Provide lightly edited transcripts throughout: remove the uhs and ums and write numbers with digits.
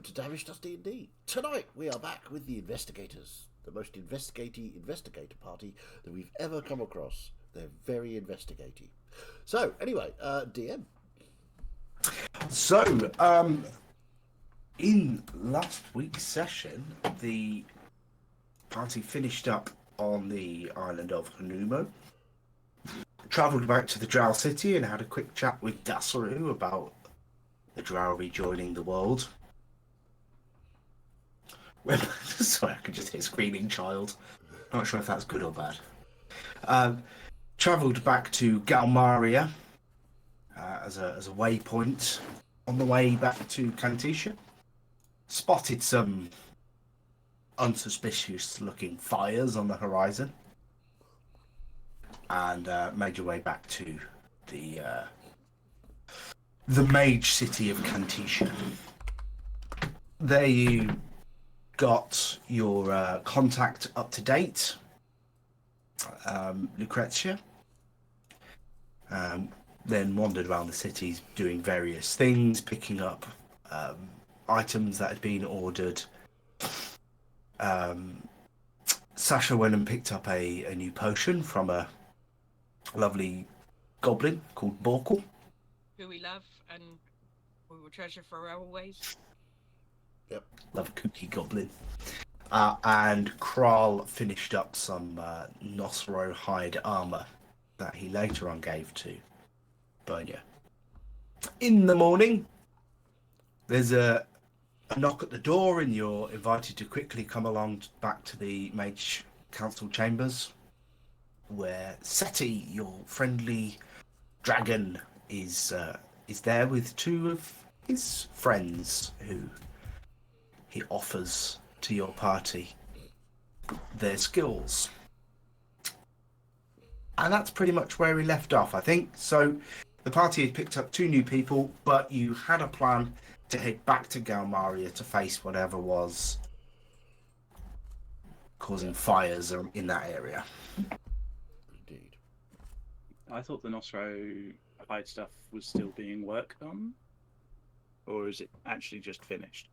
Welcome to Damage Does D&D. Tonight we are back with the Investigators, the most investigator party that we've ever come across. They're very investigaty. So, anyway, DM. So, in last week's session, the party finished up on the island of Hanumo, travelled back to the Drow City and had a quick chat with Dasaru about the Drow rejoining the world. Well, sorry, I could just hear a screaming child. Not sure if that's good or bad. Travelled back to Galmaria as a waypoint on the way back to Cantisha. Spotted some unsuspicious-looking fires on the horizon, and made your way back to the mage city of Cantisha. There you got your contact up to date, Lucrezia. Then wandered around the cities doing various things, picking up items that had been ordered. Sasha went and picked up a new potion from a lovely goblin called Borkle. Who we love and we will treasure for always. Yep. Love a kooky goblin. And Kral finished up some Nosro hide armor that he later on gave to Bernia. In the morning, there's a knock at the door, and you're invited to quickly come along back to the Mage Council chambers, where Seti, your friendly dragon, is there with two of his friends who he offers to your party their skills. And that's pretty much where he left off, I think. So the party had picked up two new people, but you had a plan to head back to Galmaria to face whatever was causing fires in that area. Indeed. I thought the Nostro hide stuff was still being worked on, or is it actually just finished?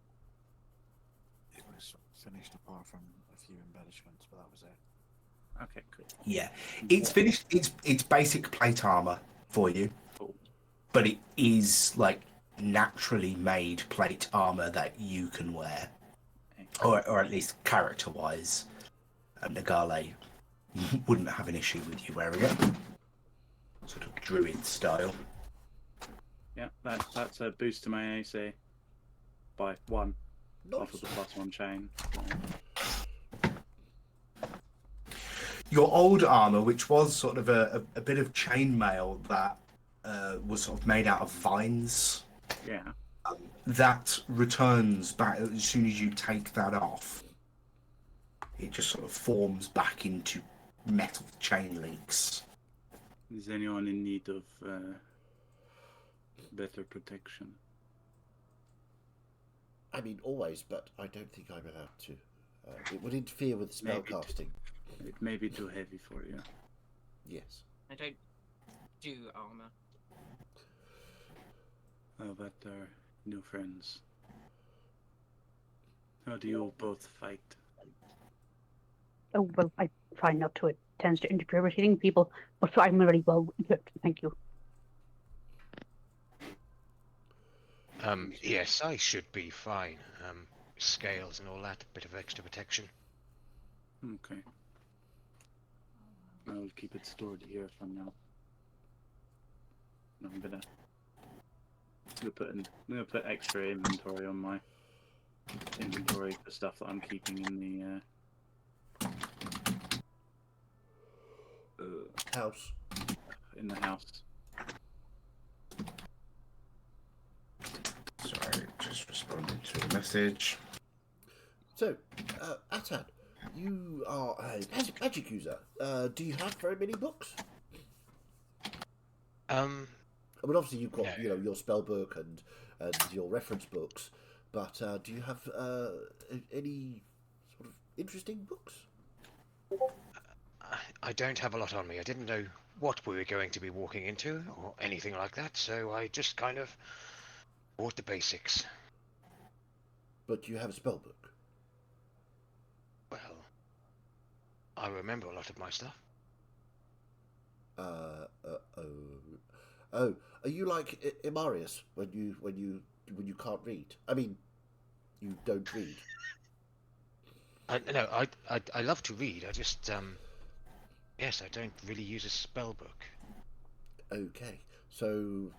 It was finished apart from a few embellishments, but that was it. Okay, cool. Yeah, it's finished. It's basic plate armor for you, Cool. but it is like naturally made plate armor that you can wear, or at least character-wise. Nagale wouldn't have an issue with you wearing it. Sort of druid style. Yeah, that's a boost to my AC by 1 off of the +1 chain. Your old armor, which was sort of a bit of chainmail that was sort of made out of vines, Yeah. that returns back as soon as you take that off. It just sort of forms back into metal chain links. Is anyone in need of better protection? I mean, always, but I don't think I'm allowed to. It would interfere with spell Maybe casting. It may be too heavy for you. Yes. I don't do armor. How about our new friends? How do you both fight? Oh, well, I try not to. It tends to interfere with hitting people, but I'm really well equipped, thank you. Yes, I should be fine. Scales and all that, a bit of extra protection. Okay. I will keep it stored here for now. I'm gonna put extra inventory on my inventory for stuff that I'm keeping in the House. in the house. Sorry, just responding to a message. So, Atan, you are a magic user. Do you have very many books? I mean, obviously you've got No. your spell book and your reference books, but do you have any sort of interesting books? I don't have a lot on me. I didn't know what we were going to be walking into or anything like that, so I just kind of bought the basics. but you have a spell book. Well, I remember a lot of my stuff. Oh, are you like Imarius when you can't read? I mean, you don't read. No, I love to read. I just yes, I don't really use a spell book. Okay, so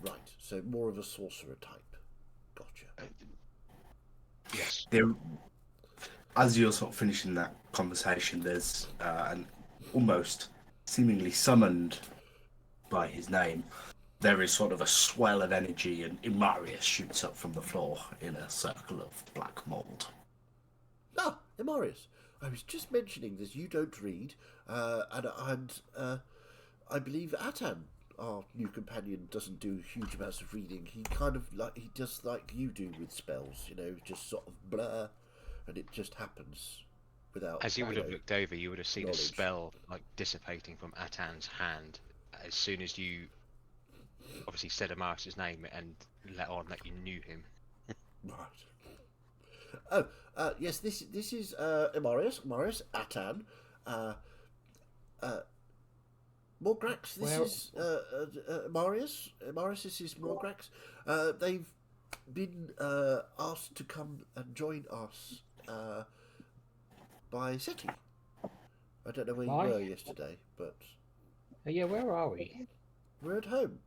right, so more of a sorcerer type. Gotcha. Yes. There, as you're sort of finishing that conversation, there's an almost seemingly summoned by his name. There is sort of a swell of energy, and Imarius shoots up from the floor in a circle of black mold. Ah, Imarius, I was just mentioning that you don't read, and I believe Atan, our new companion, doesn't do huge amounts of reading. He kind of he does like you do with spells, just sort of blur, and it just happens without. As you would have looked over, you would have seen knowledge. a spell like dissipating from Atan's hand as soon as you obviously said Amaris's name and let on that you knew him. Right. Oh, yes. This is Imarius, Atan, Morgrax. This is Imarius. Imarius, this is Morgrax. They've been asked to come and join us by Seti. I don't know where you were yesterday, but Yeah, where are we? we're at home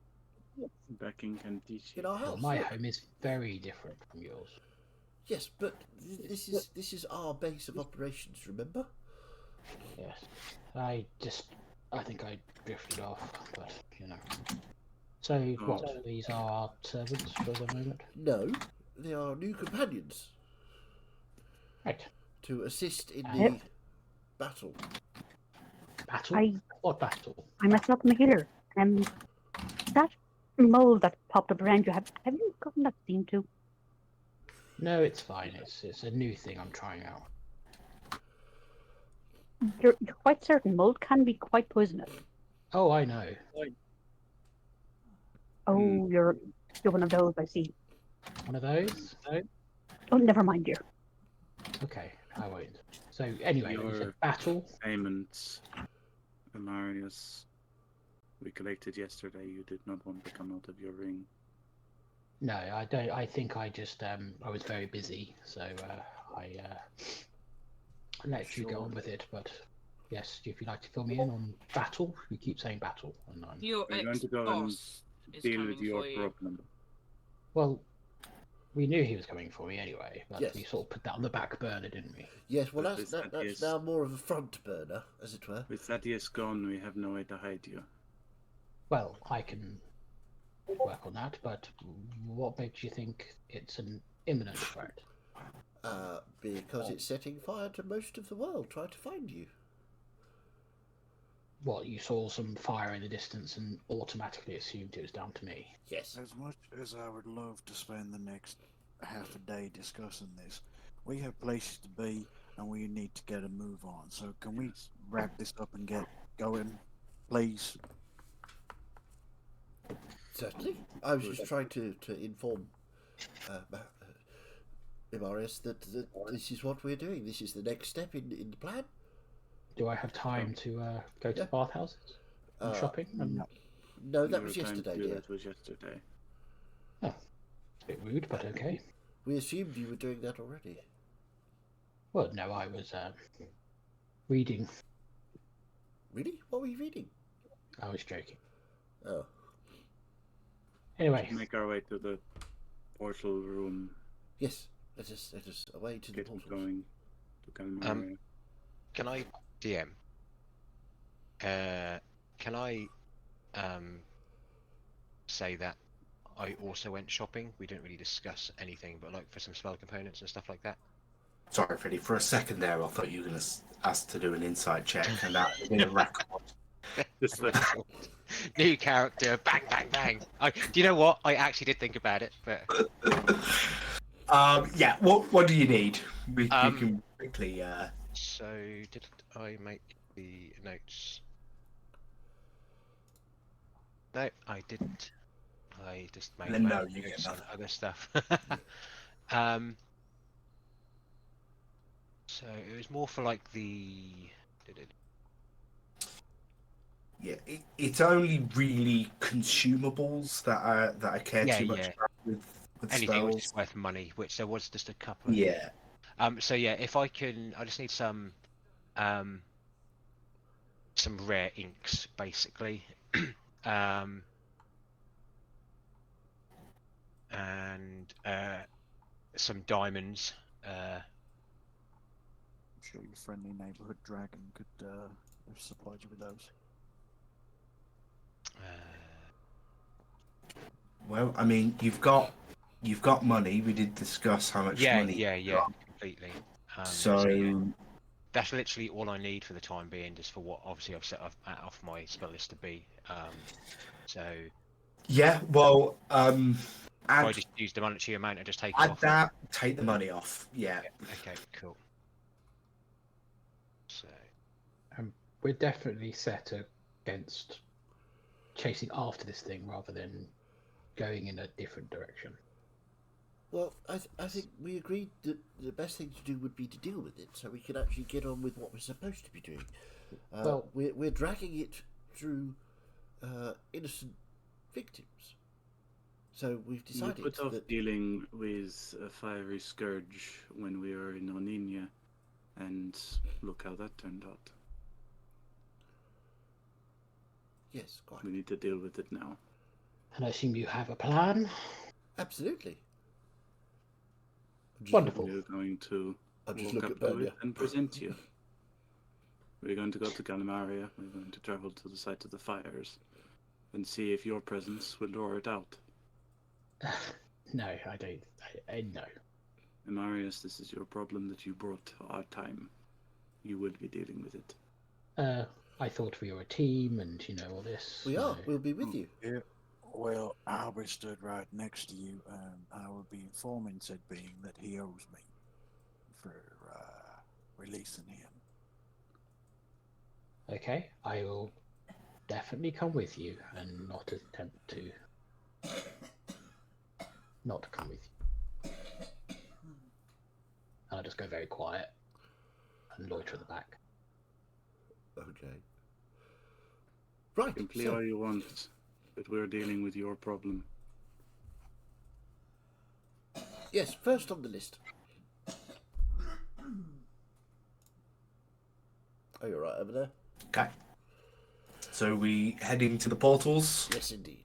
Back in Candice. in our Well, house. my look. home is very different from yours. Yes, but this is our base of operations. Remember? Yes. I think I drifted off, but So, what? These are our servants for the moment? No, they are new companions Right. to assist in Yep. the battle. Battle? What battle? I messed up in the healer. That mold that popped up around you, have you gotten that seen to? No, it's fine. It's a new thing I'm trying out. You're quite certain mold can be quite poisonous. Oh, I know. Oh, you're one of those, I see. One of those? Oh, never mind, dear. Okay, I won't. So, anyway, it was a Your battle. Payments, Amarius, we collected yesterday. You did not want to come out of your ring. No, I don't. I think I just I was very busy, so I let you go on with it. But yes, if you'd like to fill me in on battle, you keep saying battle, and I'm Your We're going to go and ex-boss is Deal coming with your for you. problem. well. We knew he was coming for me anyway, but Yes. we sort of put that on the back burner, didn't we? Yes, well, But that's this- that's yes. now more of a front burner, as it were. With Thaddeus gone, we have no way to hide you. Well, I can work on that, but what makes you think it's an imminent threat? Because it's setting fire to most of the world trying to find you. What, you saw some fire in the distance and automatically assumed it was down to me? Yes. As much as I would love to spend the next half a day discussing this, we have places to be and we need to get a move on. So can we wrap this up and get going, please? Certainly. I was just trying to inform Imarius that this is what we're doing. This is the next step in the plan. Do I have time to go to Yeah. the bathhouses and shopping? And... No. No, that Your was time to yesterday, do dear. that was yesterday. Oh, it's a bit rude, but okay. We assumed you were doing that already. Well, no, I was reading. Really? What were you reading? I was joking. Oh. Let's Anyway, make our way to the portal room. Yes. Let us away to the Get portals. going to Calmaria. Can I DM? Can I say that I also went shopping? We didn't really discuss anything, but like for some spell components and stuff like that. Sorry, Freddie. For a second there, I thought you were going to ask to do an inside check, and that would be a record. Just the- New character, bang, bang, bang. Do you know what? I actually did think about it, but Yeah. What do you need? We can quickly. so did I make the notes? No, I didn't. I just made Then my no, you get notes on none. other stuff. So it was more for like the. Yeah, it's only really consumables that I care Yeah, too much yeah. about with Anything which spells. is worth money, which there was just a couple. Yeah. So yeah, if I can, I just need some rare inks, basically. And some diamonds. I'm sure your friendly neighborhood dragon could have supplied you with those. Well, I mean, you've got money. We did discuss how much Yeah, money. yeah, completely. So yeah, that's literally all I need for the time being, just for what obviously I've set off my spell list to be. So yeah, well, if I add just use the monetary amount and just take it off. that. Take the money off. Yeah. Okay, cool. So We're definitely set against chasing after this thing rather than going in a different direction. Well, I think we agreed that the best thing to do would be to deal with it, so we can actually get on with what we're supposed to be doing. Well- we're dragging it through innocent victims. So we've We decided put off that dealing with a fiery scourge when we were in Oninia, and look how that turned out. yes, quite We need to deal with it now. And I assume you have a plan? absolutely. I'm just Wonderful. We're going to I'll just walk look up at to Bernia. it and present you. We're going to go to Gallimaria. We're going to travel to the site of the fires and see if your presence will draw it out. No, I don't. No. Amarius, this is your problem that you brought to our time. You will be dealing with it. I thought we were a team and, all this. We are. We'll be with you. Yeah. Well, Albert stood right next to you, and I will be informing said being that he owes me for releasing him. Okay, I will definitely come with you and not attempt to not come with you. I'll just go very quiet and loiter at the back. Okay. Right. Simply So, all you want, but we're dealing with your problem. yes, first on the list. Oh, you're right over there. Okay. So we heading to the portals. Yes, indeed.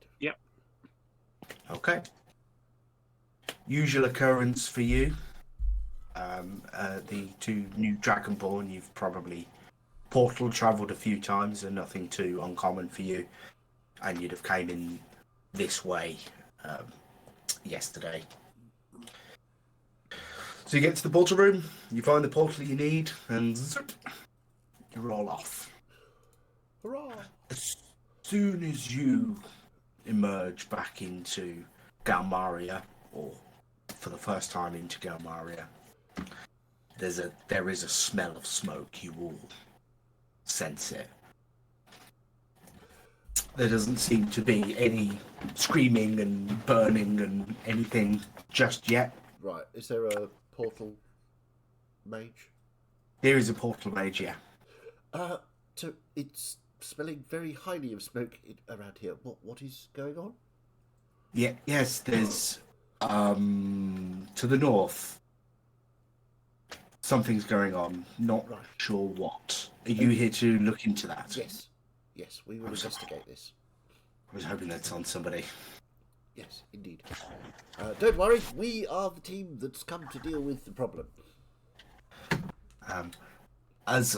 Okay. Usual occurrence for you. The two new Dragonborn, you've probably portal travelled a few times and nothing too uncommon for you. And you'd have came in this way yesterday. So you get to the portal room, you find the portal you need, and zip, you roll off. Hurrah! As soon as you emerge back into Galmaria, or for the first time into Galmaria, there is a smell of smoke. You all sense it. There doesn't seem to be any screaming and burning and anything just yet. Right. Is there a portal mage? There is a portal mage, yeah. So it's smelling very highly of smoke around here. What is going on? Yeah, yes, there's to the north. Something's going on. Not Right. sure what. Are you here to look into that? Yes. Yes, we will investigate this. I was hoping that's on somebody. Yes, indeed. Don't worry, we are the team that's come to deal with the problem. There's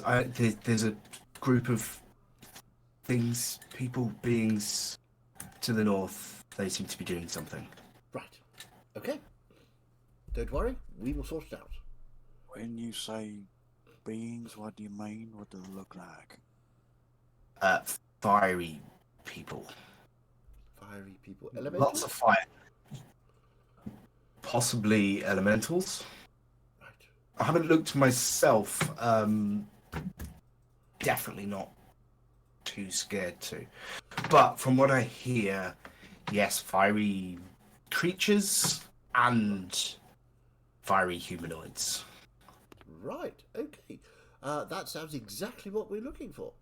a group of beings to the north. They seem to be doing something. Right. Okay. Don't worry, we will sort it out. When you say beings, what do you mean? What do they look like? Fiery people. Fiery people. Elementals? Lots of fire. Possibly elementals. Right. I haven't looked myself. Definitely not too scared to. But from what I hear, yes, fiery creatures and fiery humanoids. Right. Okay. That sounds exactly what we're looking for.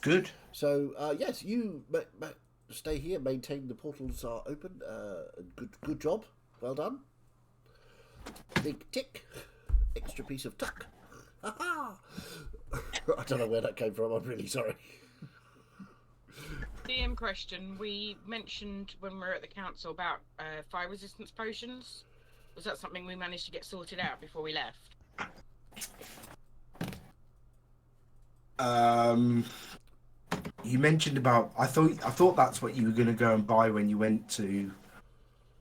Good. So yes, you stay here. Maintain the portals are open. Good job. Well done. Big tick. Extra piece of tuck. I don't know where that came from. I'm really sorry. DM question. We mentioned when we were at the council about fire resistance potions. Was that something we managed to get sorted out before we left? You mentioned about. I thought that's what you were going to go and buy when you went to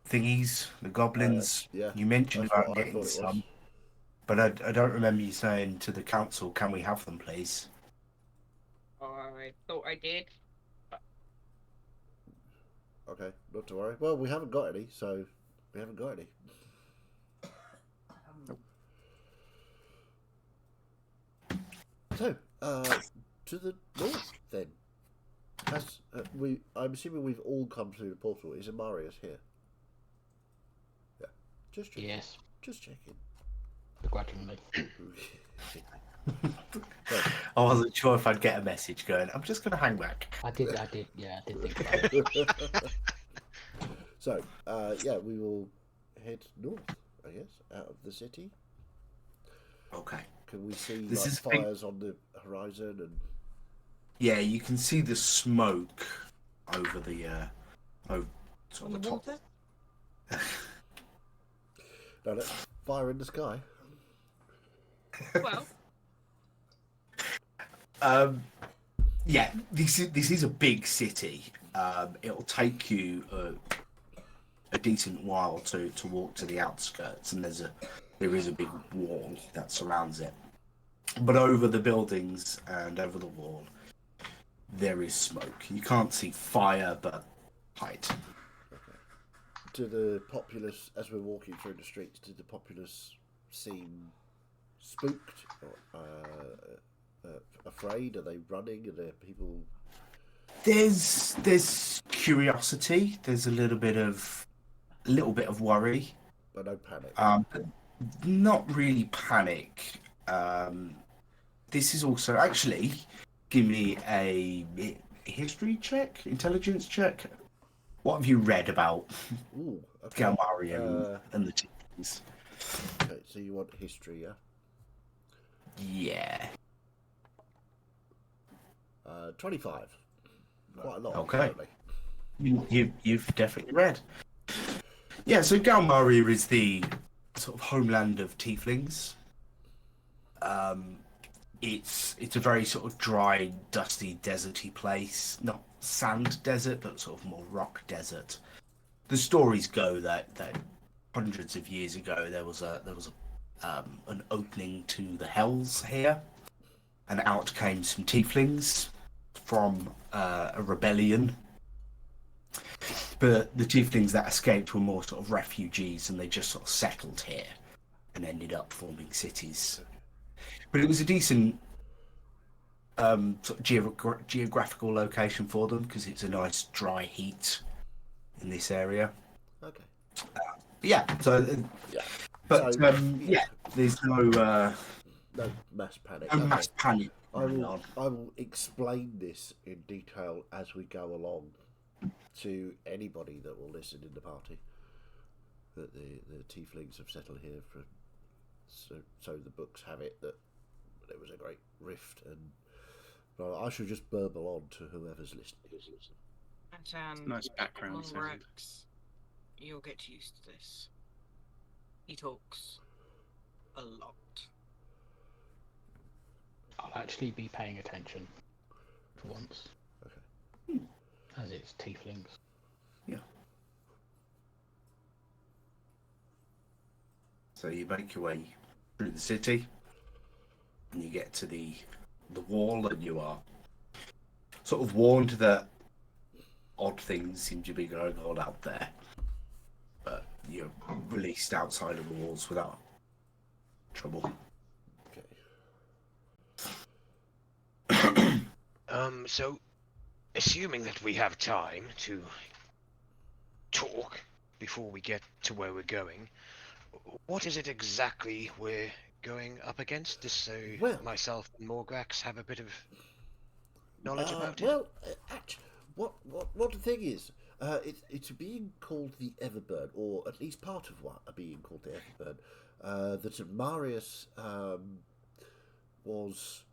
thingies, the goblins. Yeah, You mentioned that's about what I getting thought it was. some, but I don't remember you saying to the council, "Can we have them, please?" Oh, I thought I did. Okay, not to worry. Well, we haven't got any, so we haven't got any. So, to the north then. As I'm assuming we've all come through the portal. Is Amarius here? Yeah, just checking. Yes, Just checking. begrudgingly. I wasn't sure if I'd get a message going. I'm just going to hang back. I did think about it. So, yeah, we will head north, I guess, out of the city. Okay. Can we see This is fires on the horizon and? Yeah, you can see the smoke over the On sort the of top. water? No, that's fire in the sky. Well, Yeah, this is a big city. It'll take you a decent while to walk to the outskirts, and there is a big wall that surrounds it. But over the buildings and over the wall, there is smoke. You can't see fire, but light. Do the populace, as we're walking through the streets, did the populace seem spooked or afraid? Are they running? Are there people? There's curiosity. There's a little bit of worry. But no panic. But not really panic. This is also actually give me a history check, intelligence check. What have you read about Ooh, okay. Galmarian and the teams? Okay, so you want history, yeah? Yeah. 25. Quite a lot. Okay. apparently. You've definitely read. Yeah, so Galmaria is the sort of homeland of tieflings. It's a very sort of dry, dusty, deserty place. Not sand desert, but sort of more rock desert. The stories go that hundreds of years ago there was an opening to the Hells here, and out came some tieflings from a rebellion. But the tieflings that escaped were more sort of refugees, and they just sort of settled here and ended up forming cities. But it was a decent sort of geographical location for them because it's a nice dry heat in this area. Okay. Yeah, so Yeah. but So, yeah, there's no No mass panic. no Okay. mass panic I going will, on. I will explain this in detail as we go along to anybody that will listen in the party. That the tieflings have settled here for so the books have it that there was a great rift, and well, I should just burble on to whoever's listening. and Nice background sound. Rex, you'll get used to this. He talks a lot. I'll actually be paying attention for once. Okay. As it's tieflings. So you make your way through the city, and you get to the wall, and you are sort of warned that odd things seem to be going on out there. But you're released outside of the walls without trouble. Okay. So, assuming that we have time to talk, before we get to where we're going, what is it exactly we're going up against? Just so Well- myself and Morgrax have a bit of knowledge about it. Well, actually, what the thing is, it's a being called the Everburn, or at least part of what a being called the Everburn, that Marius was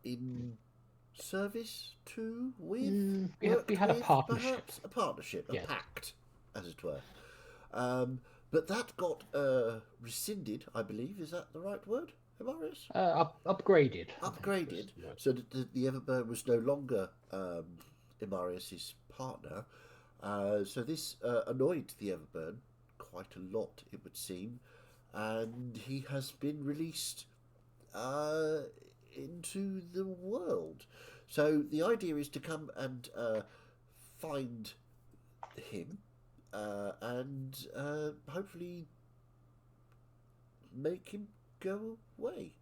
in service to, with. We had a with, partnership. perhaps a partnership, Yes. a pact, as it were. But that got rescinded, I believe. Is that the right word, Marius? Upgraded. Upgraded, so that the Everburn was no longer Imarius's partner. So this annoyed the Everburn quite a lot, it would seem, and he has been released into the world. So the idea is to come and find him and hopefully make him go away.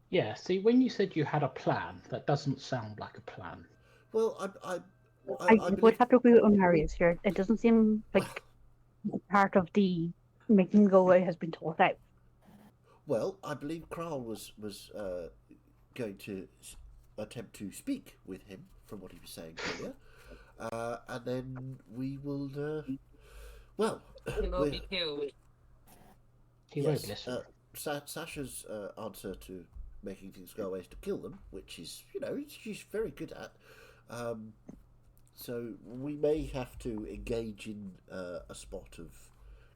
Yeah, see, when you said you had a plan, that doesn't sound like a plan. Well, I believe- would have to agree with Marius here. It doesn't seem like part of the making him go away has been thought out. Well, I believe Kral was going to attempt to speak with him, from what he was saying earlier, and then we will. Well, He will be killed. He won't listen. Sasha's answer to making things go away is to kill them, which is, she's very good at. So we may have to engage in a spot of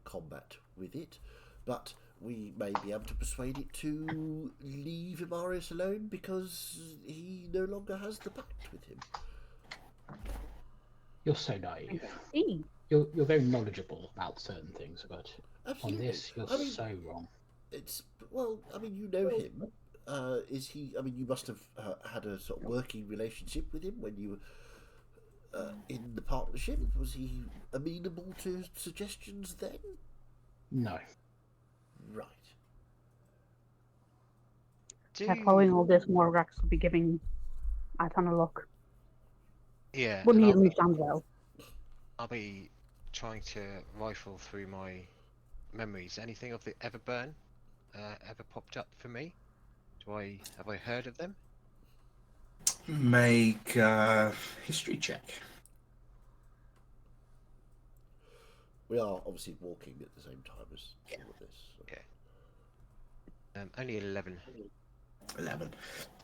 combat with it, but we may be able to persuade it to leave Imarius alone because he no longer has the pact with him. You're so naive. See, You're very knowledgeable about certain things, but on Absolutely. this, you're I mean, so wrong. It's you know him. Is he? You must have had a sort of working relationship with him when you were in the partnership. Was he amenable to suggestions then? No. Right. following all this, Morgrax will be giving Atan a look. Yeah, Wouldn't and he understand well? I'll be trying to rifle through my memories. Anything of the Everburn ever popped up for me? Have I heard of them? Make a history check. We are obviously walking at the same time as all of this. So. Okay. Only 11. 11.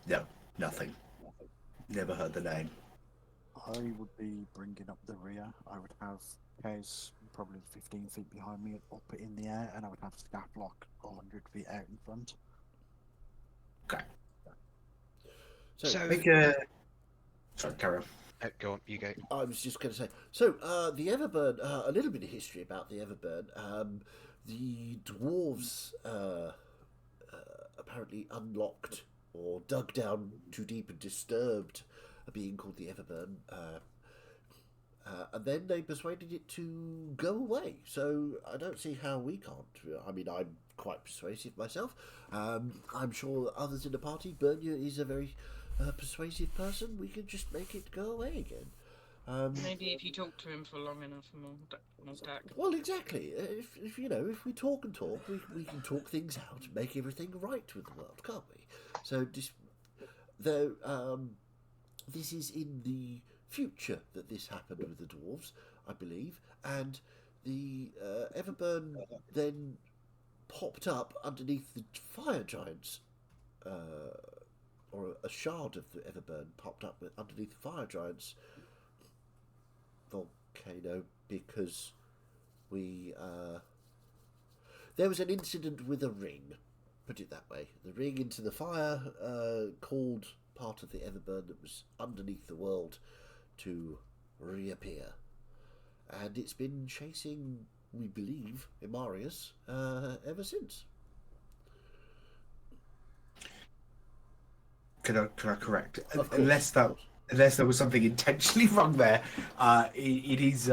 No, nothing. Never heard the name. I would be bringing up the rear. I would have Pez probably 15 feet behind me, up in the air, and I would have Scaplock 100 feet out in front. Okay. So, Make a... Sorry, carry on. Go on, you go. I was just going to say. So, the Everburn. A little bit of history about the Everburn. The dwarves apparently unlocked or dug down too deep and disturbed a being called the Everburn, and then they persuaded it to go away. So I don't see how we can't. I mean, I'm quite persuasive myself. I'm sure others in the party. Bernia is a very persuasive person. We can just make it go away again. Maybe if you talk to him for long enough, Mordak. Well, exactly. If we talk and talk, we can talk things out and make everything right with the world, can't we? So, this is in the future that this happened with the dwarves, I believe, and the Everburn then popped up underneath the fire giants, or a shard of the Everburn popped up underneath the fire giants volcano because there was an incident with a ring, put it that way. The ring into the fire called part of the Everburn that was underneath the world to reappear, and it's been chasing, we believe, Imarius ever since. Can I correct? Of course, Unless of course. unless there was something intentionally wrong there, it is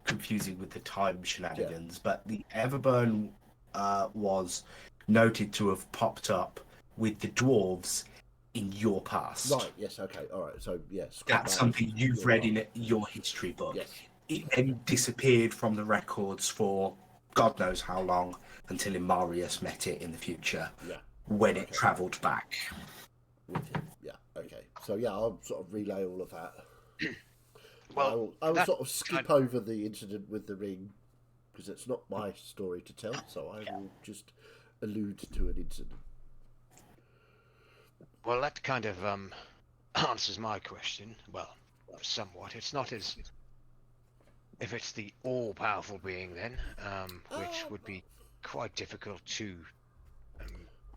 confusing with the time shenanigans. But the Everburn was noted to have popped up with the dwarves in your past. Right. Yes. Okay. All right. So yes, Scott That's Barrett, something you've you're read right. in your history book. Yes. It then disappeared from the records for God knows how long until Imarius met it in the future Yeah. when it Okay. travelled back. With him. Yeah. Okay. So yeah, I'll sort of relay all of that. Well, I will that sort of skip over the incident with the ring because it's not my story to tell. So I will just allude to an incident. Well, that kind of answers my question. Well, somewhat. It's not as if it's the all-powerful being then, which would be quite difficult to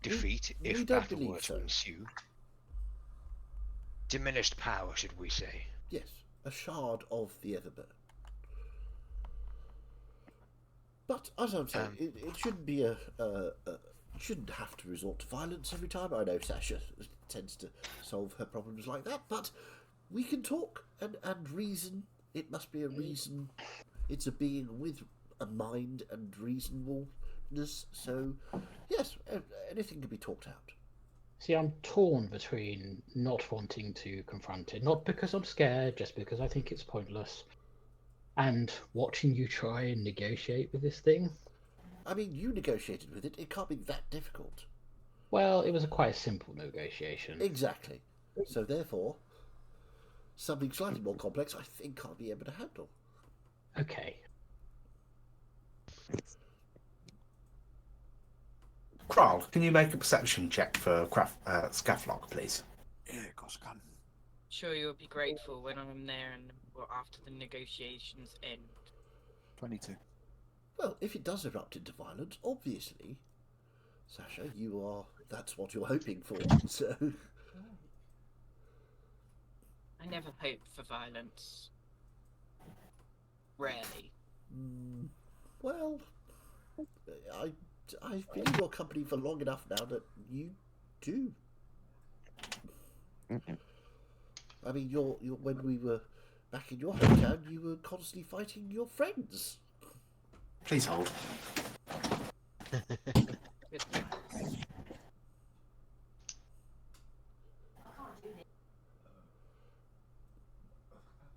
defeat we if don't battle believe were to so. ensue. Diminished power, should we say? Yes, a shard of the Everburn. But as I'm saying, it shouldn't be shouldn't have to resort to violence every time. I know Sasha tends to solve her problems like that, but we can talk and reason. It must be a reason. It's a being with a mind and reasonableness. So, yes, anything can be talked out. See, I'm torn between not wanting to confront it, not because I'm scared, just because I think it's pointless, and watching you try and negotiate with this thing. I mean, you negotiated with it. It can't be that difficult. Well, it was quite a simple negotiation. Exactly. So, therefore, something slightly more complex, I think I'll be able to handle. Okay. Kral, can you make a perception check for Scaflock, please? Yeah, of course I can. Sure, you'll be grateful when I'm there and after the negotiations end. 22. Well, if it does erupt into violence, obviously, Sasha, that's what you're hoping for, so... I never hope for violence. Rarely. Well, I've been in your company for long enough now that you do. I mean, you're when we were back in your hometown, you were constantly fighting your friends. Please hold. Good.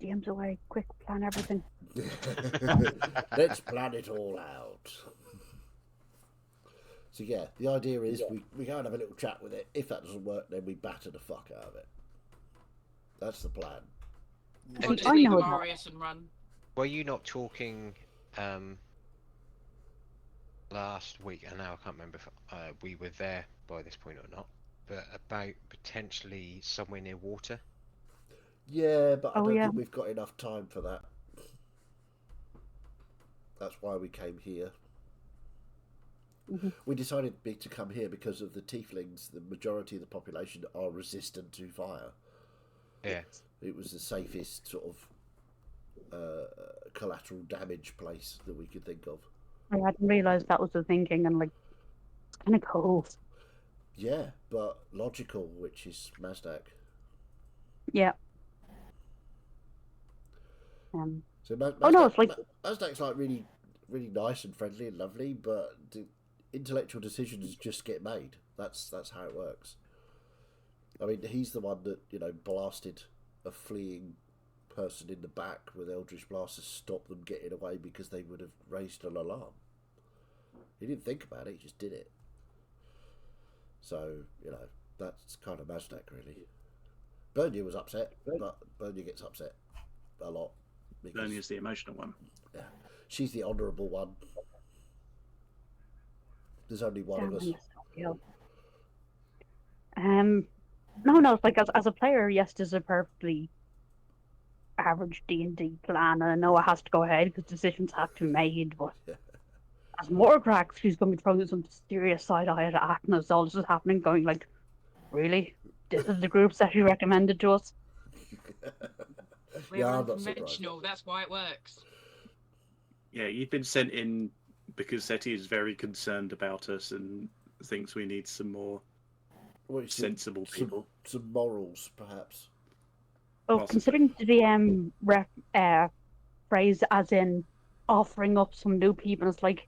DM's away. Quick, plan everything. Let's plan it all out. So yeah, the idea is we go and have a little chat with it. If that doesn't work, then we batter the fuck out of it. That's the plan. Or just I leave know that. Marius and run. Were you not talking last week? And now I can't remember if we were there by this point or not, but about potentially somewhere near water. Yeah, but I don't yeah. think we've got enough time for that. That's why we came here. Mhm. We decided to come here because of the tieflings. The majority of the population are resistant to fire. Yeah. It was the safest sort of collateral damage place that we could think of. I hadn't realised that was the thinking, and it's kind of cold. Yeah, but logical, which is Mazdak. Yeah. So it's like- Mazdak's like really, really nice and friendly and lovely, but the intellectual decisions just get made. That's how it works. I mean, he's the one that blasted a fleeing person in the back with Eldritch Blast to stop them getting away because they would have raised an alarm. He didn't think about it; he just did it. So that's kind of Mazdak, really. Bernier was upset, but Bernier gets upset a lot. Bernie's the emotional one. Yeah, she's the honourable one. There's only one of us. No, it's like as a player, yes, there's a perfectly average D&D plan, and I know it has to go ahead because decisions have to be made, but as Morgrax, she's going to be throwing some serious side-eye at Ackna as all this is happening, going like, really? This is the groups that you recommended to us? We're Yeah, I'm not unconventional, that's why it works. Yeah, you've been sent in because Seti is very concerned about us and thinks we need some more sensible people. Some morals, perhaps. Oh, Possibly. considering the DM phrase as in offering up some new people, it's like,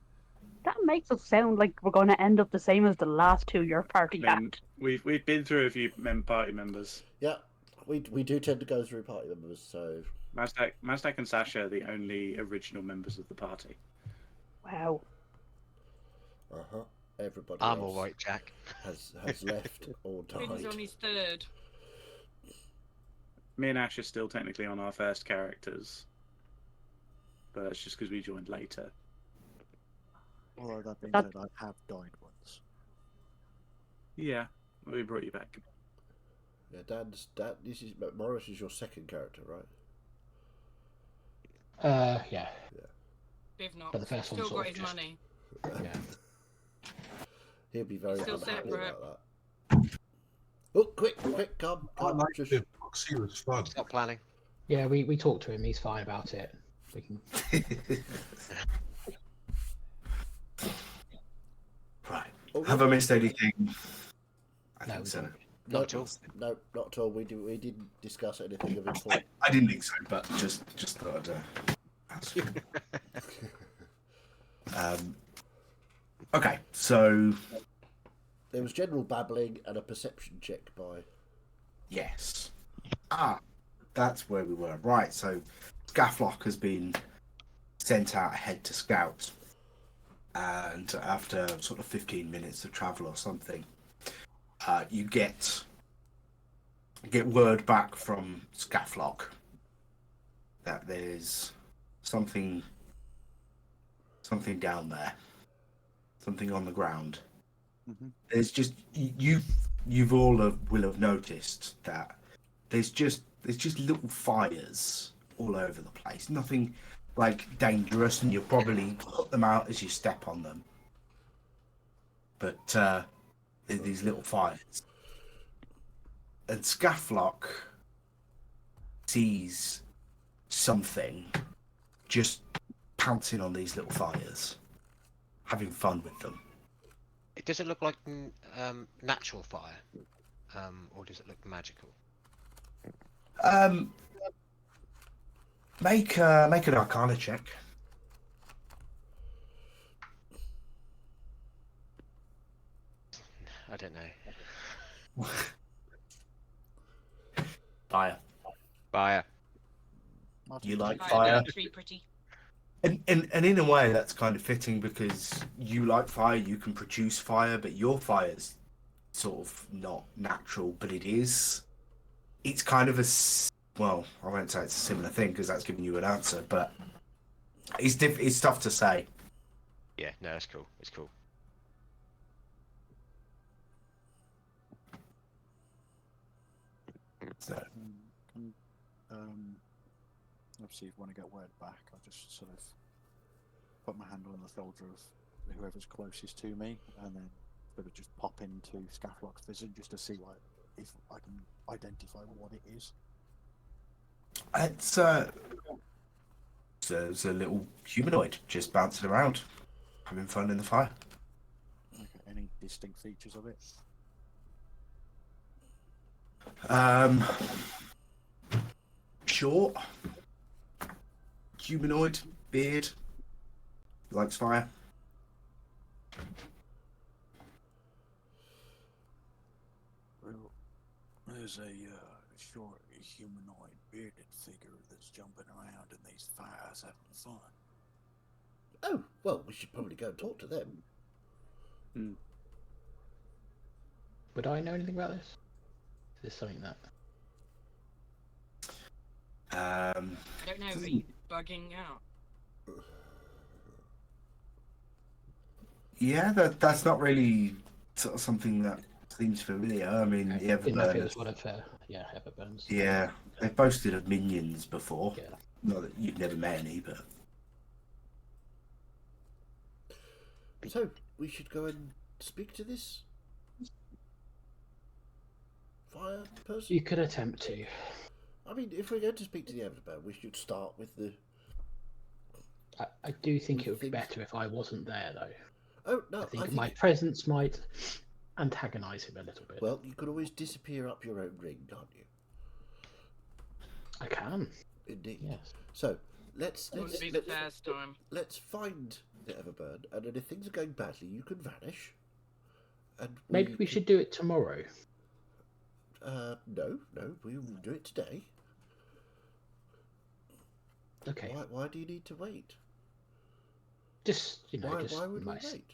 That makes us sound like we're going to end up the same as the last two your party I mean, had. we've been through a few party members. Yeah, we do tend to go through party members, so... Mazdak and Sasha are the only original members of the party. Wow. Uh-huh. Everybody I'm else all right, Jack. has left or Finn's died. on his third. Me and Ash are still technically on our first characters, but that's just because we joined later. Although that being That- said, I have died once. Yeah, we brought you back. Yeah, this is Morris is your second character, right? Yeah. Viv not. But the first one Still sort got of his just- money. Yeah. He'll be very Still unhappy separate. about that. Oh, quick, come, just... The proxy was fun. Stop planning. Yeah, we talked to him. He's fine about it. We can. Right. Oh, Have I missed anything? I No, think we so. don't. No, Not at all. No, not at all. We didn't discuss anything of importance. I didn't think so, but just thought I'd ask you. Okay, so There was general babbling and a perception check by... yes. That's where we were. Right, so Scafflock has been sent out ahead to scout. And after sort of 15 minutes of travel or something, you get word back from Scafflock that there's something down there, something on the ground. Mhm. There's just you've all will have noticed that there's just little fires all over the place. Nothing like dangerous, and you'll probably put them out as you step on them. But there's these little fires, and Scafflock sees something just pouncing on these little fires, having fun with them. Does it look like natural fire, or does it look magical? Make an Arcana check. I don't know. Fire. Fire. Martin, You like Right, fire? tree pretty. And in a way, that's kind of fitting because you like fire, you can produce fire, but your fire's sort of not natural, but it is. It's kind of well, I won't say it's a similar thing because that's giving you an answer, but it's tough to say. Yeah, no, it's cool. It's cool. So, obviously, if you want to get word back, I'll just sort of put my hand on the shoulder of whoever's closest to me, and then sort of just pop into Scafflock's vision just to see if I can identify what it is. it's a little humanoid just bouncing around, having fun in the fire. Okay, any distinct features of it? Short, humanoid, beard, likes fire. Well, there's a short humanoid bearded figure that's jumping around in these fires having fun. Oh, well, we should probably go and talk to them. Would I know anything about this? Is this something that? I don't know, but he's bugging out. Yeah, that's not really sort of something that seems familiar. I mean, I the didn't know if it Everburners. was one of Everburns. Yeah, they've boasted of minions before. Yeah. Not that you've never met any, but So, we should go and speak to this fire person? You could attempt to. I mean, if we're going to speak to the Everburn, we should start with the... I do think it would be better if I wasn't there, though. Oh, no, I think my presence might antagonise him a little bit. Well, you could always disappear up your own ring, can't you? I can. Indeed. Yes. So, let's Wouldn't be the first time. let's find the Everburn, and then if things are going badly, you can vanish. And Maybe we should do it tomorrow. No, we will do it today. Okay. Why do you need to wait? Just Why would we wait?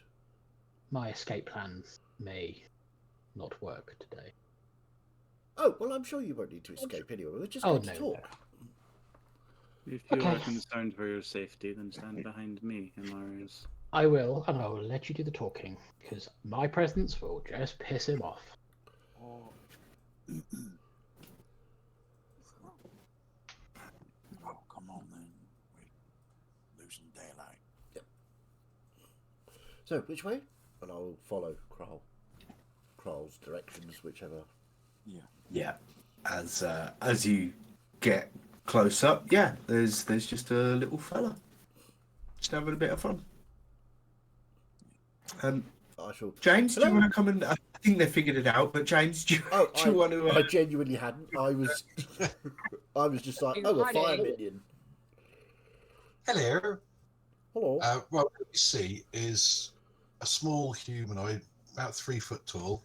My escape plans may not work today. Oh, well, I'm sure you won't need to escape anyway. We're just going to talk. If you Okay. are concerned for your safety, then stand behind me, Amarius. I will, and I will let you do the talking, because my presence will just piss him off. Oh, come on then. We're losing daylight. So, which way? And I'll follow Kral's directions, whichever. Yeah. As you get close up, yeah, there's just a little fella, just having a bit of fun. I shall. James, do Hello? you want to come and? I think they figured it out, but James, do you want to? I genuinely hadn't. I was just like, oh, a fire minion. Hello. Hello. Well, what you see is a small humanoid, about 3 foot tall,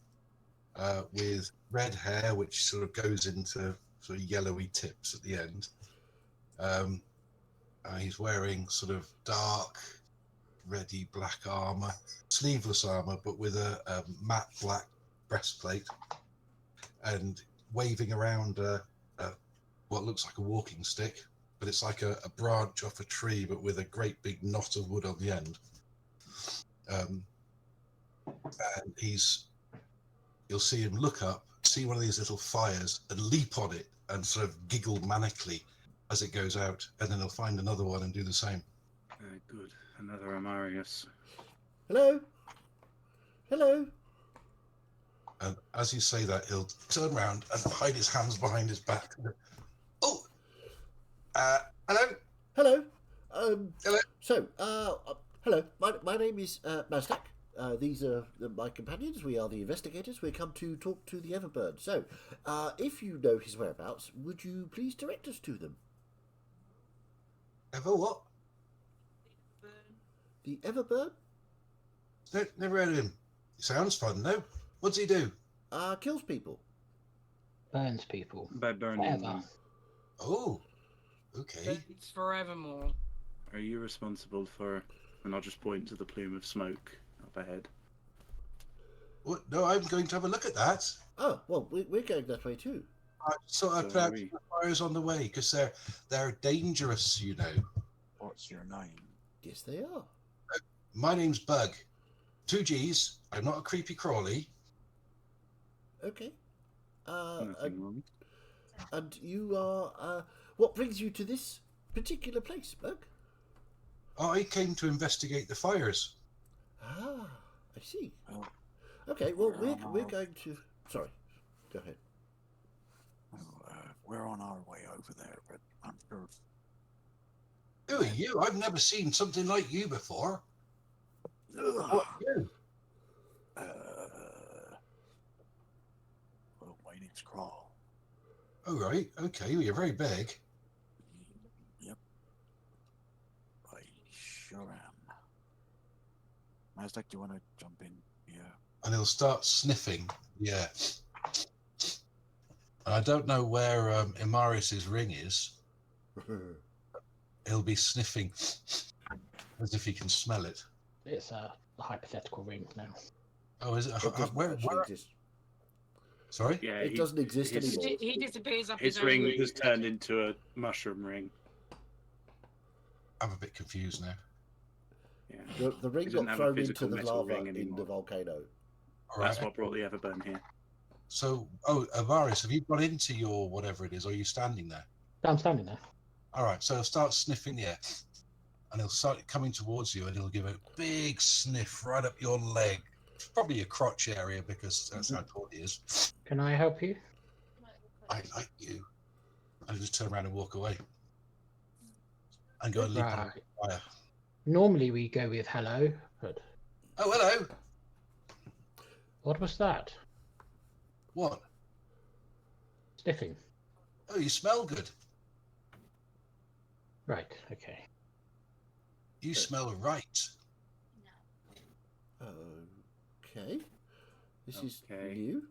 with red hair, which sort of goes into sort of yellowy tips at the end. He's wearing sort of dark, reddy black armor, sleeveless armor, but with a matte black breastplate, and waving around what looks like a walking stick, but it's like a branch off a tree, but with a great big knot of wood on the end. And you'll see him look up, see one of these little fires, and leap on it, and sort of giggle manically as it goes out, and then he'll find another one and do the same. Good. Another Amarius. Hello. Hello. And as you say that, he'll turn around and hide his hands behind his back. Oh! Hello? Hello. Hello? So, hello. My name is Mazdak. These are my companions. We are the investigators. We come to talk to the Everburn. So, if you know his whereabouts, would you please direct us to them? Ever what? The Everburn? No, never heard of him. He sounds fun, no? What does he do? Kills people. Burns people. By burning Forever. them. Oh, okay. It's forevermore. Are you responsible for... And I'll just point to the plume of smoke up ahead. What? No, I'm going to have a look at that. Oh, well, we're going that way too. I sort of So put are out we. fires on the way, because they're dangerous, you know. What's your name? Yes, they are. My name's Bug. 2 G's. I'm not a creepy crawly. Okay. Nothing wrong. And you are... what brings you to this particular place, Bug? I came to investigate the fires. Ah, I see. Oh. Okay, well, we're going to... Sorry, go ahead. Well, we're on our way over there, but I'm sure. Who are you? I've never seen something like you before. What are you? Well, my name's Crawl. Oh, right. Okay. Well, you're very big. Yep. I sure am. Mazdak, do you want to jump in? Yeah. And he'll start sniffing. Yeah. And I don't know where Imarius's ring is. He'll be sniffing as if he can smell it. It's a hypothetical ring now. Oh, is it? It doesn't Where? actually exist. Sorry? Yeah, It doesn't exist his- anymore. He disappears up His own ring ring. has turned into a mushroom ring. I'm a bit confused now. Yeah. The ring He doesn't got have a thrown physical into the metal lava ring in anymore. the volcano. All right. That's what brought the Everburn here. So, Imarius, have you got into your whatever it is, or are you standing there? I'm standing there. All right, so he'll start sniffing the air, and he'll start coming towards you, and he'll give a big sniff right up your leg, probably your crotch area, because that's how tall he is. Can I help you? I like you. And he'll just turn around and walk away, and go and leap on Right. the fire. Normally we go with hello, but Oh, hello. what was that? What? Sniffing. Oh, you smell good. Right, okay. You smell right. Okay. This is Okay. new.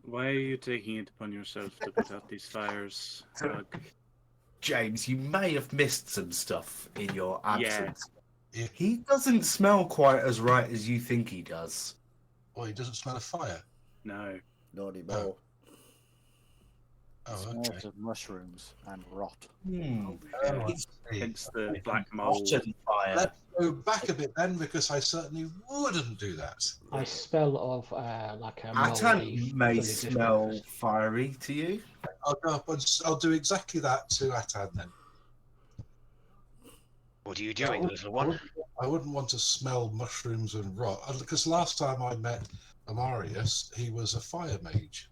Why are you taking it upon yourself to put out these fires, Rug? James, you may have missed some stuff in your absence. Yeah. He doesn't smell quite as right as you think he does. Well, he doesn't smell of fire. No. Not anymore. Oh, Smells okay. of mushrooms and rot. Hence the black mold. Rotten fire. Let's go back a bit then, because I certainly wouldn't do that. I smell of like a Atan moldy, may fully smell dispersed. fiery to you. I'll go up and I'll do exactly that to Atan then. What are you doing, little one? I wouldn't want to smell mushrooms and rot, because last time I met Amarius, he was a fire mage.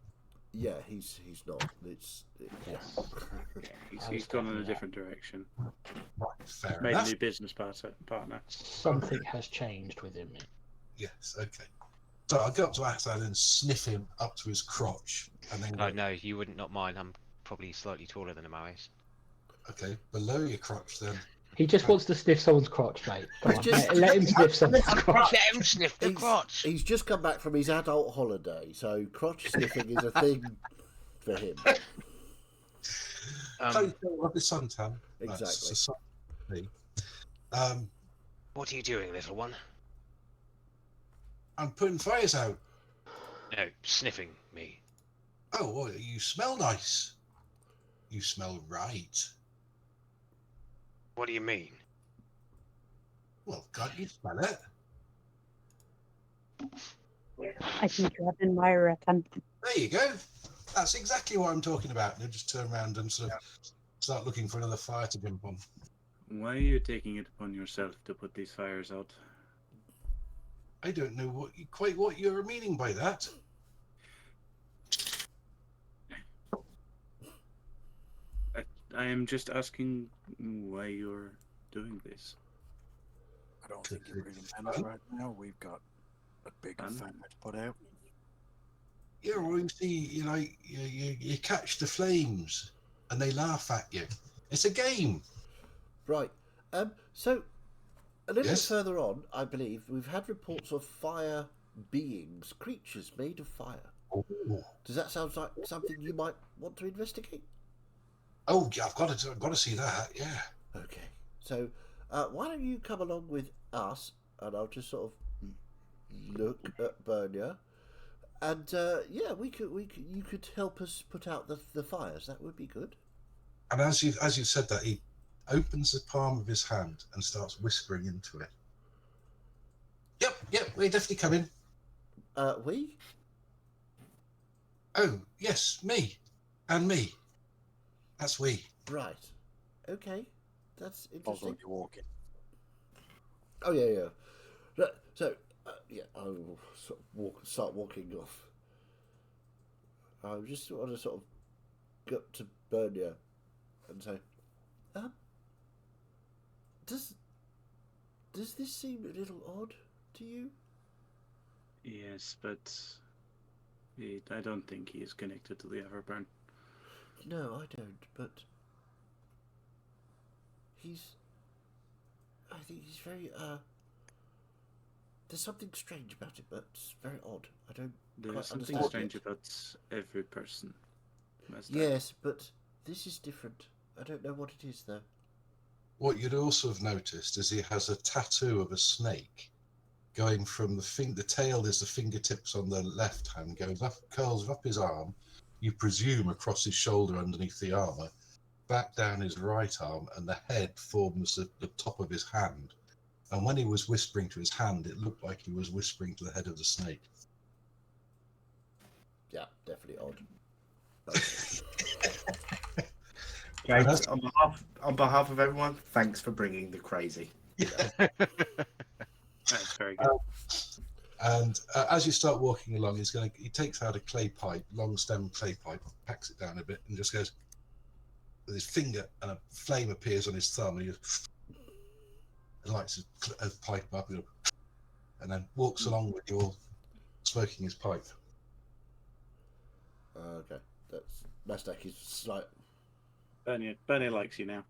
Yeah, he's not. Yeah. He's gone in a different direction. Right, fair Made a enough. new business partner. Something has changed within me. Yes, okay. So I'll go up to Atan and sniff him up to his crotch, and then Oh no, you wouldn't not mind. I'm probably slightly taller than Amaris. okay, below your crotch then. He just wants to sniff someone's crotch, mate. Come on, Just- let him sniff someone's crotch. Let him sniff the crotch. He's just come back from his adult holiday, so crotch sniffing is a thing for him. Don't rub his suntan. Exactly. That's a sun- What are you doing, little one? I'm putting fires out. No, sniffing me. Oh, well, you smell nice. You smell right. What do you mean? Well, can't you smell it? I think you have to admire it. And There you go. That's exactly what I'm talking about. You just turn around and sort of start looking for another fire to jump on. Why are you taking it upon yourself to put these fires out? I don't know quite what you're meaning by that. I am just asking why you're doing this. I don't think it really matters right now. We've got a big fire to put out. Yeah, well, you see, you catch the flames and they laugh at you. It's a game. Right. So a little Yes? bit further on, I believe we've had reports of fire beings, creatures made of fire. Oh, Does that sound like something you might want to investigate? oh yeah, I've got to see that. Yeah. Okay. So why don't you come along with us, and I'll just sort of look at Bernia, and yeah, you could help us put out the fires. That would be good. And as you said that, he opens the palm of his hand and starts whispering into it. Yep, we're definitely coming. We? Oh, yes, me. And me. That's we. Right. Okay. That's Also, interesting. you're walking. Oh yeah. Right, so yeah, I will sort of start walking off. I just want to sort of go up to Bernia and say, does this seem a little odd to you? Yes, but I don't think he is connected to the Everburn. No, I don't. But I think he's very there's something strange about it, but it's very odd. I don't There's quite something understand strange it. about every person. Master. Yes, but this is different. I don't know what it is though. What you'd also have noticed is he has a tattoo of a snake going from the tail is the fingertips on the left hand, goes up, curls up his arm, you presume across his shoulder underneath the armour, back down his right arm, and the head forms the top of his hand. And when he was whispering to his hand, it looked like he was whispering to the head of the snake. Yeah, definitely odd. James, on behalf of everyone, thanks for bringing the crazy. That's very good. And as you start walking along, he takes out a clay pipe, long stem clay pipe, packs it down a bit, and just goes with his finger, and a flame appears on his thumb, and he just lights his pipe up, and then walks along with you all, smoking his pipe. Okay, that's Nasdaq is slight. Bernie likes you now.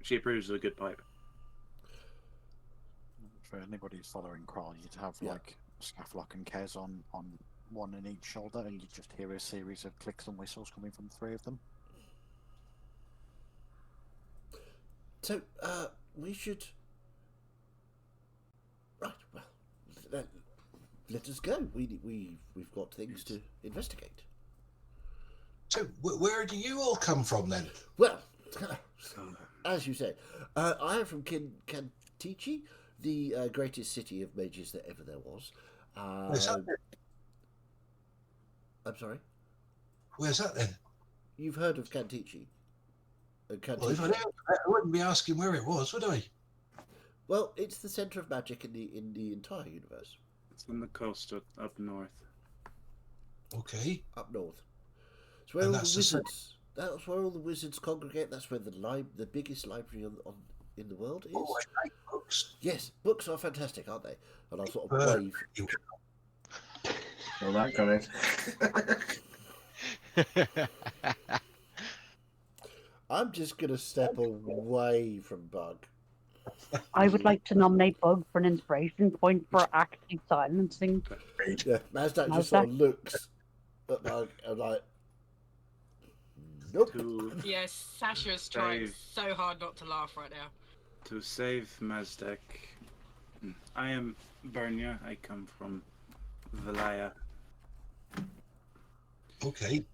She approves of a good pipe. For anybody who's following Crawl, you'd have Yeah. like Scafflock and Kez on one in each shoulder, and you just hear a series of clicks and whistles coming from 3 of them. So, we should. Right. Well, let us go. We've got things to investigate. So, where do you all come from then? Well, as you say, I am from Kantichi, the greatest city of mages that ever there was. Where's that then? I'm sorry? Where's that then? You've heard of Kantichi? Well, if I don't, I wouldn't be asking where it was, would I? Well, it's the centre of magic in the entire universe. It's on the coast up north. Okay. Up north. It's where And all the that's the wizards. That's where all the wizards congregate. That's where the biggest library in the world is. Oh, I like books. Yes, books are fantastic, aren't they? And I'll sort of wave. Well, that got it. I'm just gonna step away from Bug. I would like to nominate Bug for an inspiration point for active silencing. Yeah, Mazdak just sort of looks at Bug and like, nope. Yes, Sasha's trying Dave. so hard not to laugh right now. To save Mazdak, I am Bernia. I come from Valaya. Okay.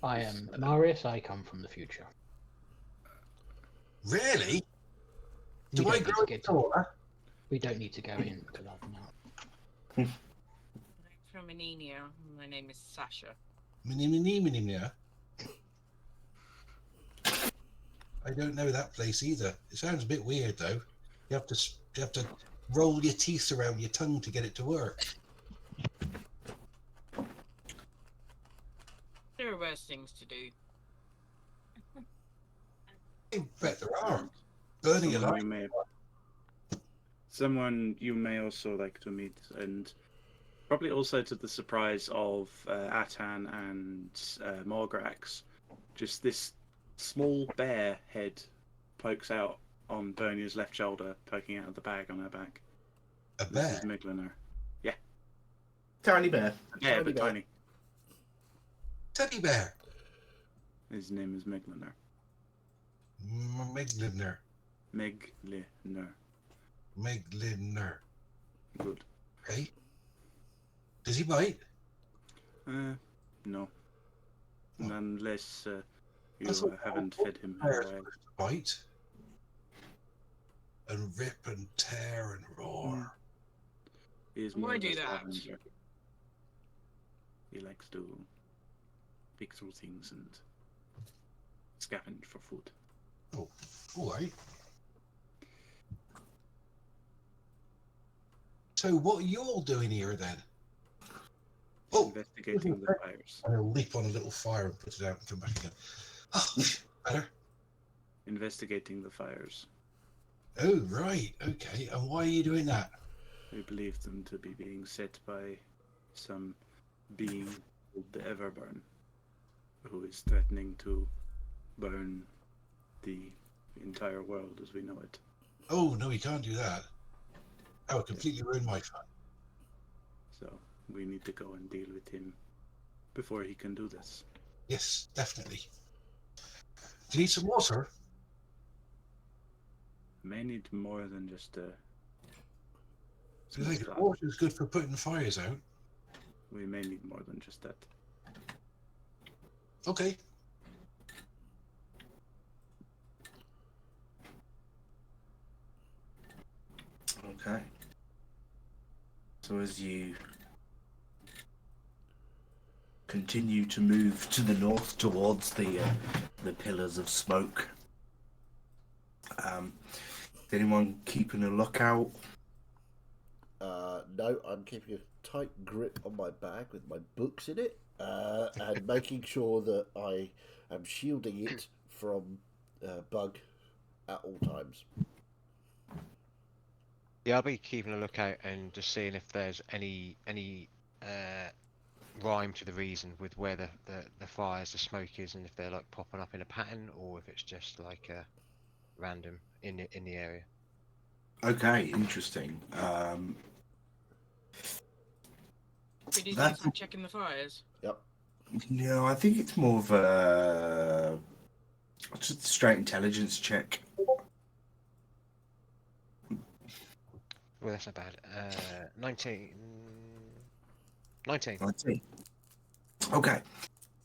I am Marius. I come from the future. Really? We Do I don't need grow to a get taller? We don't need to go into that now. I'm from Anenia. My name is Sasha. Minimia. I don't know that place either. It sounds a bit weird though. You have to roll your teeth around your tongue to get it to work. There are worse things to do. I bet there are. Burning Someone alive. Someone you may also like to meet, and probably also to the surprise of Atan and Morgrax. Just this small bear head pokes out on Bernia's left shoulder, poking out of the bag on her back. A This bear? is Migliner. Yeah. Tiny bear. Yeah, Tiny but bear. tiny. Teddy bear. His name is Migliner. Megliner. Migliner. Good. Okay. Does he bite? No. Oh. Unless you I thought haven't all fed him bears well. supposed to bite. And rip and tear and roar. He is Why more of do a that? scavenger. He likes to pick through things and scavenge for food. Oh, all right. So what are you all doing here then? Oh, Investigating the fires. I'll leap on a little fire and put it out and come back again. Oh, better. Investigating the fires. Oh, right. Okay. And why are you doing that? We believe them to be being set by some being called the Everburn, who is threatening to burn the entire world as we know it. Oh, no, he can't do that. That would completely ruin my fun. So we need to go and deal with him before he can do this. Yes, definitely. Do you need some water? May need more than just a Do you think small water is good for putting fires out? We may need more than just that. Okay. Okay. So as you continue to move to the north towards the pillars of smoke, is anyone keeping a lookout? No, I'm keeping a tight grip on my bag with my books in it, and making sure that I am shielding it from Bug at all times. Yeah, I'll be keeping a lookout and just seeing if there's any rhyme to the reason with where the fires, the smoke is, and if they're like popping up in a pattern or if it's just like random in the area. Okay, interesting. Did you do That's- some checking the fires? Yep. No, I think it's more of a just a straight intelligence check. Well, that's not bad. 19. 19. 19. Okay.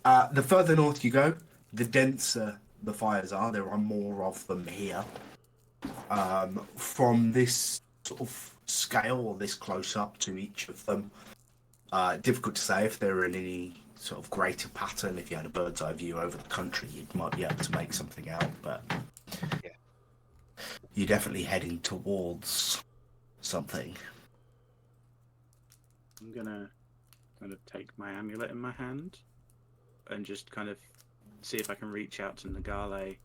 The further north you go, the denser the fires are. There are more of them here. From this sort of scale, or this close up to each of them, difficult to say if they're in any sort of greater pattern. If you had a bird's eye view over the country, you might be able to make something out, but Yeah. you're definitely heading towards something. I'm gonna kind of take my amulet in my hand and just kind of see if I can reach out to Nagale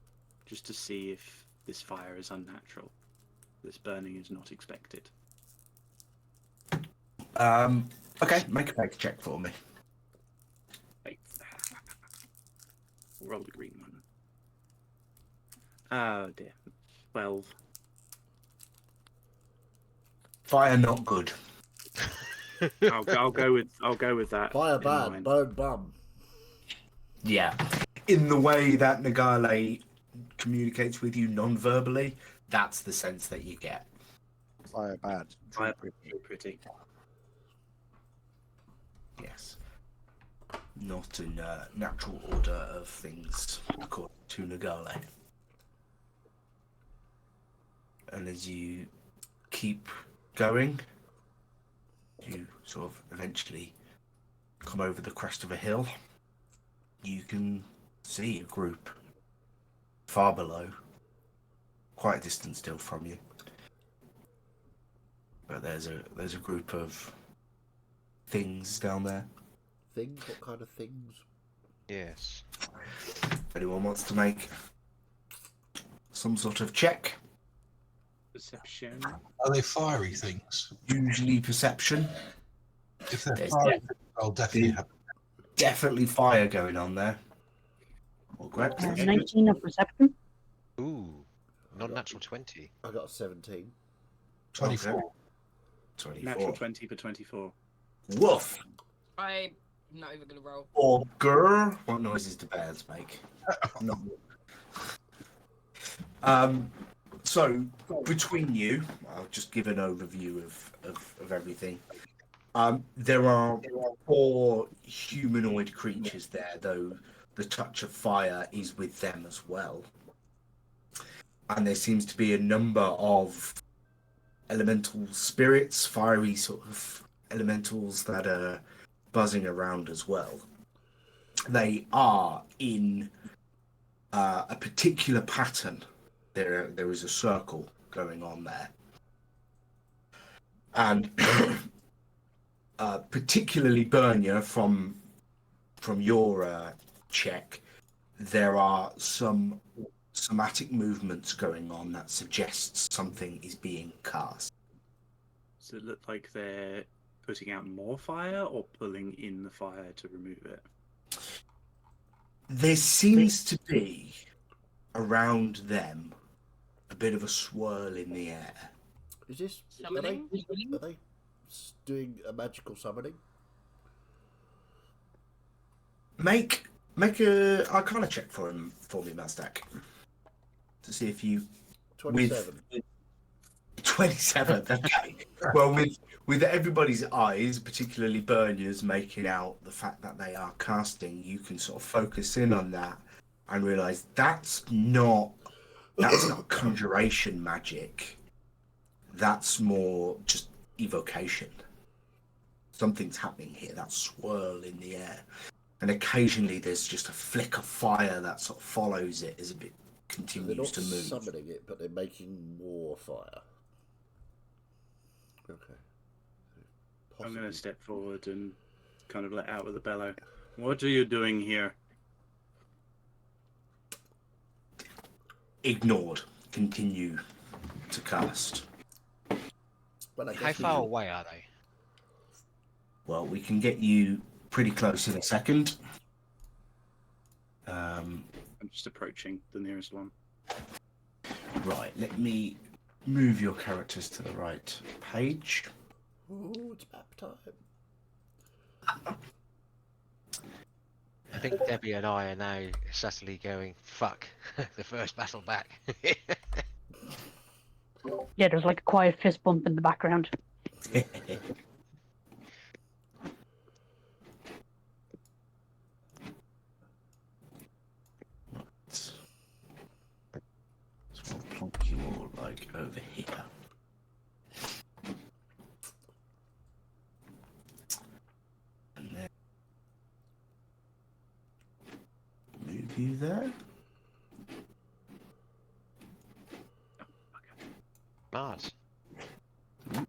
just to see if this fire is unnatural. This burning is not expected. Okay, make a fake check for me. Hey. Roll the green one. Oh dear. 12. Fire not good. I'll go with that. Fire in bad, mind. burn bum. Yeah. In the way that Nagale communicates with you non-verbally, that's the sense that you get. Fire bad. Fire pretty. Yes. Not in natural order of things, according to Nagale. And as you keep going, you sort of eventually come over the crest of a hill. You can see a group far below, quite a distance still from you. But there's a group of things down there. Things? What kind of things? Yes. If anyone wants to make some sort of check, Perception. Are they fiery things? usually perception. If they're There's fiery, I'll definitely have. definitely fire going on there. Well, great. 19 of perception. Ooh. Non-natural 20. I got a 17. 24. Okay. 24. Natural 20 for 24. Woof. I'm not even gonna roll. Or grr. What noises do bears make? No. So between you, I'll just give an overview of everything. There are 4 humanoid creatures there, though the touch of fire is with them as well. And there seems to be a number of elemental spirits, fiery sort of elementals that are buzzing around as well. They are in a particular pattern. There is a circle going on there. And particularly Bernia, from your check, there are some somatic movements going on that suggests something is being cast. Does it look like they're putting out more fire or pulling in the fire to remove it? There seems to be around them a bit of a swirl in the air. Is this... Summoning? Are they doing a magical summoning? Make a Arcana check for me, Mazdak, to see if you 27. 27. Okay. Well, with everybody's eyes, particularly Bernia's, making out the fact that they are casting, you can sort of focus in on that and realise that's not conjuration magic. That's more just evocation. Something's happening here. That swirl in the air, and occasionally there's just a flick of fire that sort of follows it as it They're continues not to move. summoning it, but they're making more fire. Okay. I'm going Possibly. to step forward and kind of let out with a bellow. What are you doing here? Ignored. Continue to cast. Well, I How guess we far will- away are they? Well, we can get you pretty close in a second. I'm just approaching the nearest one. Right, let me move your characters to the right page. Ooh, it's map time. I think Debbie and I are now subtly going, fuck, the first battle back. Yeah, there's like a quiet fist bump in the background. So I'll plonk you all like over here. And then move you there. Mars. I'll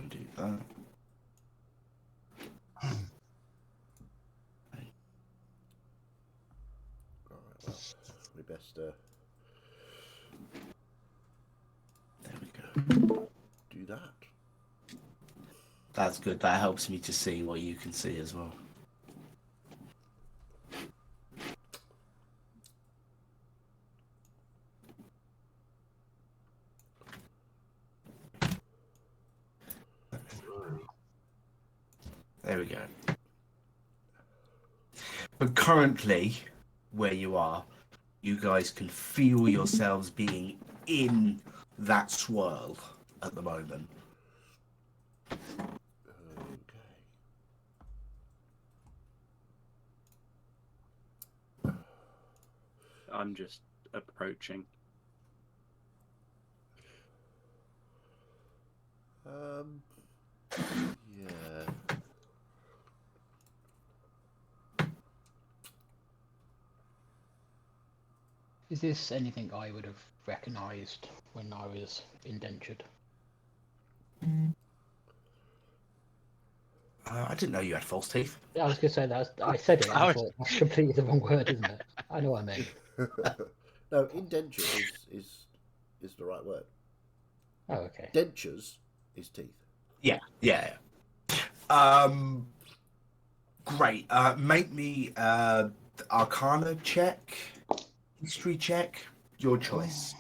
do that. Alright, well, we best There we go. do that. That's good. That helps me to see what you can see as well. There we go. But currently, where you are, you guys can feel yourselves being in that swirl at the moment. Okay. I'm just approaching. Yeah. Is this anything I would have recognised when I was indentured? I didn't know you had false teeth. I was going to say that. I said it. I thought that's completely the wrong word, isn't it? I know what I mean. No, indenture is the right word. Oh, okay. Dentures is teeth. Yeah. Great. Make me Arcana check, history check, your choice.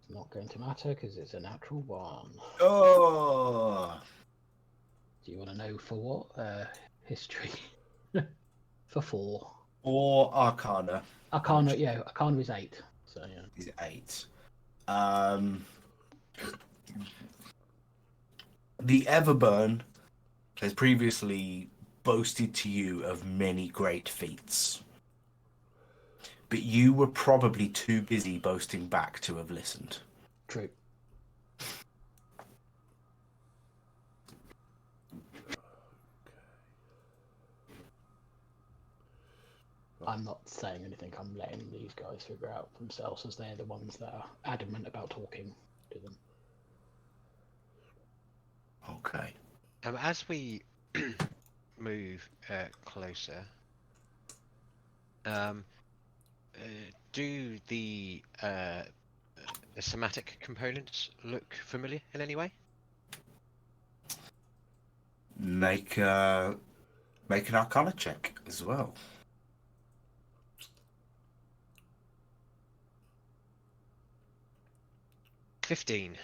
It's not going to matter because it's a natural one. Oh, Do you want to know for what? History. For 4. or Arcana Arcana, yeah, Arcana is 8. So yeah. is 8. The Everburn has previously boasted to you of many great feats, but you were probably too busy boasting back to have listened. True. I'm not saying anything. I'm letting these guys figure out themselves, as they're the ones that are adamant about talking to them. Okay. As we move closer, do the somatic components look familiar in any way? Make an Arcana check as well. $15.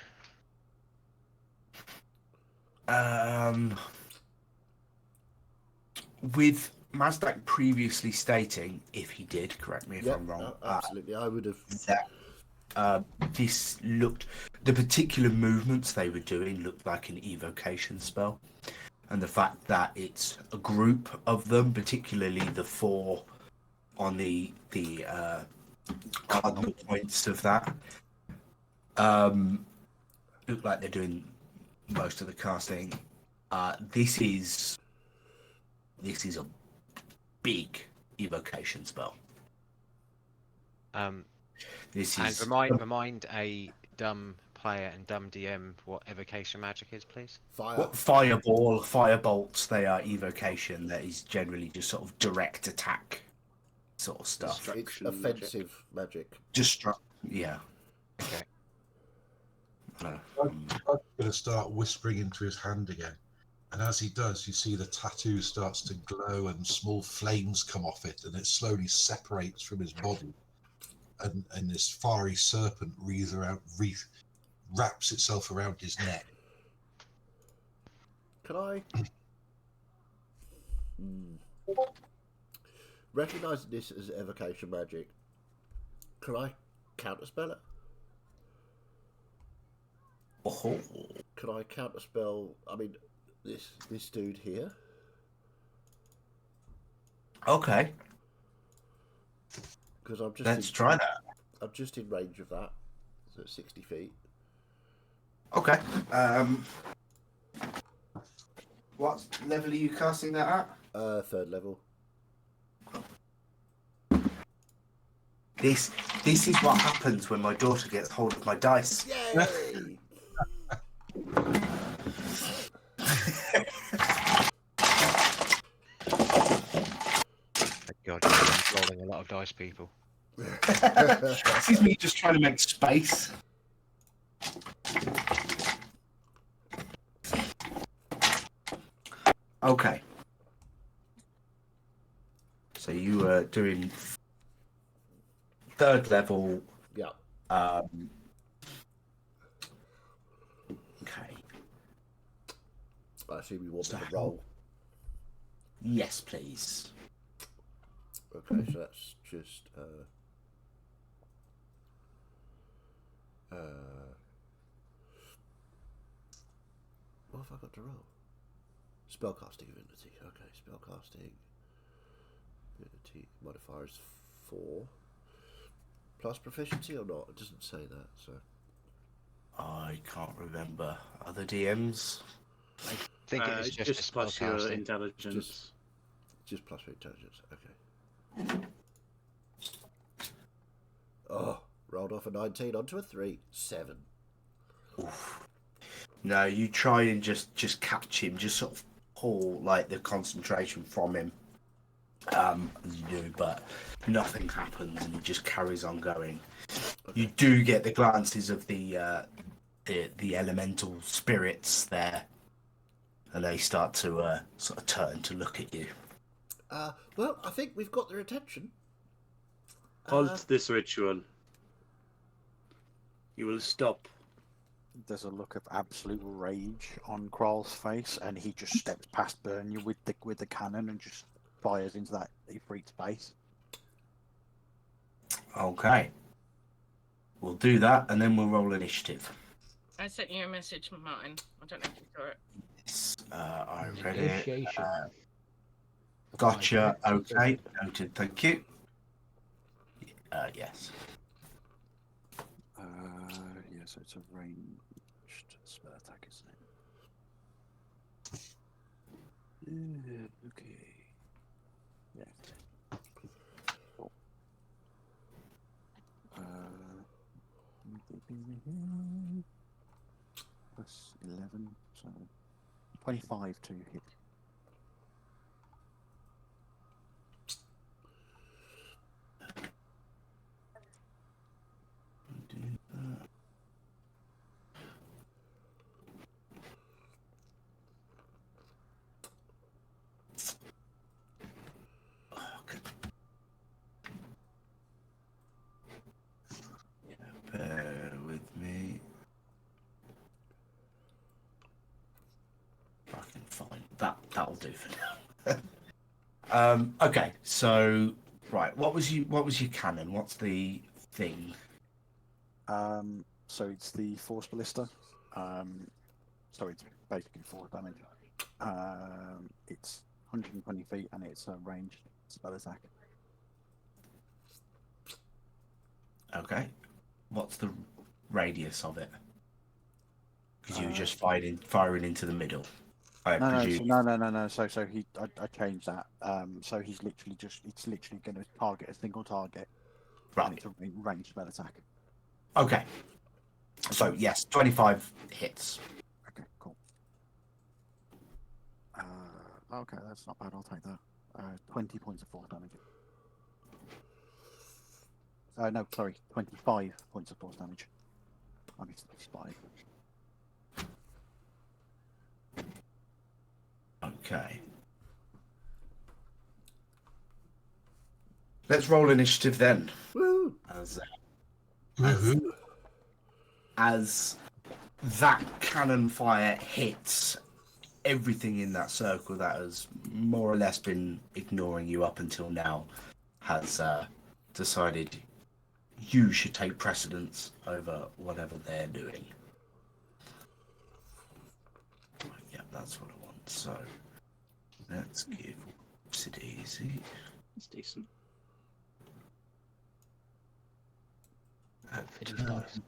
With Mazdak previously stating, if he did, correct me if Yeah, I'm wrong, absolutely. I would have. that this looked, the particular movements they were doing looked like an evocation spell, and the fact that it's a group of them, particularly the 4 on the cardinal points of that, look like they're doing most of the casting. This is a big evocation spell. This And is remind a dumb player and dumb DM what evocation magic is, please. Fire. Fireball, firebolts. They are evocation. That is generally just sort of direct attack sort of stuff. It's offensive magic. Yeah. Okay. I'm going to start whispering into his hand again. And as he does, you see the tattoo starts to glow and small flames come off it, and it slowly separates from his body. and this fiery serpent wraps itself around his neck. Can I? Recognizing this as evocation magic, can I counterspell it? Oh, Can I counterspell? I mean, this dude here. okay. Because I'm just. Let's try that. I'm just in range of that. So it's 60 feet. Okay. What level are you casting that at? Third level. This is what happens when my daughter gets hold of my dice. Yay! Thank God, you're rolling a lot of dice, people. This is me just trying to make space. Okay. So you are doing third level. Yeah. Okay. I assume you want me to roll. Yes, please. Okay, so that's just what have I got to roll? Spellcasting ability. Okay, spellcasting ability modifier is 4 plus proficiency or not? It doesn't say that. So I can't remember. Other DMs? I think it's just plus your spellcasting. intelligence. just plus your intelligence. Okay. Oh, rolled off a 19 onto a 3. 7. Oof. No, you try and just catch him, just sort of pull like the concentration from him. As you do, but nothing happens, and he just carries on going. Okay. You do get the glances of the elemental spirits there, and they start to sort of turn to look at you. Well, I think we've got their attention. Halt this ritual. You will stop. There's a look of absolute rage on Kral's face, and he just steps past Bernia with the cannon and just fires into that Ifrit's face. Okay. We'll do that, and then we'll roll initiative. I sent you a message, Martin. I don't know if you saw it. Yes, I read it. Negotiation. Gotcha. Okay. Noted. Thank you. Yes. Yeah, so it's a ranged spell attack, isn't it? Okay. Yeah. Cool. Plus 11, so 25 to hit. Bear with me. If I can find that. That'll do for now. Okay, so right, what was your cannon? What's the thing? So it's the Force Ballista. So it's basically 4 damage. It's 120 feet and it's a ranged spell attack. Okay. What's the radius of it? Because you were just firing into the middle. I presume. No. So I changed that. So it's literally going to target a single target. Right. And it's a ranged spell attack. Okay. So yes, 25 hits. Okay, cool. Okay, that's not bad. I'll take that. 20 points of force damage. No, sorry, 25 points of force damage. I missed the 5. Okay. Let's roll initiative then. Woo! Woohoo. As that cannon fire hits everything in that circle that has more or less been ignoring you up until now, has decided you should take precedence over whatever they're doing. Yeah, that's what I want. So let's give it easy. It's decent. Finish dice.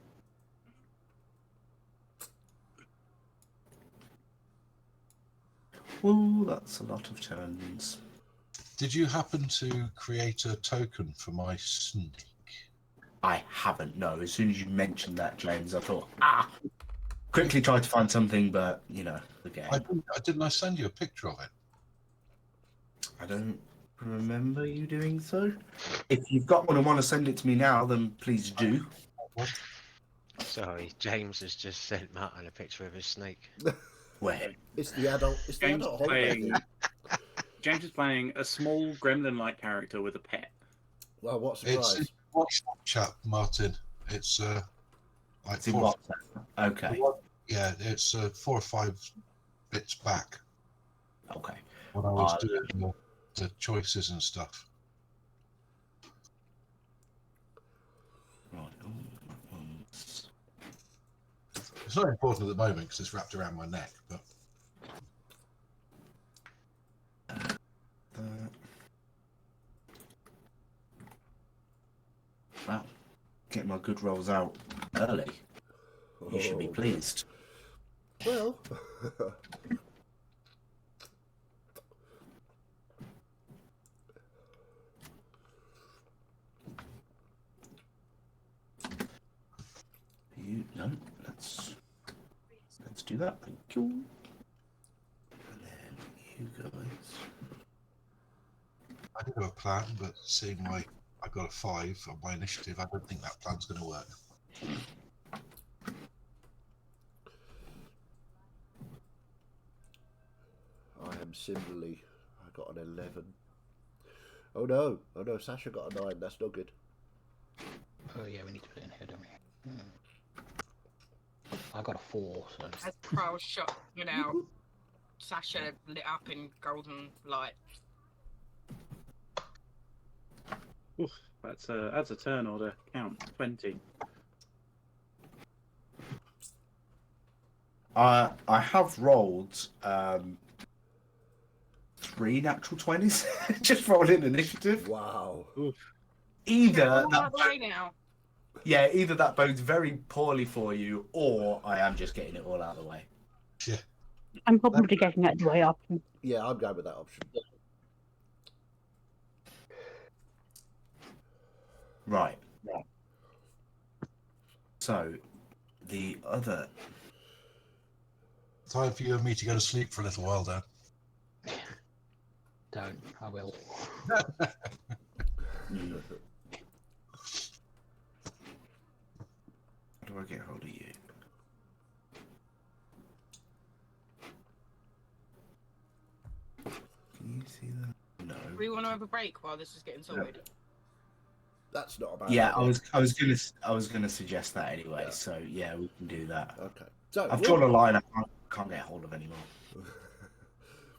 Well, that's a lot of turns. Did you happen to create a token for my sneak? I haven't, no. As soon as you mentioned that, James, I thought, quickly tried to find something, but, you know, the game. Didn't I send you a picture of it? I don't remember you doing so. If you've got one and want to send it to me now, then please do. Sorry, James has just sent Martin a picture of his snake. Where? It's the adult. It's the James adult is holiday. playing. James is playing a small gremlin-like character with a pet. Well, what It's surprise! WhatsApp chat, Martin. It's like It's in four, WhatsApp. Okay. yeah, it's 4 or 5 bits back Okay. when I was doing the choices and stuff. Right. It's not important at the moment because it's wrapped around my neck, but Well, get my good rolls out early. You should be Oh. pleased. Well, No, let's do that. Thank you. And then you guys. I did have a plan, but seeing I got a 5 on my initiative, I don't think that plan's going to work. I am similarly. I got an 11. Oh no! Oh no! Sasha got a 9. That's not good. Oh yeah, we need to put it in here, don't we? I got a 4, so As Crow shot, Sasha lit up in golden light. Oof, that's a turn order. Count 20. I have rolled 3 natural 20s. Just rolling initiative. Wow. Either All that, out the way now. yeah, either that bodes very poorly for you, or I am just getting it all out of the way. Yeah. I'm probably getting out of the way option. Yeah, I'm going with that option. Right. So, the other. Time for you and me to go to sleep for a little while, Dan. don't. I will. How do I get hold of you? Can you see that? No. We want to have a break while this is getting sorted. That's not a bad Yeah, idea. I was gonna suggest that anyway. Yeah. So yeah, we can do that. Okay. So I've drawn a line I can't get hold of anymore.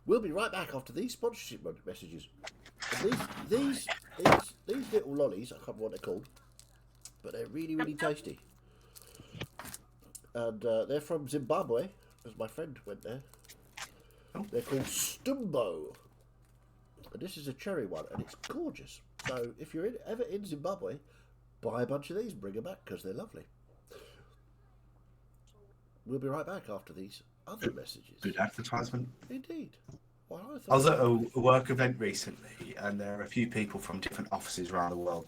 We'll be right back after these sponsorship messages. And these little lollies, I can't remember what they're called, but they're really, really tasty. And they're from Zimbabwe, as my friend went there. They're called Stumbo. And this is a cherry one, and it's gorgeous. So if you're ever in Zimbabwe, buy a bunch of these and bring them back, because they're lovely. We'll be right back after these other messages. Good advertisement. Indeed. Well, I was at a work event recently, and there are a few people from different offices around the world.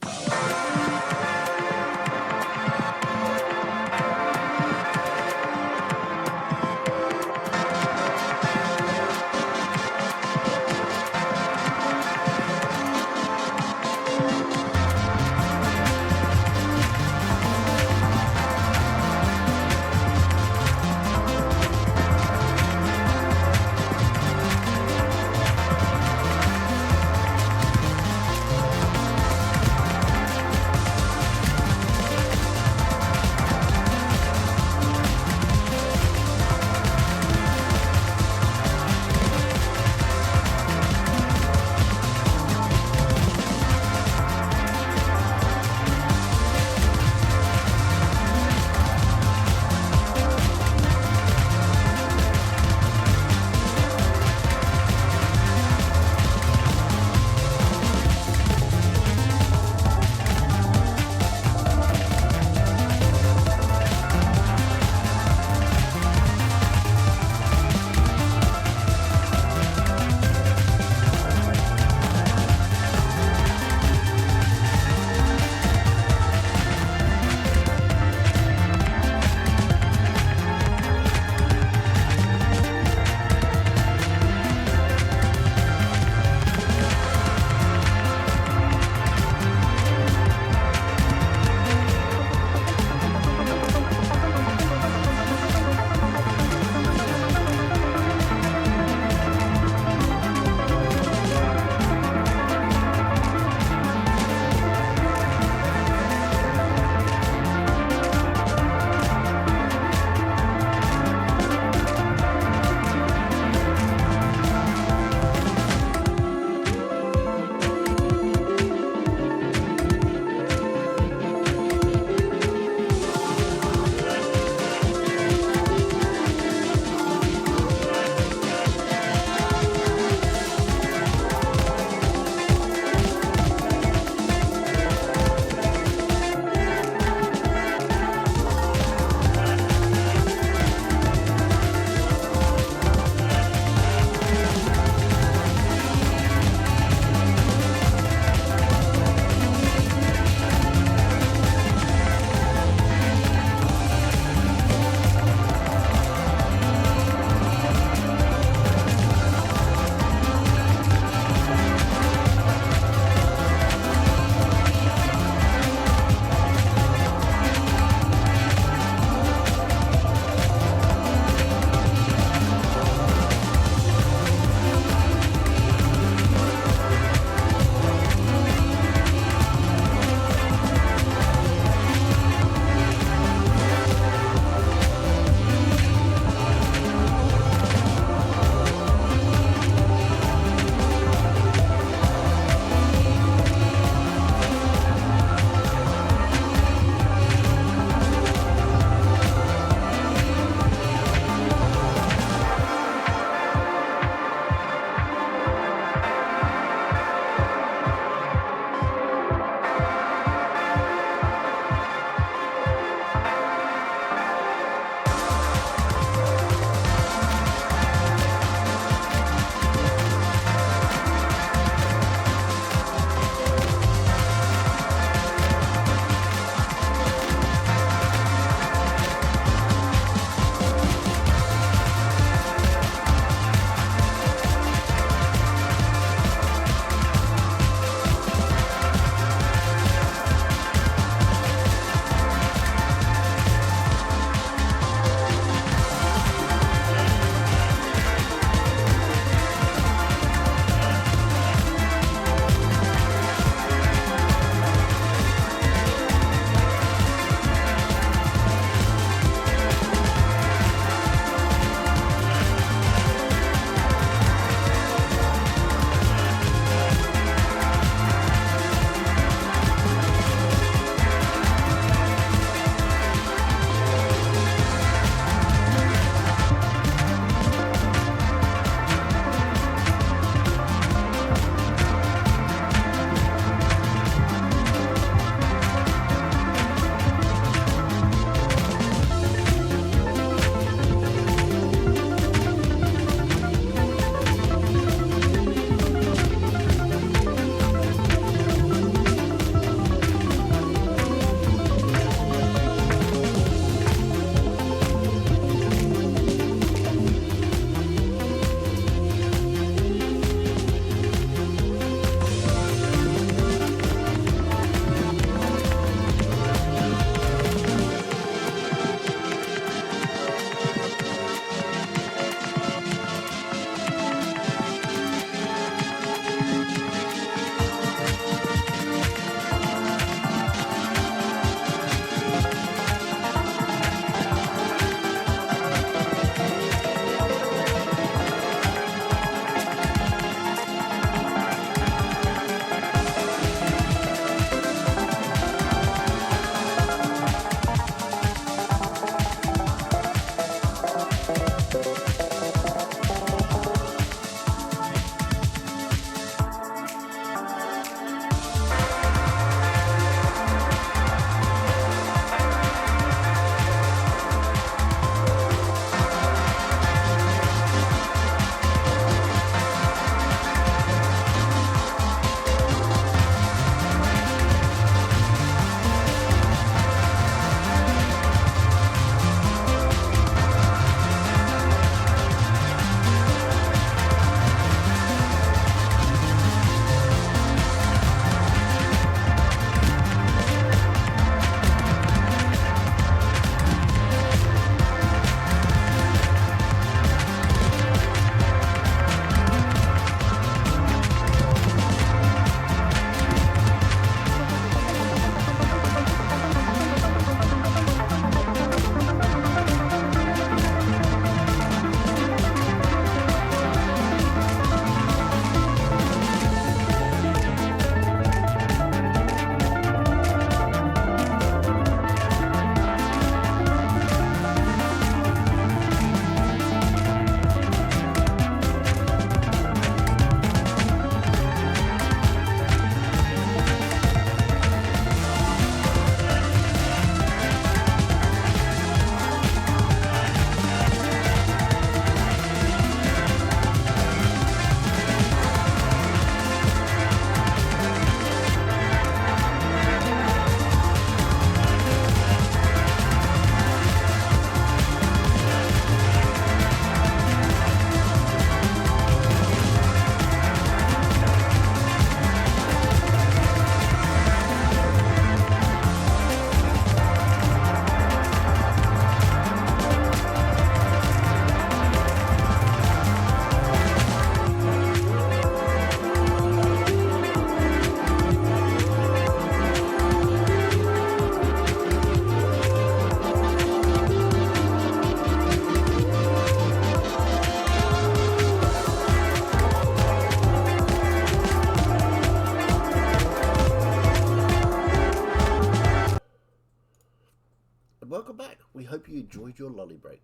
you enjoyed your lolly break.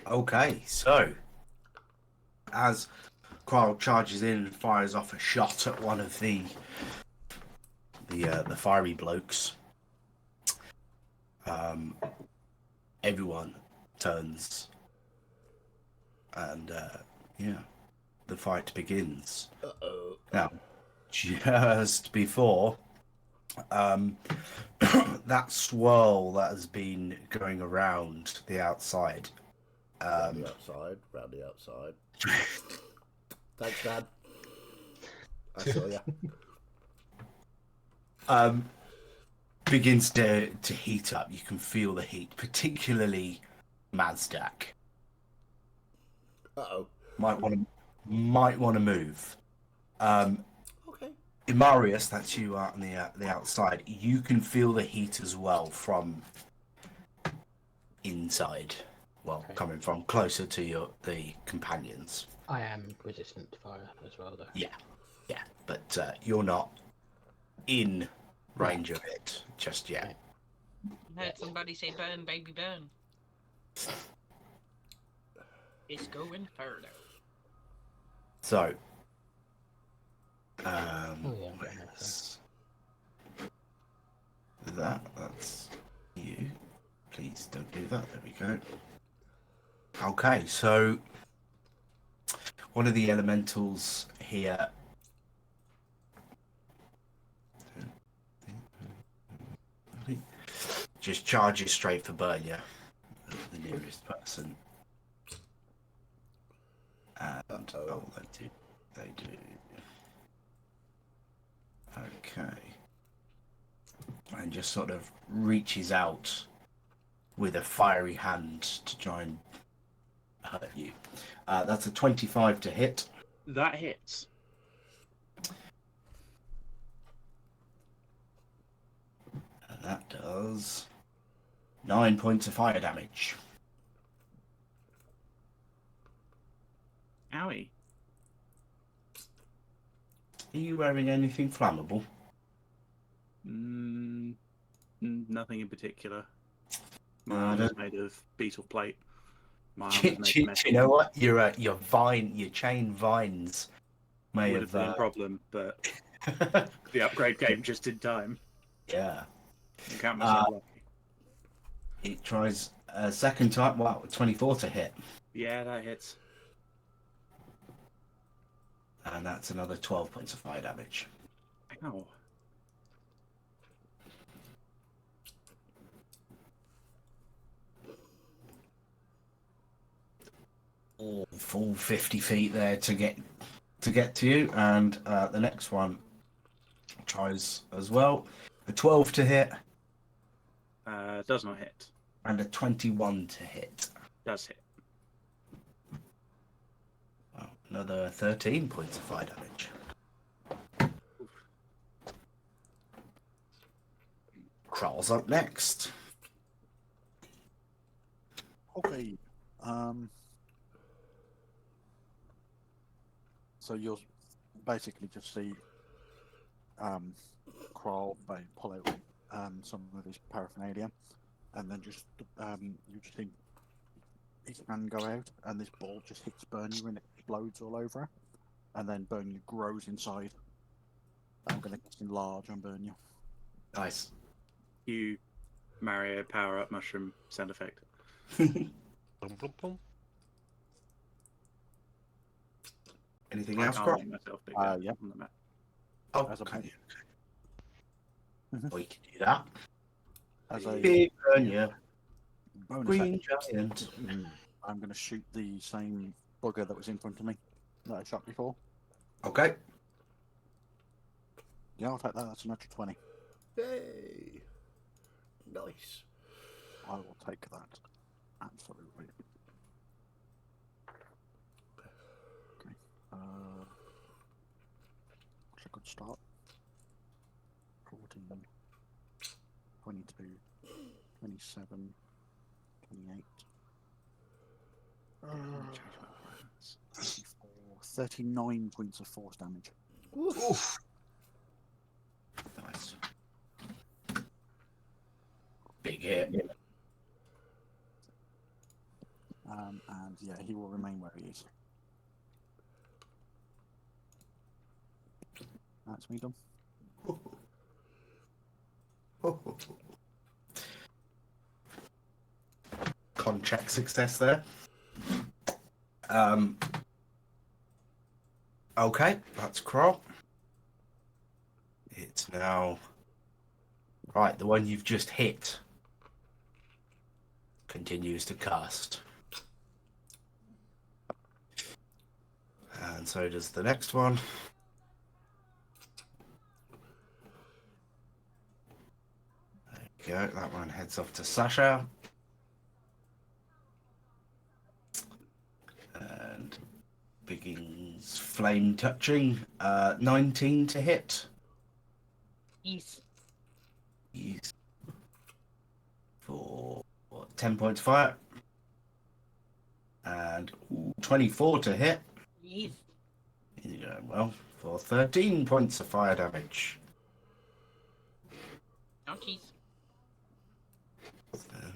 Okay, so as Quarrel charges in and fires off a shot at one of the fiery blokes, everyone turns, and the fight begins. Uh-oh. Now, just before that swirl that has been going around the outside. Round the outside. Thanks, Dad. I saw ya. Begins to heat up. You can feel the heat, particularly Mazdak. Uh-oh. Might want to move. Okay. Imarius, that's you out on the outside. You can feel the heat as well from inside. Well, Okay. coming from closer to the companions. I am resistant to fire as well, though. Yeah, but you're not in range of it just yet. I heard somebody say burn, baby, burn. It's going further. So, yeah, where's that's you. Please don't do that. There we go. Okay, so one of the elementals here just charges straight for Bernia, the nearest person. And they do. Okay. And just sort of reaches out with a fiery hand to try and hurt you. That's a 25 to hit. That hits. And that does 9 points of fire damage. Owie. Are you wearing anything flammable? Nothing in particular. No, My I arm is don't- made of beetle plate. My arm Do is made of you metal. know what? Your chain vines may Would have been a problem, but the upgrade came just in time. yeah. I count myself lucky. It tries a second time. Wow, 24 to hit. Yeah, that hits. And that's another 12 points of fire damage. Ow. All full 50 feet there to get to you, and the next one tries as well. A 12 to hit Does not hit. and a 21 to hit. Does hit. Well, another 13 points of fire damage. Crawls up next. Okay. So you'll basically just see Crawl pull out some of his paraphernalia, and then just you just think his hand go out, and this ball just hits Bernie and it explodes all over her, and then Bernie grows inside. I'm going to enlarge on Bernie. Nice. You Mario power up mushroom sound effect. Boom, boom, boom. Anything I else, can't Croc? make myself bigger Yeah. on the map. Oh, As a okay. Mhm. We can do that. As a Big Bernia, bonus green action, giant. I'm going to shoot the same bugger that was in front of me that I shot before. Okay. Yeah, I'll take that. That's an extra 20. Yay! Nice. I will take that. Absolutely. Okay. What's a good start? 14, 22, 27, 28. 34, 39 points of force damage. Oof. Nice. Big big hit. And yeah, he will remain where he is. That's me done. Con check success there. Okay, that's Kroll. It's now right. The one you've just hit continues to cast, and so does the next one. There you go. That one heads off to Sasha. And begins flame touching. 19 to hit. Yes. Yes. For 10 points of fire. And 24 to hit. Yes. You're going well. For 13 points of fire damage. Oh, jeez.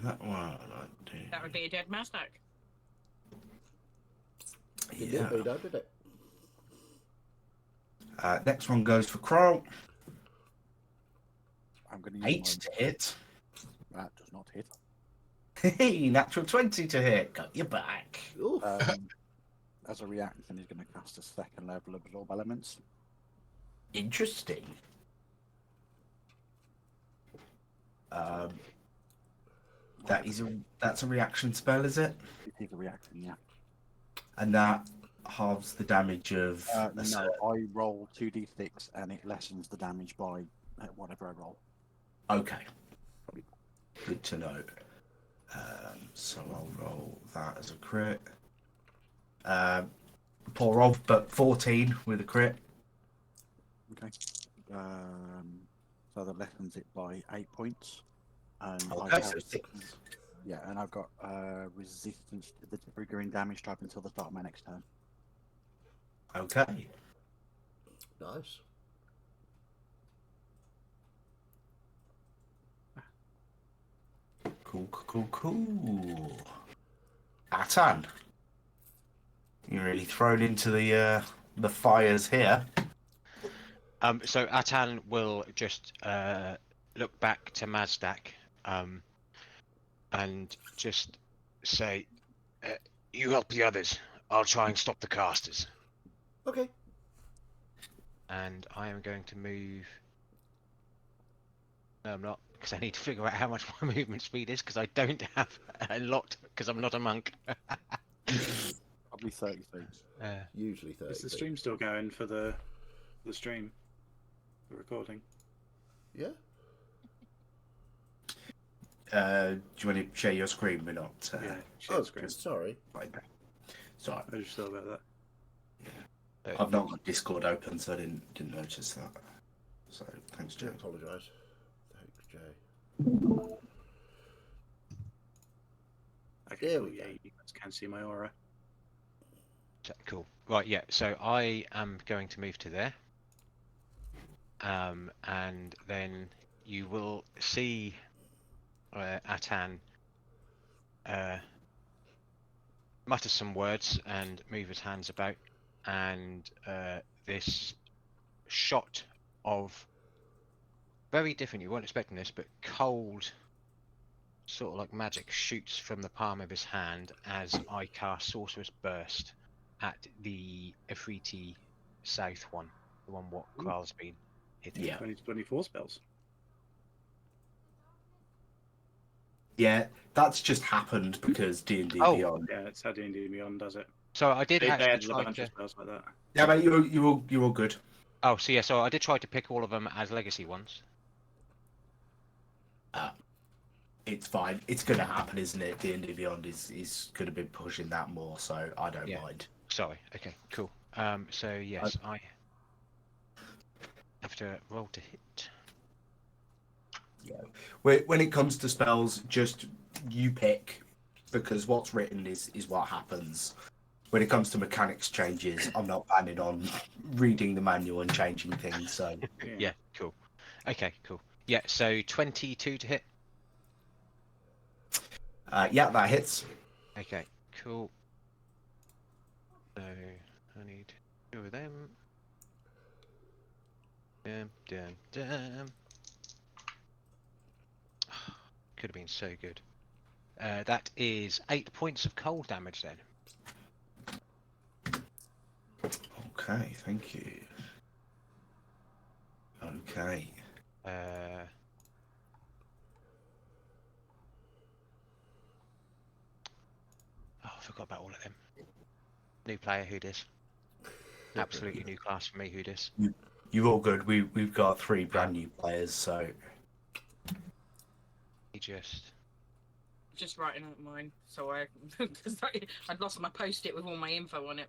That one. That would be a dead Mazdak. It Yeah. did be, though, didn't it? Next one goes for Kroll. I'm going 8 to hit. That does not hit. Hey, natural 20 to hit. Got your back. Ooh. As a reaction, he's going to cast a second level of Absorb Elements. Interesting. That's a reaction spell, is it? You take a reaction, yeah. And that halves the damage of. No, I roll 2d6 and it lessens the damage by whatever I roll. Okay. Good to know. So I'll roll that as a crit. Poor Rob, but 14 with a crit. Okay. So that lessens it by 8 points. And Okay, so 6. Yeah, and I've got resistance to the triggering damage type until the start of my next turn. Okay. Nice. Cool. Atan. You're really thrown into the fires here. So Atan will just look back to Mazdak, and just say, "You help the others. I'll try and stop the casters." Okay. And I am going to move. No, I'm not, because I need to figure out how much my movement speed is, because I don't have a lot, because I'm not a monk. Probably 30 feet. Usually 30. Is the stream still going for the stream? The recording? Yeah. Do you want to share your screen? We're not. Yeah, share screen. Sorry. Right. Sorry. I just thought about that. I've not got Discord open, so I didn't notice that. So thanks, I Jay. apologise. Thanks, Jay. Okay, There cool, we yeah, go. you guys can see my aura. Cool. Right, yeah. So I am going to move to there. And then you will see Atan mutter some words and move his hands about, and this shot of very different, you weren't expecting this, but cold, sort of like magic, shoots from the palm of his hand as I cast Sorcerer's Burst at the Ifriti South one, the one what Kral's been hitting. Yeah. 24 spells. Yeah, that's just happened because D&D Oh. Beyond. Yeah, it's how D&D Beyond does it. So I did They actually added a try bunch to... of spells like that. Yeah, mate, you're all good. Oh, so yeah, so I did try to pick all of them as legacy ones. It's fine. It's going to happen, isn't it? D&D Beyond is going to be pushing that more, so I don't Yeah. mind. Sorry. Okay. Cool. So yes, I have to roll to hit. Yeah. When it comes to spells, just you pick, because what's written is what happens. When it comes to mechanics changes, I'm not planning on reading the manual and changing things. So Yeah. Cool. Okay. Cool. Yeah. So 22 to hit. Yeah, that hits. Okay, cool. So I need 2 of them. Damn. Could have been so good. That is 8 points of cold damage then. Okay, thank you. Okay. Oh, I forgot about all of them. New player, who dis? Absolutely new class for me, who dis? You're all good. We've got 3 brand new players, so He Just writing out mine, so because I'd lost my post-it with all my info on it.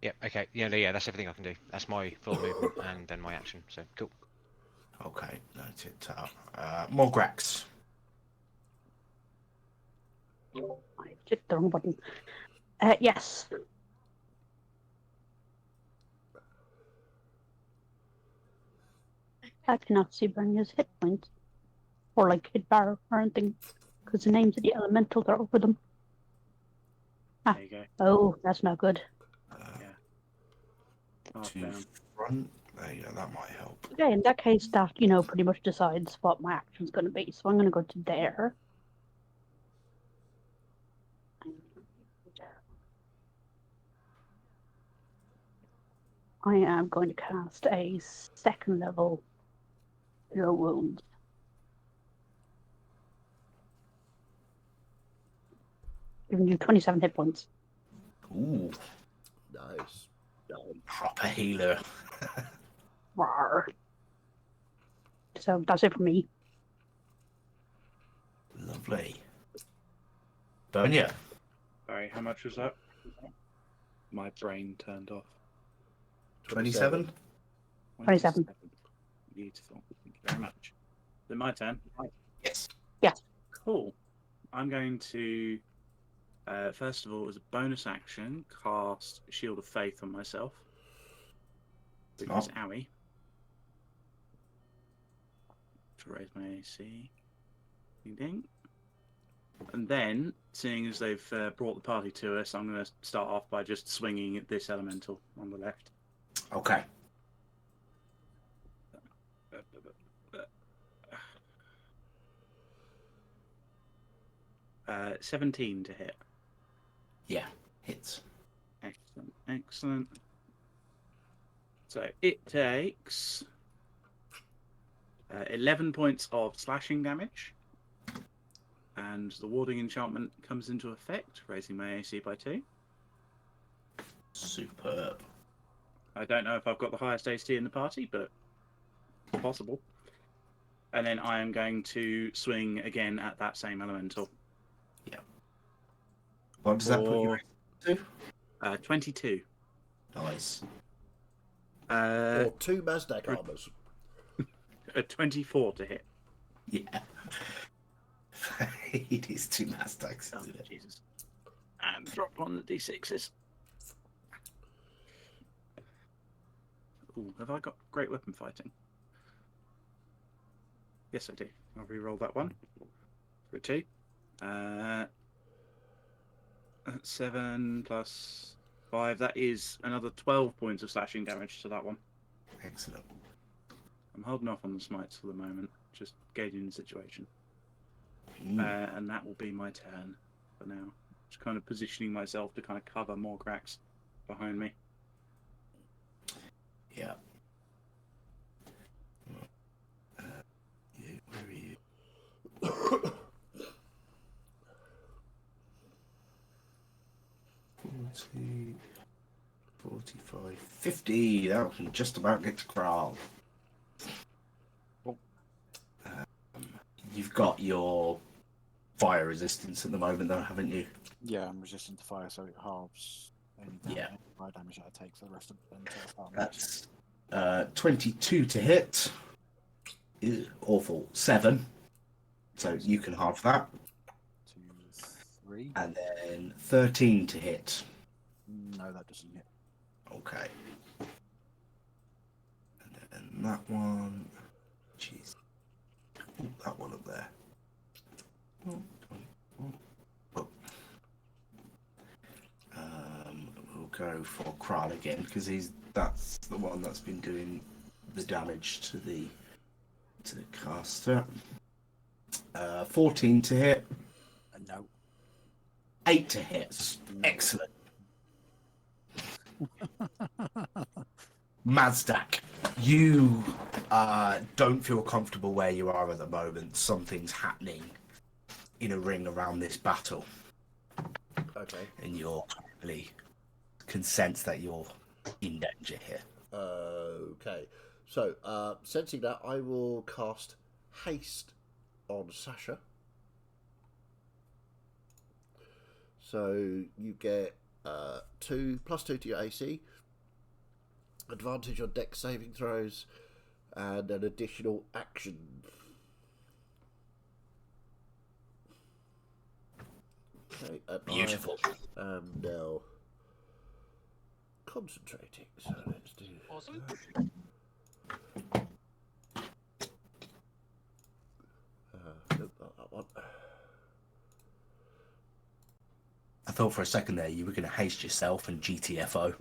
Yep, okay. Yeah, that's everything I can do. That's my full movement and then my action, so cool. okay, noted. Morgrax. I clicked the wrong button. Yes. I cannot see Brenya's hit points. Or like hit bar or anything. Because the names of the elementals are over them. There you go. Oh, that's not good. Half To down. front. There you go, that might help. Okay, in that case, that, pretty much decides what my action's going to be. So I'm going to go to there. I am going to cast a 2nd level Cure Wounds. Giving you 27 hit points. Ooh, Nice. proper healer. Rawr. So that's it for me. Lovely. Bernia. Sorry, how much was that? My brain turned off. 27? 27. Beautiful. Thank you very much. Is it my turn? Yes. Cool. I'm going to, first of all, as a bonus action, cast Shield of Faith on myself. Because owie. To raise my AC. Ding ding. And then, seeing as they've brought the party to us, I'm going to start off by just swinging at this elemental on the left. Okay. 17 to hit. Yeah, hits. Excellent. So it takes 11 points of slashing damage. And the warding enchantment comes into effect, raising my AC by 2. Superb. I don't know if I've got the highest AC in the party, but possible. And then I am going to swing again at that same elemental. Yeah. What does that put you to? 22. Nice. Or 2 Mazdak armors. 24 to hit. Yeah. It is 2 Mazdax, Oh, isn't it? Jesus. And drop on the D6s. Ooh, have I got great weapon fighting? Yes, I do. I'll re-roll that one for a 2. 7 plus 5. That is another 12 points of slashing damage to that one. Excellent. I'm holding off on the smites for the moment, just gauging the situation. Mm. And that will be my turn for now. Just kind of positioning myself to kind of cover more cracks behind me. Yeah. Where are you? 40, 45, 50. That can just about get to Kral. You've got your fire resistance at the moment, though, haven't you? Yeah, I'm resistant to fire, so it halves any Yeah. fire damage that I take for the rest of the until I start That's 22 to hit. Ew, awful. 7. So you can halve that. 2, 3. And then 13 to hit. No, that doesn't hit. Okay. And then that one. Jeez. Ooh, that one up there. We'll go for Kral again because that's the one that's been doing the damage to the caster. 14 to hit. No. 8 to hit. Excellent. Mazdak, you don't feel comfortable where you are at the moment. Something's happening in a ring around this battle. Okay. And you're probably can sense that you're in danger here. Okay. So, sensing that, I will cast Haste on Sasha. So you get 2+2 to your AC, advantage on dex saving throws, and an additional action. Okay, and Beautiful. I am now concentrating. So let's do. Awesome. Nope, not that one. I thought for a second there you were going to haste yourself and GTFO.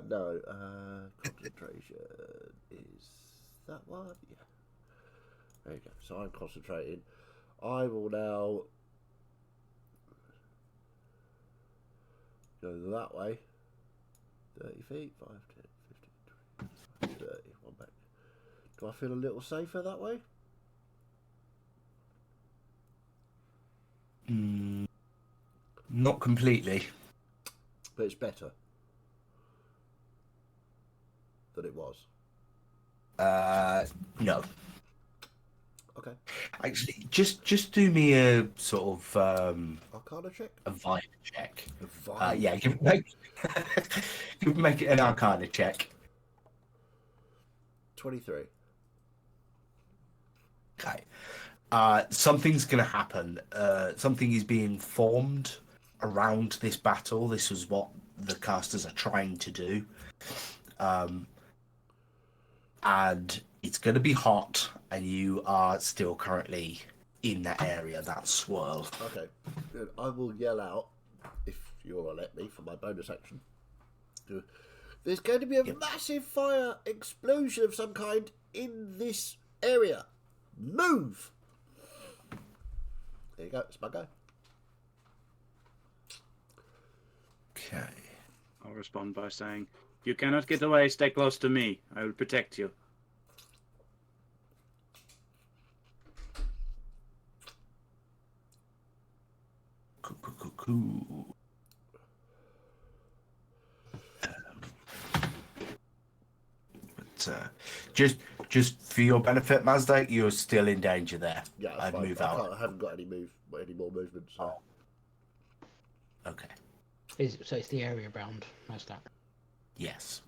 No, concentration is that one? Yeah. There you go. So I'm concentrating. I will now go that way. 30 feet, 5, 10, 15, 20, 30. One back. Do I feel a little safer that way? Not completely. But it's better than it was. No. Okay. Actually, just do me a sort of Arcana check? a vibe check. A vibe. Yeah, make it an Arcana check. 23. Okay. Something's going to happen. Something is being formed around this battle. This is what the casters are trying to do. And it's going to be hot, and you are still currently in that area, that swirl. Okay. Good. I will yell out, if you'll let me, for my bonus action. There's going to be a massive fire explosion of some kind in this area. Move! There you go. It's my go. Okay. I'll respond by saying, "You cannot get away. Stay close to me. I will protect you." Cool. But just for your benefit, Mazda, you're still in danger there. Yeah, I'd fine. move I out. haven't got any more movement. So. Okay. So it's the area around Mazdak. Yes.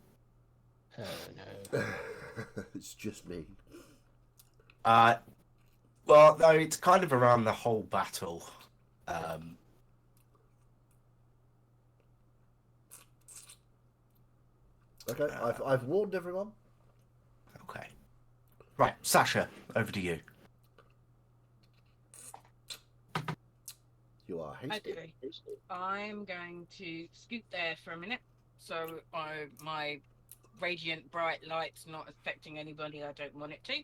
No. It's just me. Well, no, it's kind of around the whole battle. Okay, I've warned everyone. Okay. Right, Sasha, over to you. You are hasty. Okay. I'm going to scoot there for a minute, so my radiant bright light's not affecting anybody I don't want it to.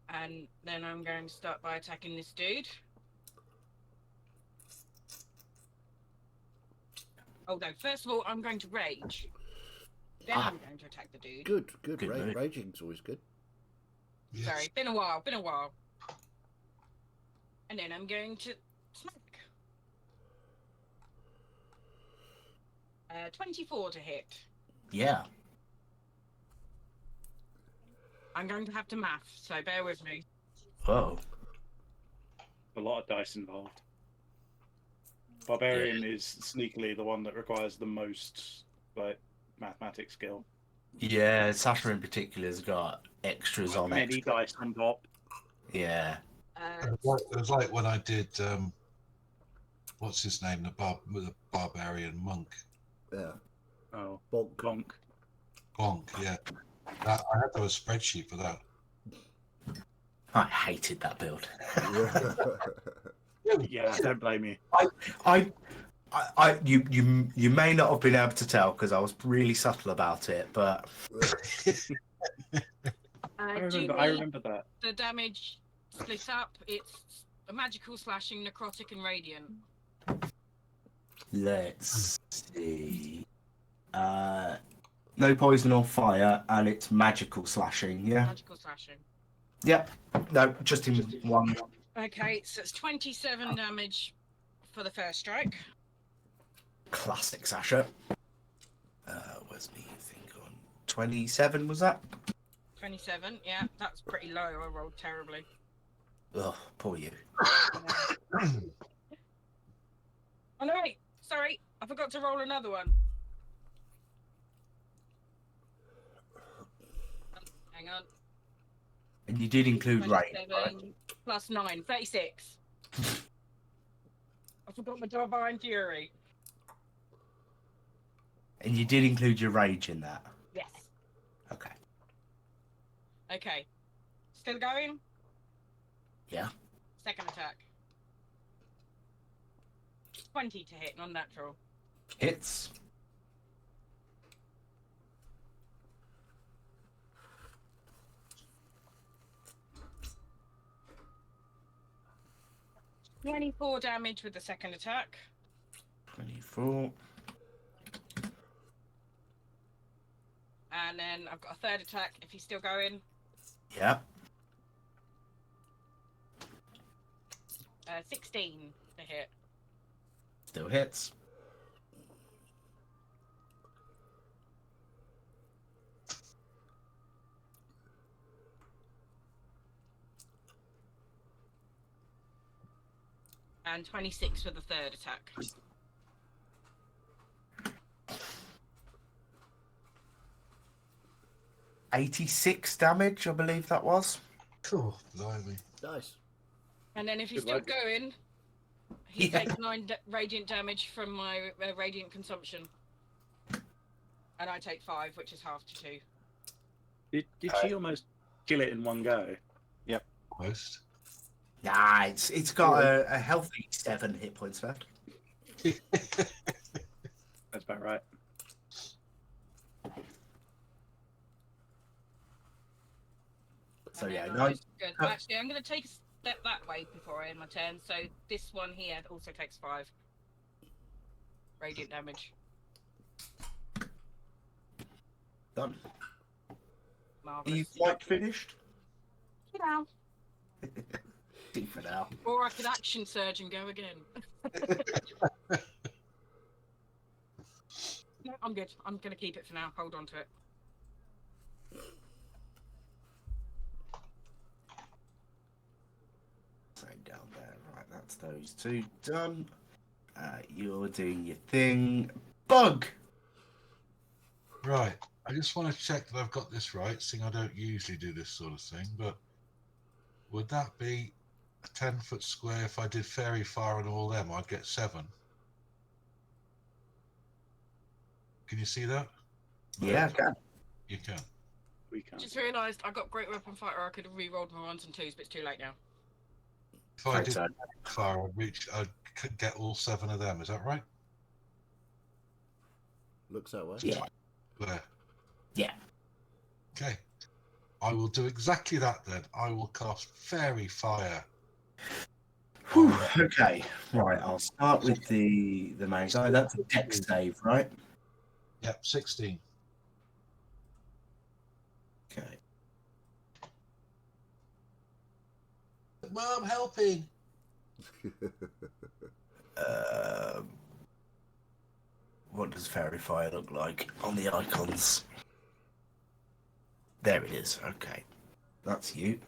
And then I'm going to start by attacking this dude. Oh no, first of all, I'm going to rage. Then I'm going to attack the dude. Good. Good move. Raging's always good. Yes. Sorry, been a while. And then I'm going to smack. 24 to hit. Yeah. I'm going to have to math, so bear with me. Oh. A lot of dice involved. Barbarian is sneakily the one that requires the most mathematics skill. Yeah, Sasha in particular has got extras on Many extra. dice on top. Yeah. It was like when I did what's his name, the barbarian monk. Yeah. Oh, Bonk. Bonk. Bonk, yeah. I had to have a spreadsheet for that. I hated that build. Yeah, don't blame you. You may not have been able to tell because I was really subtle about it, but I Do you remember need that. the damage split up? It's a magical, slashing, necrotic, and radiant. let's see. No poison or fire, and it's magical slashing. Yeah. Magical slashing. Yep. No, just in one. Okay, so it's 27 damage for the first strike. Classic Sasha. Where's me thing on? 27 was that? 27, yeah, that's pretty low. I rolled terribly. Ugh, poor you. Oh no, wait, sorry, I forgot to roll another one. Hang on. And you did include rain, right? 27 plus 9, 36. I forgot my Divine Fury. And you did include your rage in that. Yes. Okay. Okay. Still going? Yeah. Second attack. 20 to hit, non-natural. Hits. $24 damage with the second attack. 24. And then I've got a third attack if he's still going. Yeah. 16 to hit. Still hits. And 26 for the third attack. $86 damage, I believe that was. Oh, blimey. Nice. And then if he's Good still luck. going, he Yeah. takes 9 radiant damage from my radiant consumption. And I take 5, which is half to 2. Did she almost kill it in one go? Most. Nah, it's got a healthy 7 hit points left. That's about right. So And yeah, then nice. Good. Actually, I'm going to take a step that way before I end my turn. So this one here also takes 5 radiant damage. Done. Are Marvelous. you quite finished? Sit down. See for now. Or I could action surge and go again. No, I'm good. I'm going to keep it for now. Hold on to it. Same down there. Right, that's those two done. You're doing your thing. Bug! Right. I just want to check that I've got this right, seeing I don't usually do this sort of thing, but would that be a 10-foot square if I did fairy fire and all them? I'd get 7. Can you see that? Yeah, I can. You can. We can't. Just realised I got Great Weapon Fighter. I could have re-rolled my 1s and 2s, but it's too late now. If I Right, did so- fire, I'd get all 7 of them. Is that right? Looks that way. Yeah. There. Yeah. Okay. I will do exactly that then. I will cast fairy fire. Whew, okay. Right, I'll start with the main guy. That's a dex save, right? Yep, 16. Okay. Mom, helping. What does fairy fire look like on the icons? There it is. Okay. That's you.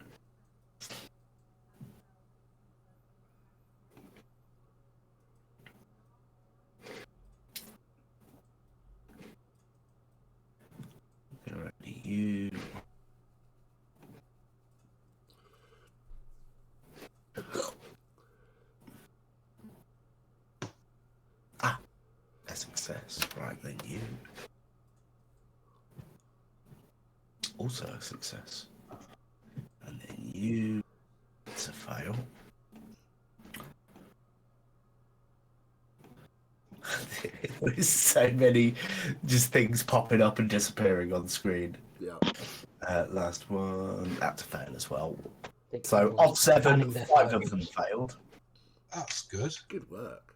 Alrighty, you. Ah, a success. Right, then you. Also a success. And then you. There's so many just things popping up and disappearing on the screen. Yeah. Last one, that's a fail as well. think So everyone's of 7, planning their 5 of them fireworks. failed. That's good. Good work.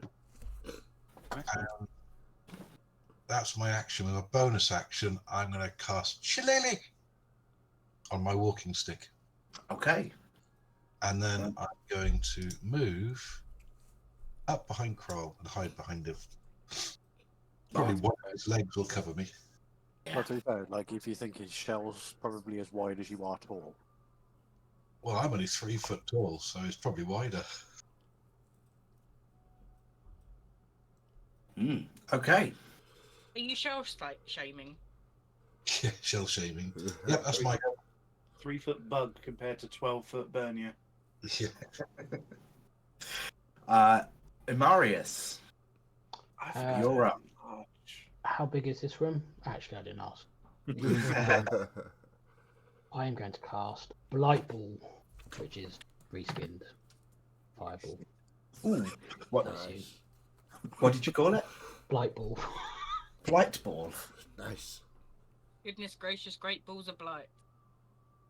That's my action. With a bonus action, I'm going to cast Shillelagh on my walking stick. Okay. And then I'm going to move up behind Kroll and hide behind him. Probably one of his legs will cover me. But to be fair, like if you think his shell's probably as wide as you are tall. Well, I'm only 3 foot tall, so it's probably wider. Okay. Are you shaming? Yeah, shell shaming. Yep, that's my. 3 foot bug compared to 12-foot Bernier. Yeah. Imarius, you're up. How big is this room? Actually, I didn't ask. I am going to cast Blight Ball, which is reskinned Fireball. Ooh, what? That's you. What did you call it? Blight Ball. Blight ball. Nice. Goodness gracious, great balls of blight.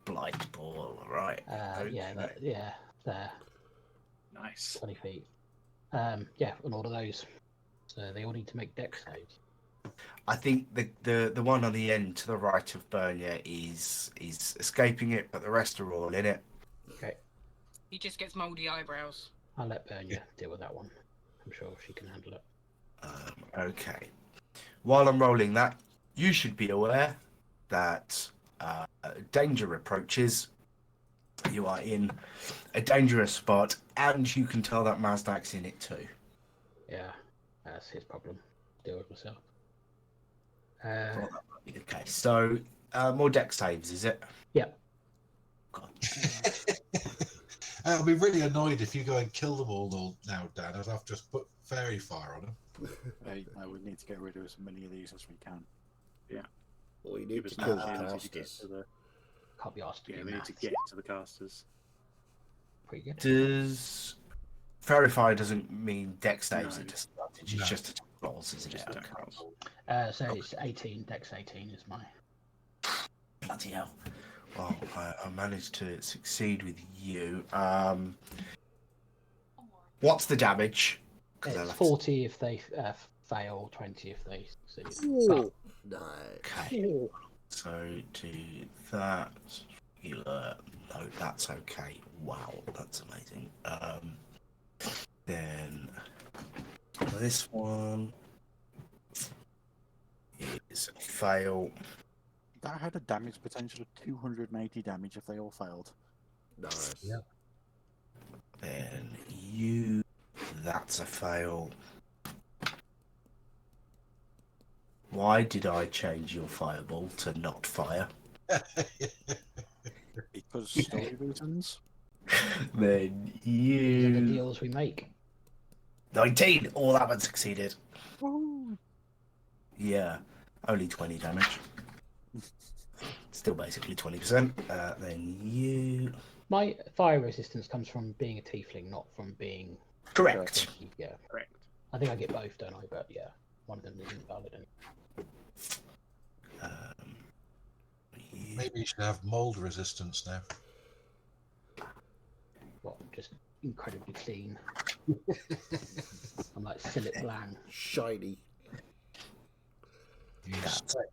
Blight ball. Right. Yeah, there, Nice. 20 feet. Yeah, and all of those. So they all need to make dex saves. I think the one on the end to the right of Bernier is escaping it, but the rest are all in it. Okay, He just gets mouldy eyebrows. I'll let Bernia deal with that one. I'm sure she can handle it. Okay. While I'm rolling that, you should be aware that danger approaches. You are in a dangerous spot, and you can tell that Mazdak's in it too. Yeah, that's his problem. Deal with myself. Well, that might be the case. So, more deck saves, is it? Yeah. God. I'll be really annoyed if you go and kill them all now, Dan, as I've just put fairy fire on them. Hey, no, we need to get rid of as many of these as we can. Or you Give need us to an kill the opportunity to get casters. to the. Can't be asked to Yeah, do we need to maths. get to the casters. Pretty good. Does fairy fire doesn't mean deck saves No. at disadvantage? It's No. just attack rolls, isn't Just it? attack Okay. rolls. So it's 18, dex 18 is my... Bloody hell. Well, I managed to succeed with you. What's the damage? 'Cause I'll It's have to- 40 if they fail, 20 if they succeed. Ooh. Nice. Okay. So do that. Healer. No, that's okay. Wow, that's amazing. Then this one is a fail. That had a damage potential of 280 damage if they all failed. Nice. Yeah. Then you. That's a fail. Why did I change your fireball to not fire? Because story reasons. Then These are the you. deals we make. 19! All that one succeeded. Yeah, only 20 damage. Still basically 20%. Then you. My fire resistance comes from being a tiefling, not from being... Correct. Yeah, Correct. I think I get both, don't I? But yeah, one of them isn't valid. You- Maybe you should have mold resistance now. What, just incredibly clean. I'm like Philip Blang. Shiny. Use That's it.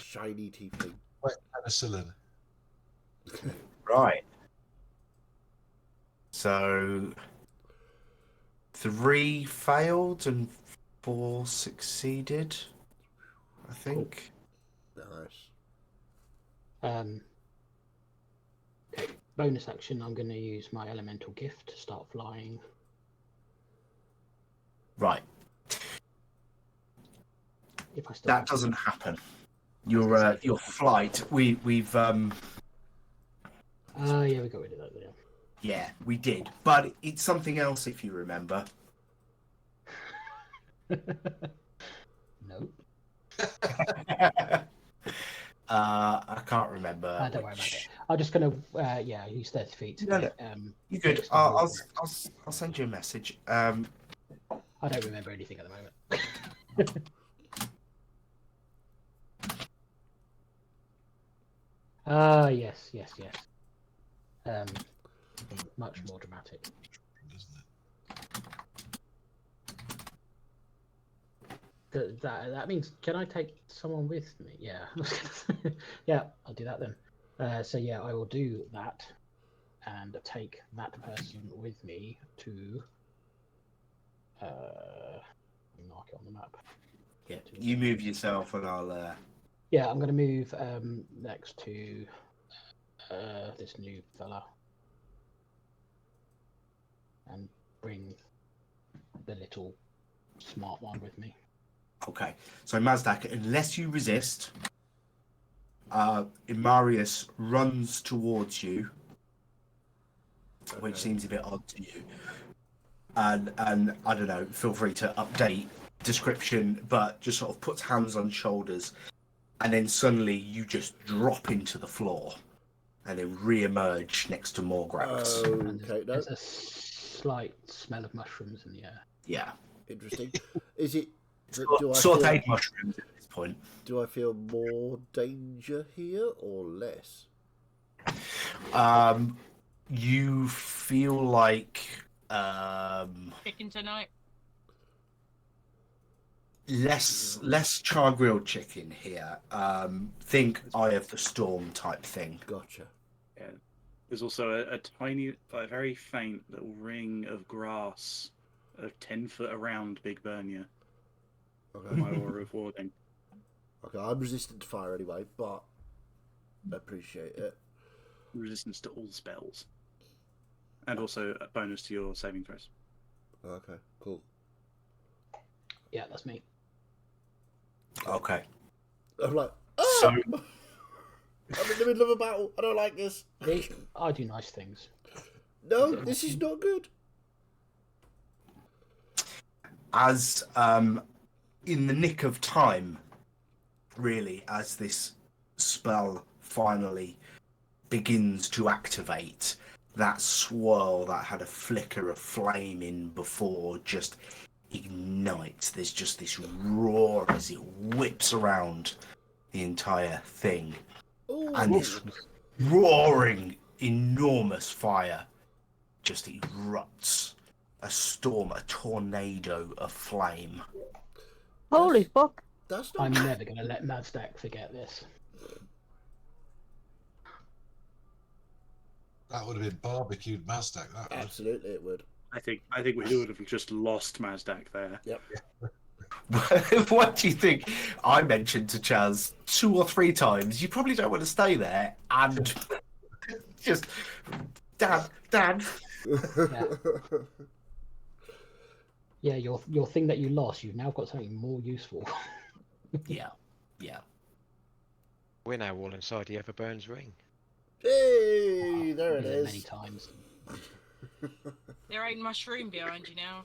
Shiny tiefling. penicillin. Right. So 3 failed and 4 succeeded, I think. Nice. Okay, bonus action, I'm going to use my elemental gift to start flying. Right. If I still That doesn't happen. Your flight. We've yeah, we got rid of that there. yeah, we did. But it's something else if you remember. Nope. I can't remember. Don't worry about which- it. I'm just going to, yeah, use 30 feet to No, get, You good? next to I'll the- send you a message. I don't remember anything at the moment. Yes. Much more dramatic. Isn't it? That means, can I take someone with me? Yeah. Yeah, I'll do that then. So yeah, I will do that and take that person with me to mark it on the map. Yeah, you move yourself, and I'll. Yeah, I'm gonna move next to this new fella and bring the little smart one with me. Okay, so Mazdak, unless you resist, Imarius runs towards you, which seems a bit odd to you. And I don't know, feel free to update description, but just sort of puts hands on shoulders, and then suddenly you just drop into the floor, and then re-emerge next to Morgrax. And Okay, no, there's a slight smell of mushrooms in the air. Yeah, interesting. Is it? Do I sauteed feel, mushrooms at this point. do I feel more danger here or less? You feel like Chicken tonight. less char grilled chicken here. Think Eye of the Storm type thing. Gotcha. Yeah. There's also a tiny, very faint little ring of grass, 10 foot around Big Bernia. Okay. My aura of warding. Okay, I'm resistant to fire anyway, but I appreciate it. Resistance to all spells. And also a bonus to your saving throws. Okay, cool. Yeah, that's me. Okay. I'm like, So I'm in the middle of a battle. I don't like this. I do nice things. No, this is not good. as in the nick of time, really, as this spell finally begins to activate, that swirl that had a flicker of flame in before just ignites. There's just this roar as it whips around the entire thing. Ooh. And this roaring, enormous fire just erupts. A storm, a tornado of flame. Holy fuck. That's I'm not. never going to let Mazdak forget this. That would have been barbecued Mazdak. That would. Absolutely, it would. I think we would have just lost Mazdak there. Yep. What do you think? I mentioned to Chaz 2 or 3 times, you probably don't want to stay there, and just, Dad. Yeah, your thing that you lost, you've now got something more useful. Yeah. We're now all inside the Everburns ring. Hey, there it Many is. times. There ain't mushroom behind you now.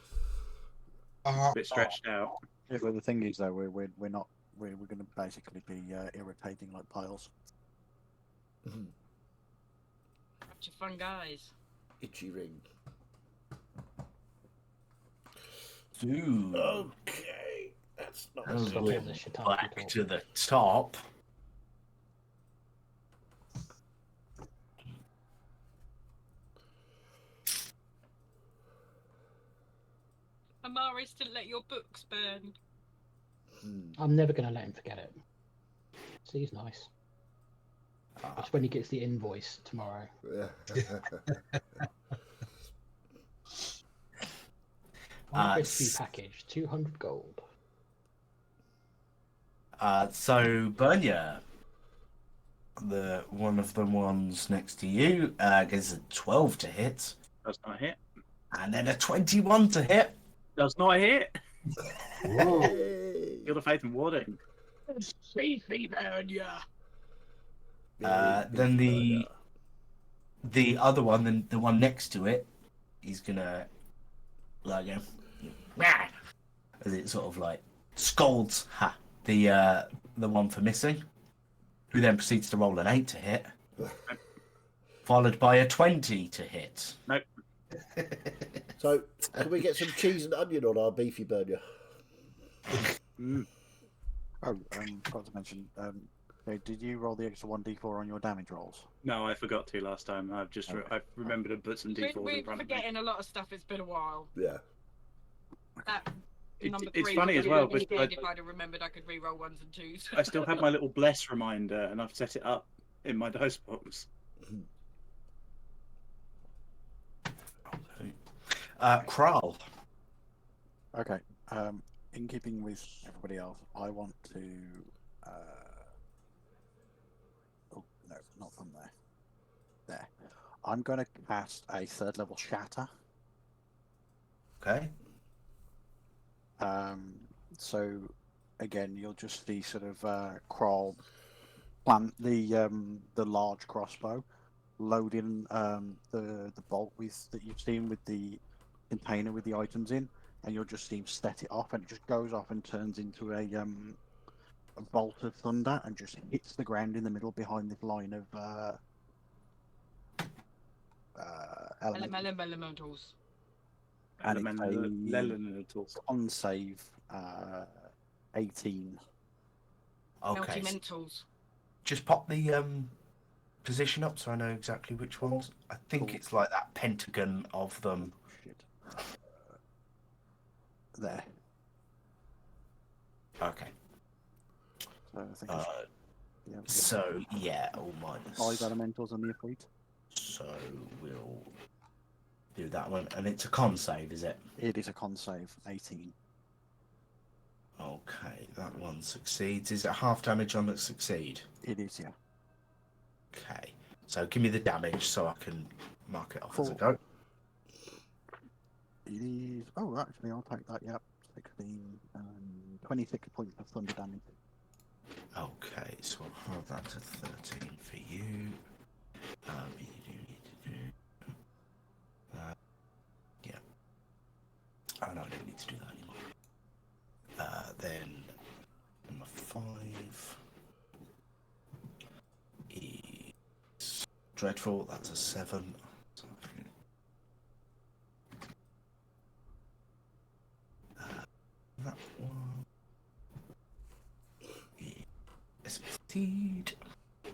A bit stretched out. Yeah, but the thing is, though, we're going to basically be irritating like piles. Mhm. Bunch of fun guys. Itchy ring. Ooh. Okay, that's not. Let's Stop go all this shit back talk. to the top. Amaris didn't let your books burn. I'm never going to let him forget it. See, he's nice. That's when he gets the invoice tomorrow. Rescue package, 200 gold. So Bernia, the one of the ones next to you, gets a 12 to hit, Does not hit. and then a 21 to hit. Does not hit. Hey. You're the faith in warding. Then the other one, the one next to it, he's gonna like go, "Rah!" as it sort of like scolds the one for missing, who then proceeds to roll an 8 to hit, followed by a 20 to hit. Nope. So, can we get some cheese and onion on our beefy burger? Oh, forgot to mention. Okay, did you roll the extra 1d4 on your damage rolls? No, I forgot to last time. I've just I remembered to put some d4s We're in front of me. forgetting a lot of stuff. It's been a while. Yeah. That number It's 3 funny would as have well, been but if I'd have remembered I could re-roll 1s and 2s. I still have my little bless reminder, and I've set it up in my dice box. Kral. Okay. In keeping with everybody else, I want to. Oh no, not from there. There. I'm going to cast a 3rd level shatter. Okay. So again, you'll just see sort of crawl, plant the large crossbow, load in the bolt that you've seen with the container with the items in, and you'll just see him set it off, and it just goes off and turns into a bolt of thunder and just hits the ground in the middle behind this line of Elementals. and it's Elementals. on save 18. Okay. so Melty-mentals. just pop the position up so I know exactly which ones. I think Cool. it's like that pentagon of them. Shit. There. Okay. So I think it's, yeah, So yeah, all minus. 5 elementals on the Ifrit. So we'll do that one, and it's a con save, is it? It is a con save 18. Okay, that one succeeds. Is it half damage on that succeed? It is, yeah. Okay, so give me the damage so I can mark it off as I 4. go. It is. Oh, actually, I'll take that. Yep, 16 and 26 points of thunder damage. Okay, so I'll have that to 13 for you. You do need to do that. Yeah. Oh no, I don't need to do that anymore. Then number 5 is dreadful. That's a 7. That one is succeed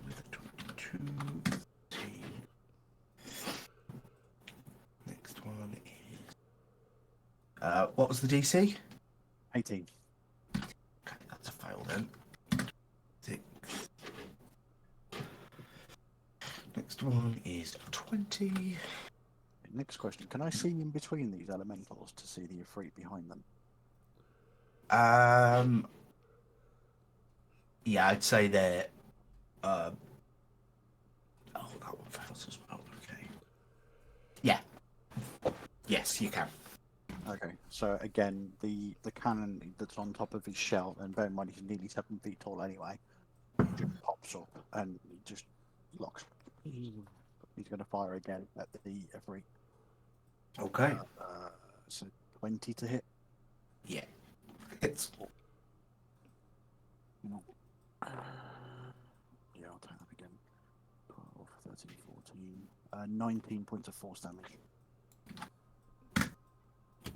with a 22. Next one is. What was the DC? 18. Okay, that's a fail then. 6. Next one is 20. Next question: can I see in between these elementals to see the Ifrit behind them? Yeah, I'd say they're. Oh, that one fails as well. Okay. Yeah. Yes, you can. Okay, so again, the cannon that's on top of his shell, and bear in mind he's nearly 7 feet tall anyway, just pops up and it just locks. He's going to fire again at the Ifrit. Okay. So 20 to hit. Yeah. Hits. Yeah, I'll take that again. 12, 13, 14. 19 points of force damage.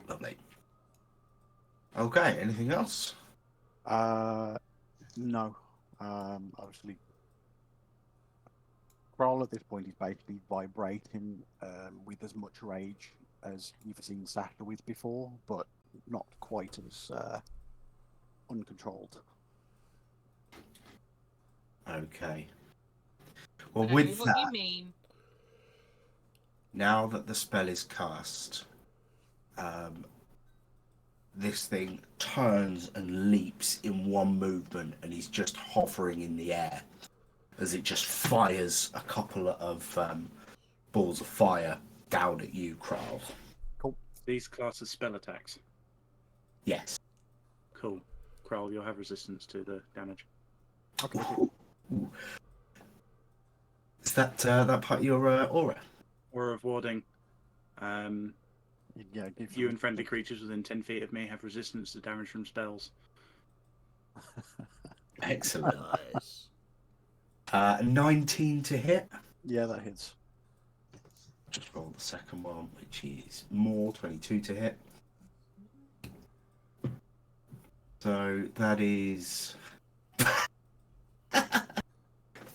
Lovely. Okay, anything else? No. Obviously, Kral at this point is basically vibrating with as much rage as you've seen Sasha with before, but not quite as uncontrolled. Okay. Well, I know with what that, you mean. now that the spell is cast, this thing turns and leaps in one movement, and he's just hovering in the air as it just fires a couple of balls of fire down at you, Kral. These class as spell attacks. Yes. Cool. Kral, you'll have resistance to the damage. Okay. Ooh. Is that that part of your aura? Aura of warding. Yeah, give You and friendly creatures within 10 feet of me have resistance to damage from spells. Excellent. Nice. 19 to hit. Yeah, that hits. just roll the second one, which is more 22 to hit. So that is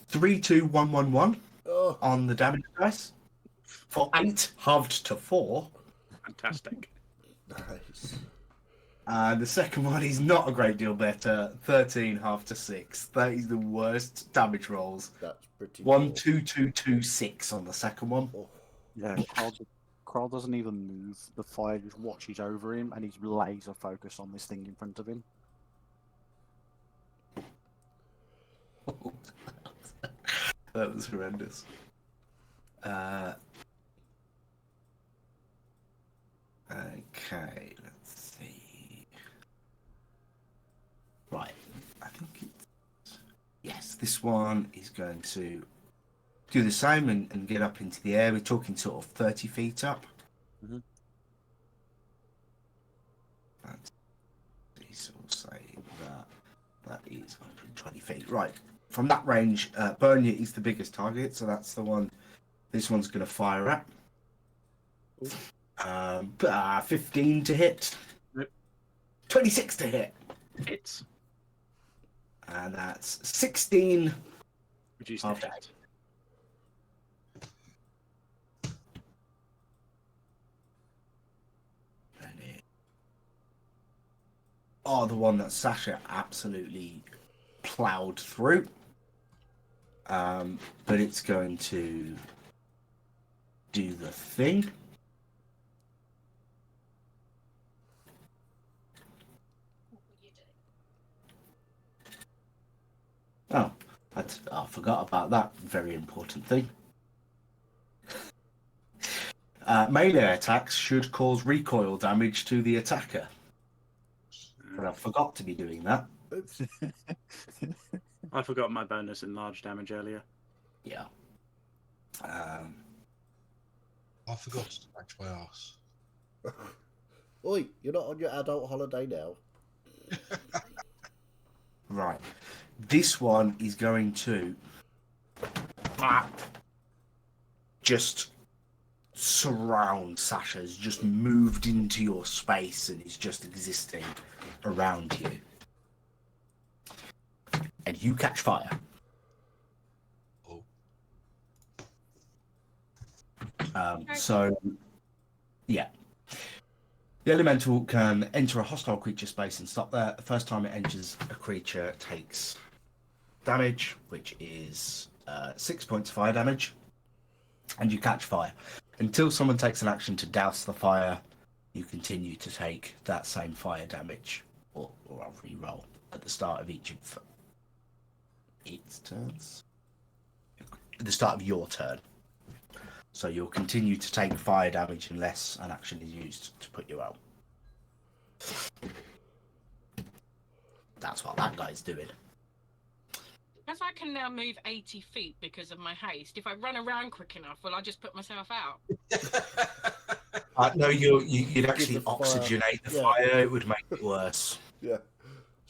32111 Oh, on the damage dice for 8 halved to 4. Fantastic. nice. The second one is not a great deal better. 13 half to 6. That is the worst damage rolls. That's pretty. 1, cool. 2, 2, 2, 6 on the second one. Oh, Yeah, Krall doesn't even move. The fire just watches over him, and he's laser focused on this thing in front of him. That was horrendous. Okay, let's see. Right, I think it's... Yes, this one is going to do the same and get up into the air. We're talking sort of 30 feet up. Mhm. So we'll say that is 120 feet. Right, from that range, Bernia is the biggest target, so that's the one this one's going to fire at. 15 to hit. Yep. 26 to hit. Hits. And that's 16 Reduce the half hit. dead. Oh, the one that Sasha absolutely ploughed through. But it's going to do the thing. Oh, I forgot about that very important thing. Melee attacks should cause recoil damage to the attacker. But I forgot to be doing that. oops. I forgot my bonus in large damage earlier. Yeah. I forgot to scratch my ass. Oi, you're not on your adult holiday now. Right. This one is going to just surround Sasha's, just moved into your space and is just existing around you. And you catch fire. Oh, So, yeah. The elemental can enter a hostile creature space and stop there. The first time it enters, a creature takes damage, which is 6 points of fire damage, and you catch fire. Until someone takes an action to douse the fire, you continue to take that same fire damage, or I'll re-roll at the start of each of its turns. At the start of your turn. So you'll continue to take fire damage unless an action is used to put you out. That's what that guy's doing. Because I can now move 80 feet because of my haste, if I run around quick enough, will I just put myself out? No, you'd actually the fire- oxygenate the yeah. fire. It would make it worse. Yeah.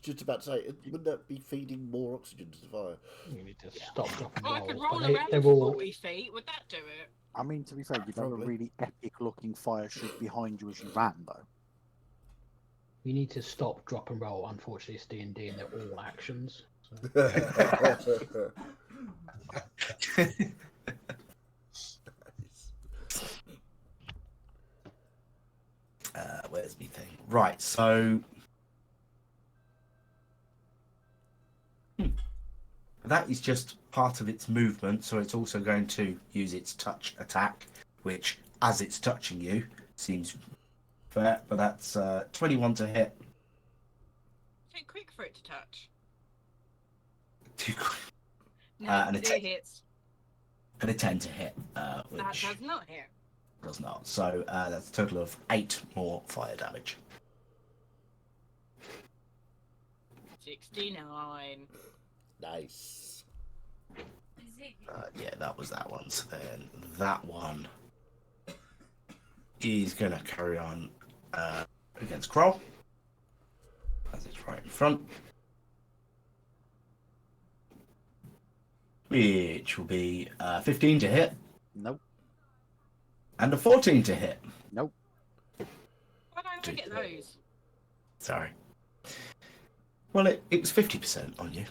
Just about to say, wouldn't that be feeding more oxygen to the fire? You need to stop, drop, and Oh, I roll. could but roll they- around they're for all 40 feet. Would that do it? I mean, to be fair, you'd have a Probably. really epic-looking fire shoot behind you as you ran, though. You need to stop, drop, and roll. Unfortunately, it's D&D, and they're all actions. So. Where's my thing? Right, so that is just part of its movement, so it's also going to use its touch attack, which, as it's touching you, seems fair, but that's 21 to hit. Too quick for it to touch. Too quick. No, and it a hits. And a 10 to hit, That which does not hit. does not. So that's a total of 8 more fire damage. 69. Nice. Yeah, that was that one. So then that one is going to carry on against Kroll, as it's right in front. Which will be 15 to hit. Nope. And a 14 to hit. Nope. Why don't I get those? Sorry. Well, it was 50% on you.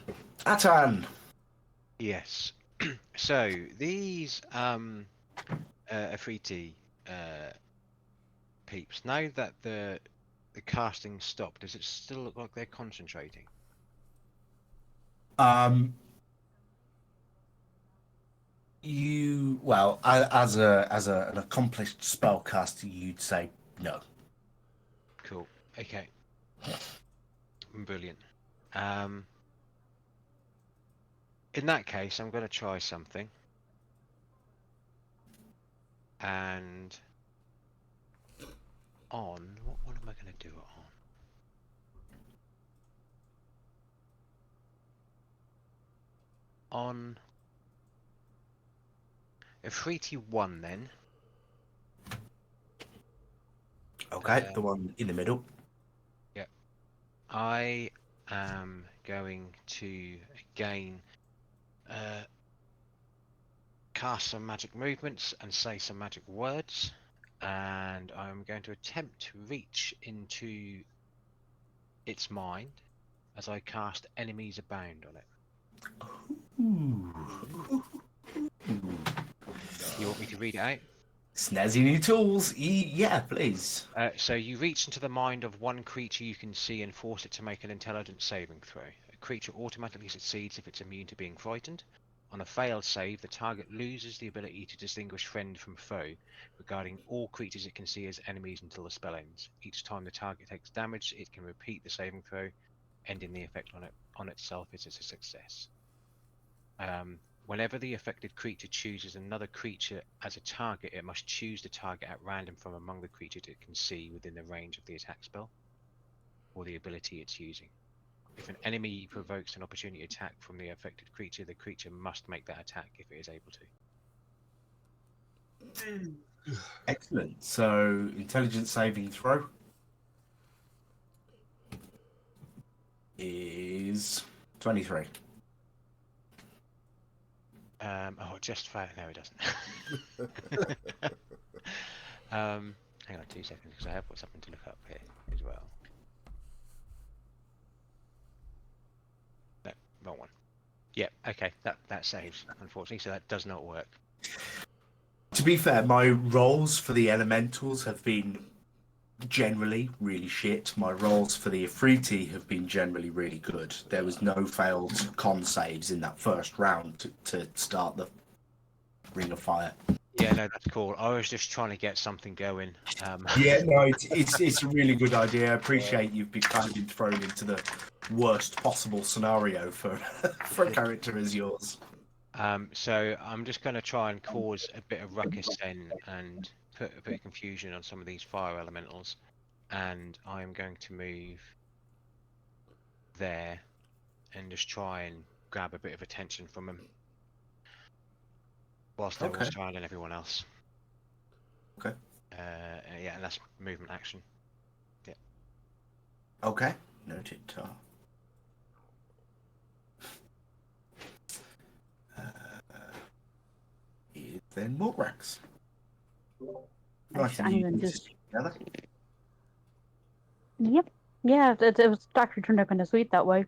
Atan! Yes. So these Afriti peeps, now that the casting stopped, does it still look like they're concentrating? As an accomplished spellcaster, you'd say no. Cool. Okay. Brilliant. In that case, I'm going to try something. And what am I going to do it on? On Afriti 1 then. Okay, the one in the middle. Yeah. I am going to again cast some magic movements and say some magic words, and I'm going to attempt to reach into its mind as I cast Enemies Abound on it. Ooh. You want me to read it out? Snazzy new tools. Yeah, please. So you reach into the mind of one creature you can see and force it to make an intelligence saving throw. A creature automatically succeeds if it's immune to being frightened. On a failed save, the target loses the ability to distinguish friend from foe, regarding all creatures it can see as enemies until the spell ends. Each time the target takes damage, it can repeat the saving throw, ending the effect on itself is a success. Whenever the affected creature chooses another creature as a target, it must choose the target at random from among the creatures it can see within the range of the attack spell or the ability it's using. If an enemy provokes an opportunity attack from the affected creature, the creature must make that attack if it is able to. Excellent. So, intelligence saving throw is 23. Just fair. No, it doesn't. Hang on 2 seconds, because I have got something to look up here as well. No, wrong one. Yeah, okay, that saves, unfortunately, so that does not work. To be fair, my rolls for the elementals have been generally really shit. My rolls for the Afriti have been generally really good. There was no failed con saves in that first round to start the Ring of Fire. Yeah, no, that's cool. I was just trying to get something going. Yeah, no, it's a really good idea. I appreciate you've been kind of been thrown into the worst possible scenario for a character as yours. So I'm just going to try and cause a bit of ruckus then and put a bit of confusion on some of these fire elementals, and I'm going to move there and just try and grab a bit of attention from them whilst they're all surrounding everyone else. Okay. Yeah, and that's movement action. Yeah. Okay, noted. Then Morgrax. Nice and Anyone you just... together. Yep. Yeah, it was actually turned out kind of sweet that way.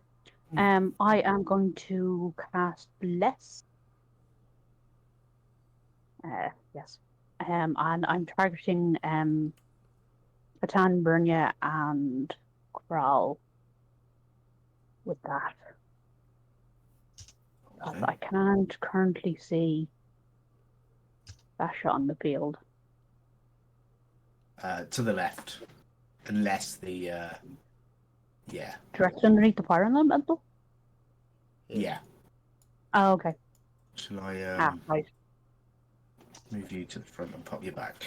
I am going to cast Bless. Yes. And I'm targeting Atan, Brynja, and Kral with that. Okay. I can't currently see Basha on the field. To the left, unless the yeah. Directly underneath the fire elemental? Yeah. Oh, okay. Shall I Right. move you to the front and pop you back?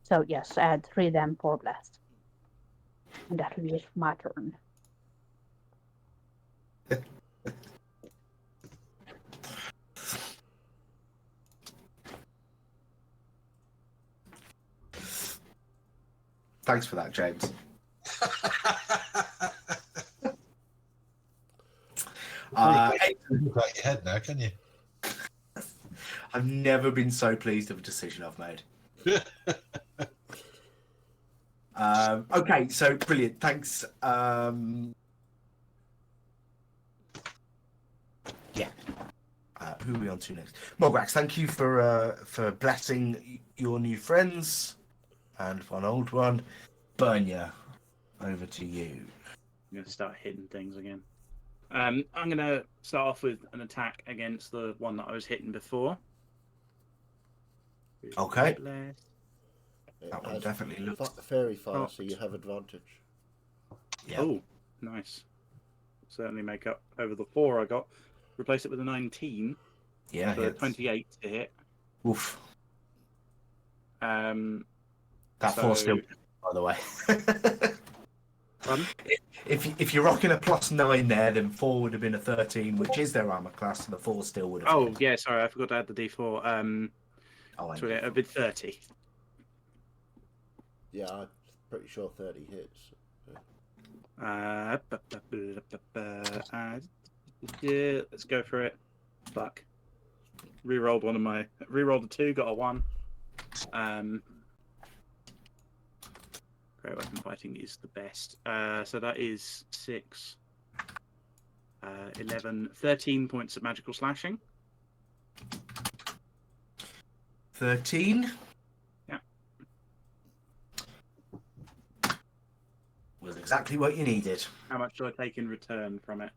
So yes, 3 of them, 4 blessed. And that'll be it for my turn. Thanks for that, James. Look at your head now, can you? I've never been so pleased with a decision I've made. Okay, so brilliant. Thanks. Yeah. Who are we on to next? Mograx, thank you for blessing your new friends and one old one. Bernia, over to you. I'm gonna start hitting things again. I'm gonna start off with an attack against the one that I was hitting before. Okay. Bless. That one definitely looks. Fairy fire, so you have advantage. Yeah. Oh, nice. Certainly make up over the 4 I got. Replace it with a 19 Yeah. for 28 to hit. Oof. That That 4 still, by the way. Pardon? If you're rocking a +9 there, then 4 would have been a 13, which is their armor class, and the 4 still would have. Oh, been. yeah, sorry, I forgot to add the D4. So yeah, a bit 30. Yeah, I'm pretty sure 30 hits. Yeah, let's go for it. Fuck. Rerolled a 2, got a 1. Great weapon fighting is the best. So that is 6, 11, 13 points of magical slashing. 13. Yeah. Was exactly what you needed. How much do I take in return from it?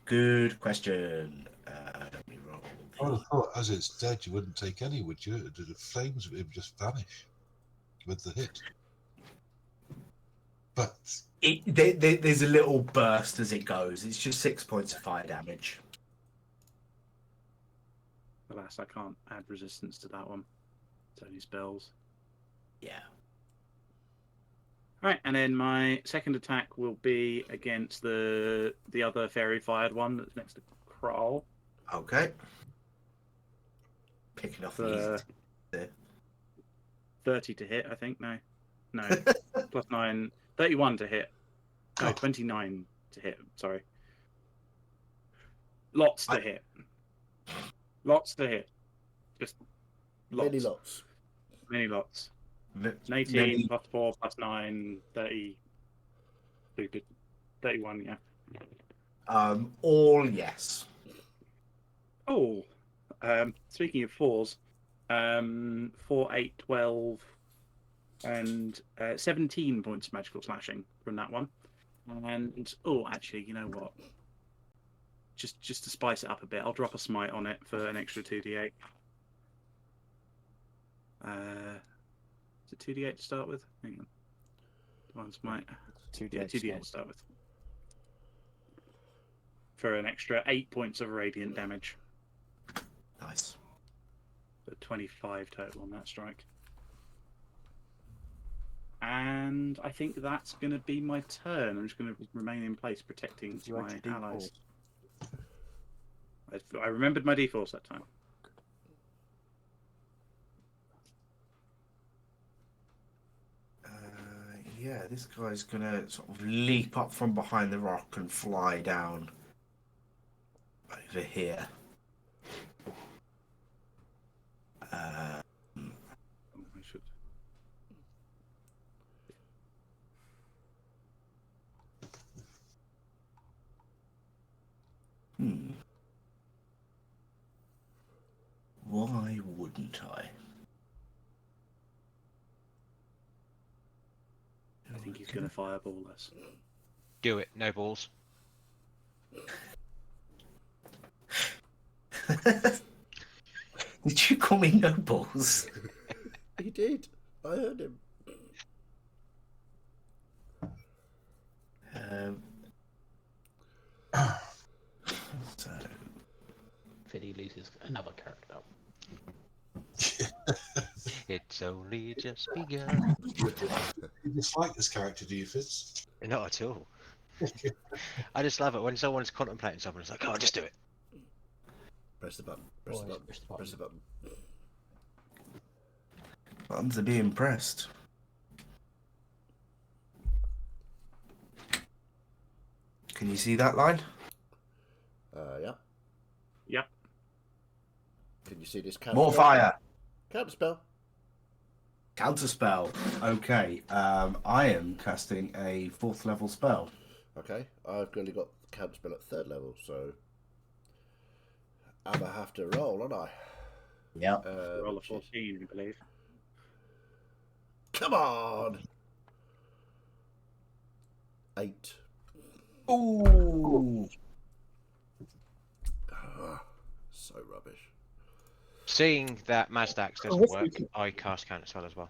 Good question. Let me roll. I would have thought, as it's dead, you wouldn't take any, would you? The flames would just vanish with the hit. But There's a little burst as it goes. It's just 6 points of fire damage. Alas, I can't add resistance to that one. It's only spells. Yeah. Right, and then my second attack will be against the other fairy fired one that's next to Kral. Okay. Picking off the 30 to hit, I think. No, plus 9, 31 to hit. No, Oh. 29 to hit. Sorry. Lots to hit. Lots to hit. Just lots. Many lots. Many lots. N- 18 many- plus 4 plus 9, 30. Stupid. 31, yeah. All yes. Oh, speaking of 4s, 4, 8, 12, and 17 points of magical slashing from that one. And, oh, actually, you know what? Just to spice it up a bit, I'll drop a smite on it for an extra 2d8. Is it 2d8 to start with? Hang on. One smite. 2d8 Yeah, 2d8 to start with. For an extra 8 points of radiant damage. Nice. So 25 total on that strike. And I think that's going to be my turn. I'm just going to remain in place, protecting Did you add my your allies. I remembered my D4s that time. Yeah, this guy's gonna sort of leap up from behind the rock and fly down over here. Oh, I should. Why wouldn't I? I think he's going to fireball us. Do it. No balls. Did you call me nobles? He did. I heard him. So, Fiddy loses another character. It's only just begun. you dislike this character, do you, Fitz? Not at all. I just love it when someone's contemplating something. It's like, oh, just do it. Press the button. Press the Always button. press the Press the button. buttons are being pressed. Can you see that line? Yeah. Yep. Can you see this counter More fire. Counter spell. Counterspell. Okay. I am casting a 4th level spell. Okay, I've only got counter spell at 3rd level, so I'm gonna have to roll, aren't I? Yep. Roll a which is- 14, I believe. Come on. 8. Ooh. So rubbish. Seeing that Mazdax doesn't work, I cast counterspell as well.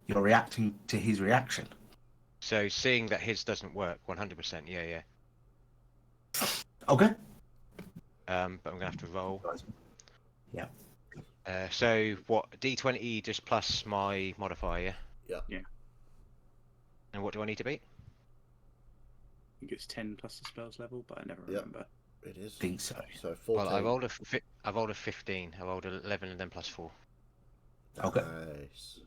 You're reacting to his reaction. So seeing that his doesn't work, 100%. Yeah. Okay. But I'm gonna have to roll. Yeah. So what? D20 just plus my modifier. Yeah. And what do I need to beat? I think it's 10 plus the spells level, but I never Yep. remember. It is. Think so. So 14. Well, I rolled a 15. I rolled 11 and then plus 4. Okay. Nice.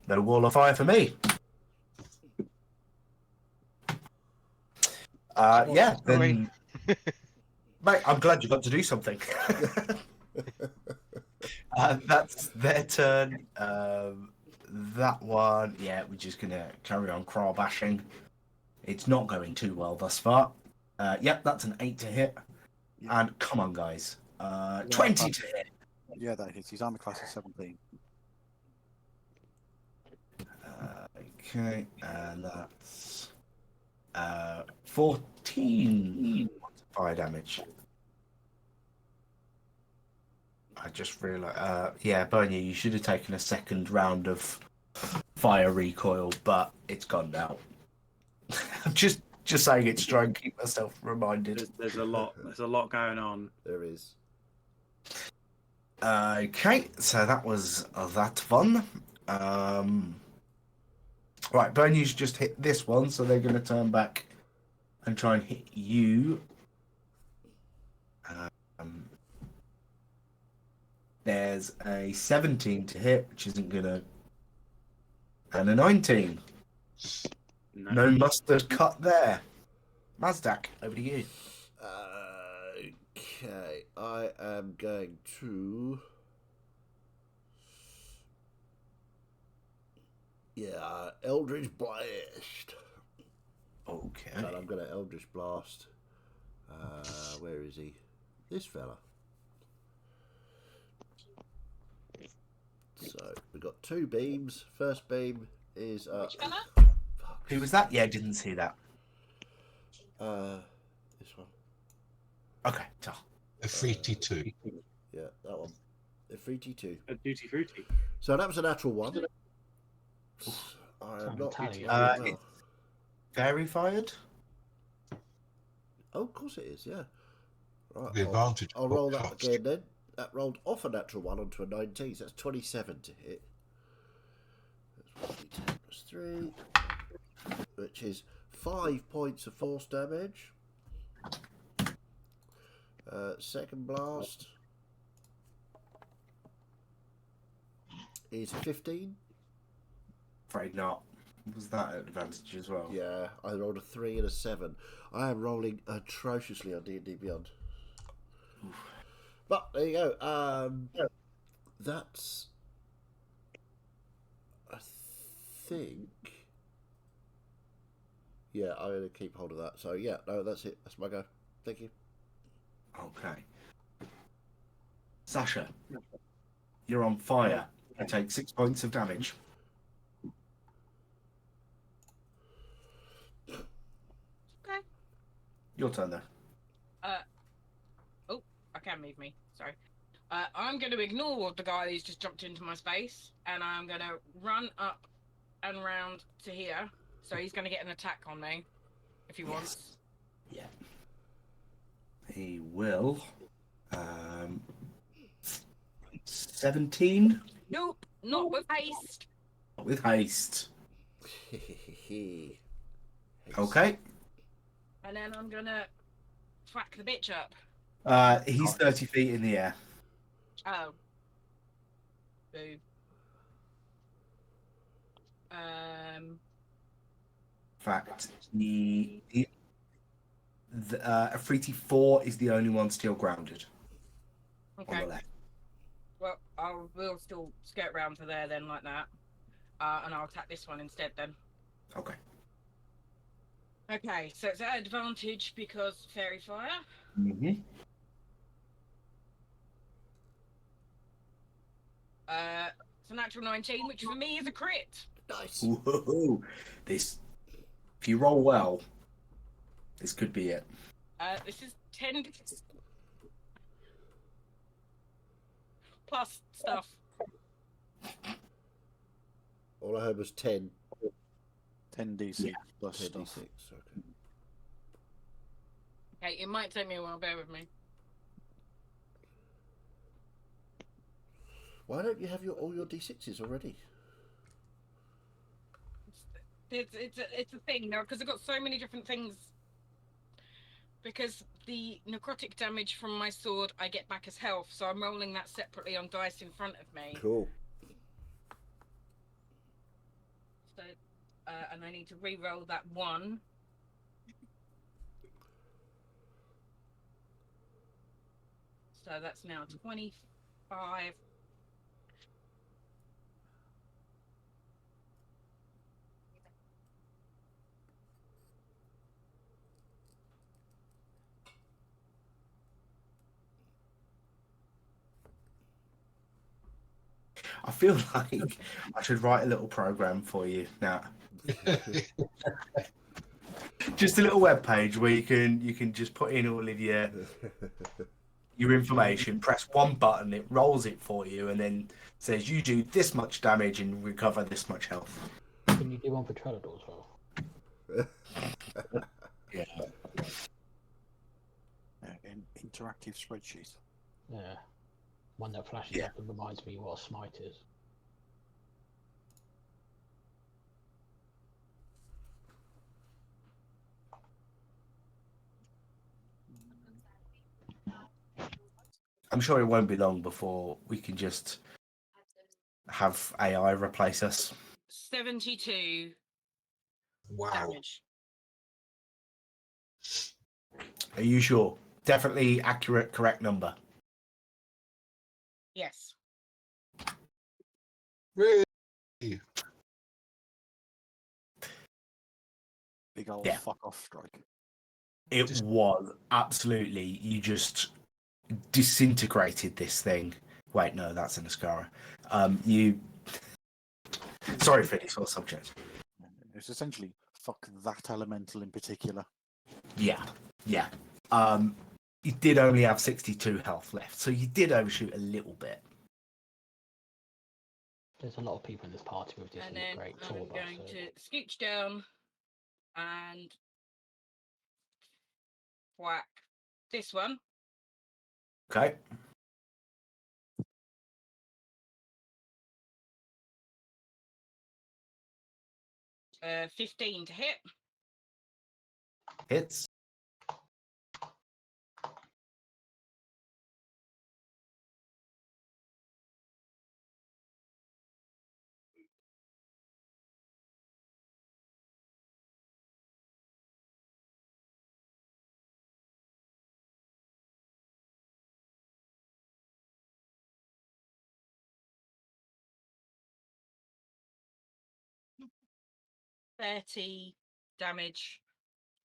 No wall of fire for me. Yeah, then... Mate, I'm glad you got to do something. That's their turn. That one, yeah, we're just going to carry on crawl bashing. It's not going too well thus far. Yep, that's an 8 to hit. Yeah. And come on, guys. 20 to hit. Yeah, that hits. His armor class is 17. Okay, and that's 14 fire damage. I just realised, yeah, Bernie, you should have taken a second round of fire recoil, but it's gone now. I'm just saying it to try and keep myself reminded. There's a lot going on. There is. Okay, so that was that one. Right, Bernie's just hit this one, so they're going to turn back and try and hit you. There's a 17 to hit, which isn't going to... And a 19. No mustard cut there. Mazdak, over to you. Okay, I am going to... Yeah, Eldritch Blast. Okay. And I'm going to Eldritch Blast. Where is he? This fella. So, we've got 2 beams. First beam is... Which fella? Who was that? Yeah, I didn't see that. This one. Okay, so. A 3T2. Yeah, that one. The 3T2. A Duty Fruity. So that was a natural 1. I am Sound not Italian. well. It's fairy fired? Oh, of course it is, yeah. Right, The advantage. I'll roll that podcast. again then. That rolled off a natural 1 onto a 19, so that's 27 to hit. That's 10 plus 3, which is 5 points of force damage. Second blast is 15. Afraid not. Was that an advantage as well? Yeah, I rolled a 3 and a 7. I am rolling atrociously on D&D Beyond. But there you go. That's, I think. Yeah, I'm gonna keep hold of that. So yeah, no, that's it. That's my go. Thank you. Okay. Sasha, you're on fire. You take 6 points of damage. Okay. Your turn there. I can move me. Sorry. I'm going to ignore the guy who's just jumped into my space, and I'm going to run up and round to here. So he's going to get an attack on me if he wants. Yeah. He will. 17 Nope, not with haste. with haste. Okay. And then I'm going to whack the bitch up. He's 30 feet in the air. Oh. Boo. In fact, Afriti 4 is the only one still grounded on Okay. the left. Well, we'll still skirt round to there then, like that. And I'll attack this one instead then. Okay. Okay, so it's at advantage because fairy fire. Mm-hmm. It's a natural 19, which for me is a crit. Nice. Whoa. This, if you roll well, this could be it. This is 10 plus stuff. All I heard was 10. 10d6 plus 10d6. stuff. Okay. Okay, it might take me a while, bear with me. Why don't you have all your d6s already? It's a thing now, because I've got so many different things. Because the necrotic damage from my sword I get back as health, so I'm rolling that separately on dice in front of me. Cool. So, and I need to re-roll that one. So that's now 25. I feel like I should write a little program for you now. Just a little web page where you can just put in all of your information, press one button, it rolls it for you, and then says you do this much damage and recover this much health. Can you do one for Trellador as well? Yeah. An interactive spreadsheet. Yeah. One that flashes up and reminds me what a smite is. I'm sure it won't be long before we can just have AI replace us. 72 Wow. damage. Are you sure? Definitely accurate, correct number. Yes. Really? Big old Yeah. fuck off strike. It was absolutely. You just disintegrated this thing. Wait, no, that's an Ascara. You. Sorry for this whole subject. It's essentially fuck that elemental in particular. Yeah. You did only have 62 health left, so you did overshoot a little bit. There's a lot of people in this party with this And then great I'm tour bus. going to scooch down and whack this one. Okay. Uh, 15 to hit. Hits. $30 damage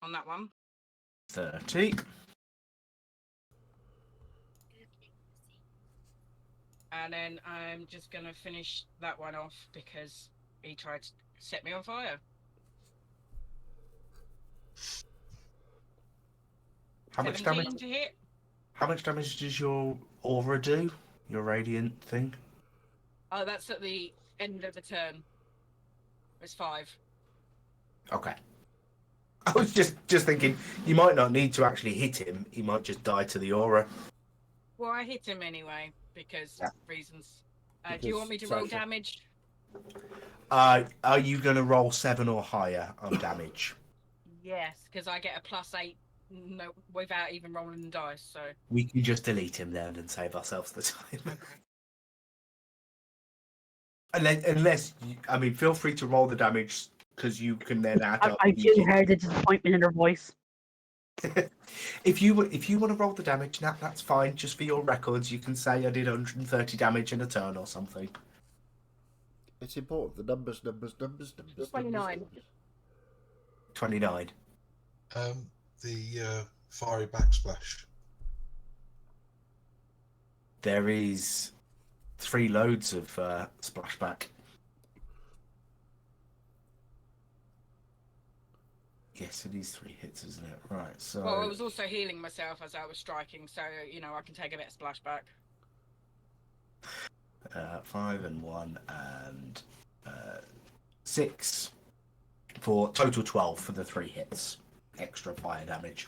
on that one. 30. And then I'm just going to finish that one off because he tried to set me on fire. How much 17 damage? to hit. How much damage does your aura do? Your radiant thing? Oh, that's at the end of the turn. It's 5. Okay. I was just thinking you might not need to actually hit him. He might just die to the aura. Well, I hit him anyway because Yeah. reasons. Do you want me to roll damage? Are you going to roll 7 or higher on damage? Yes, because I get a +8 no, without even rolling the dice. So We can just delete him then and save ourselves the time. Unless I mean, feel free to roll the damage because you can then add up. I do hear the disappointment in her voice. If you want to roll the damage, Nat, that's fine. Just for your records, you can say I did 130 damage in a turn or something. It's important. The numbers. 29. 29. The fiery backsplash. There is 3 loads of splashback. Yes, it is 3 hits, isn't it? Right, so... Well, I was also healing myself as I was striking, so, you know, I can take a bit of splashback. 5 and 1 and 6 for total 12 for the 3 hits. Extra fire damage.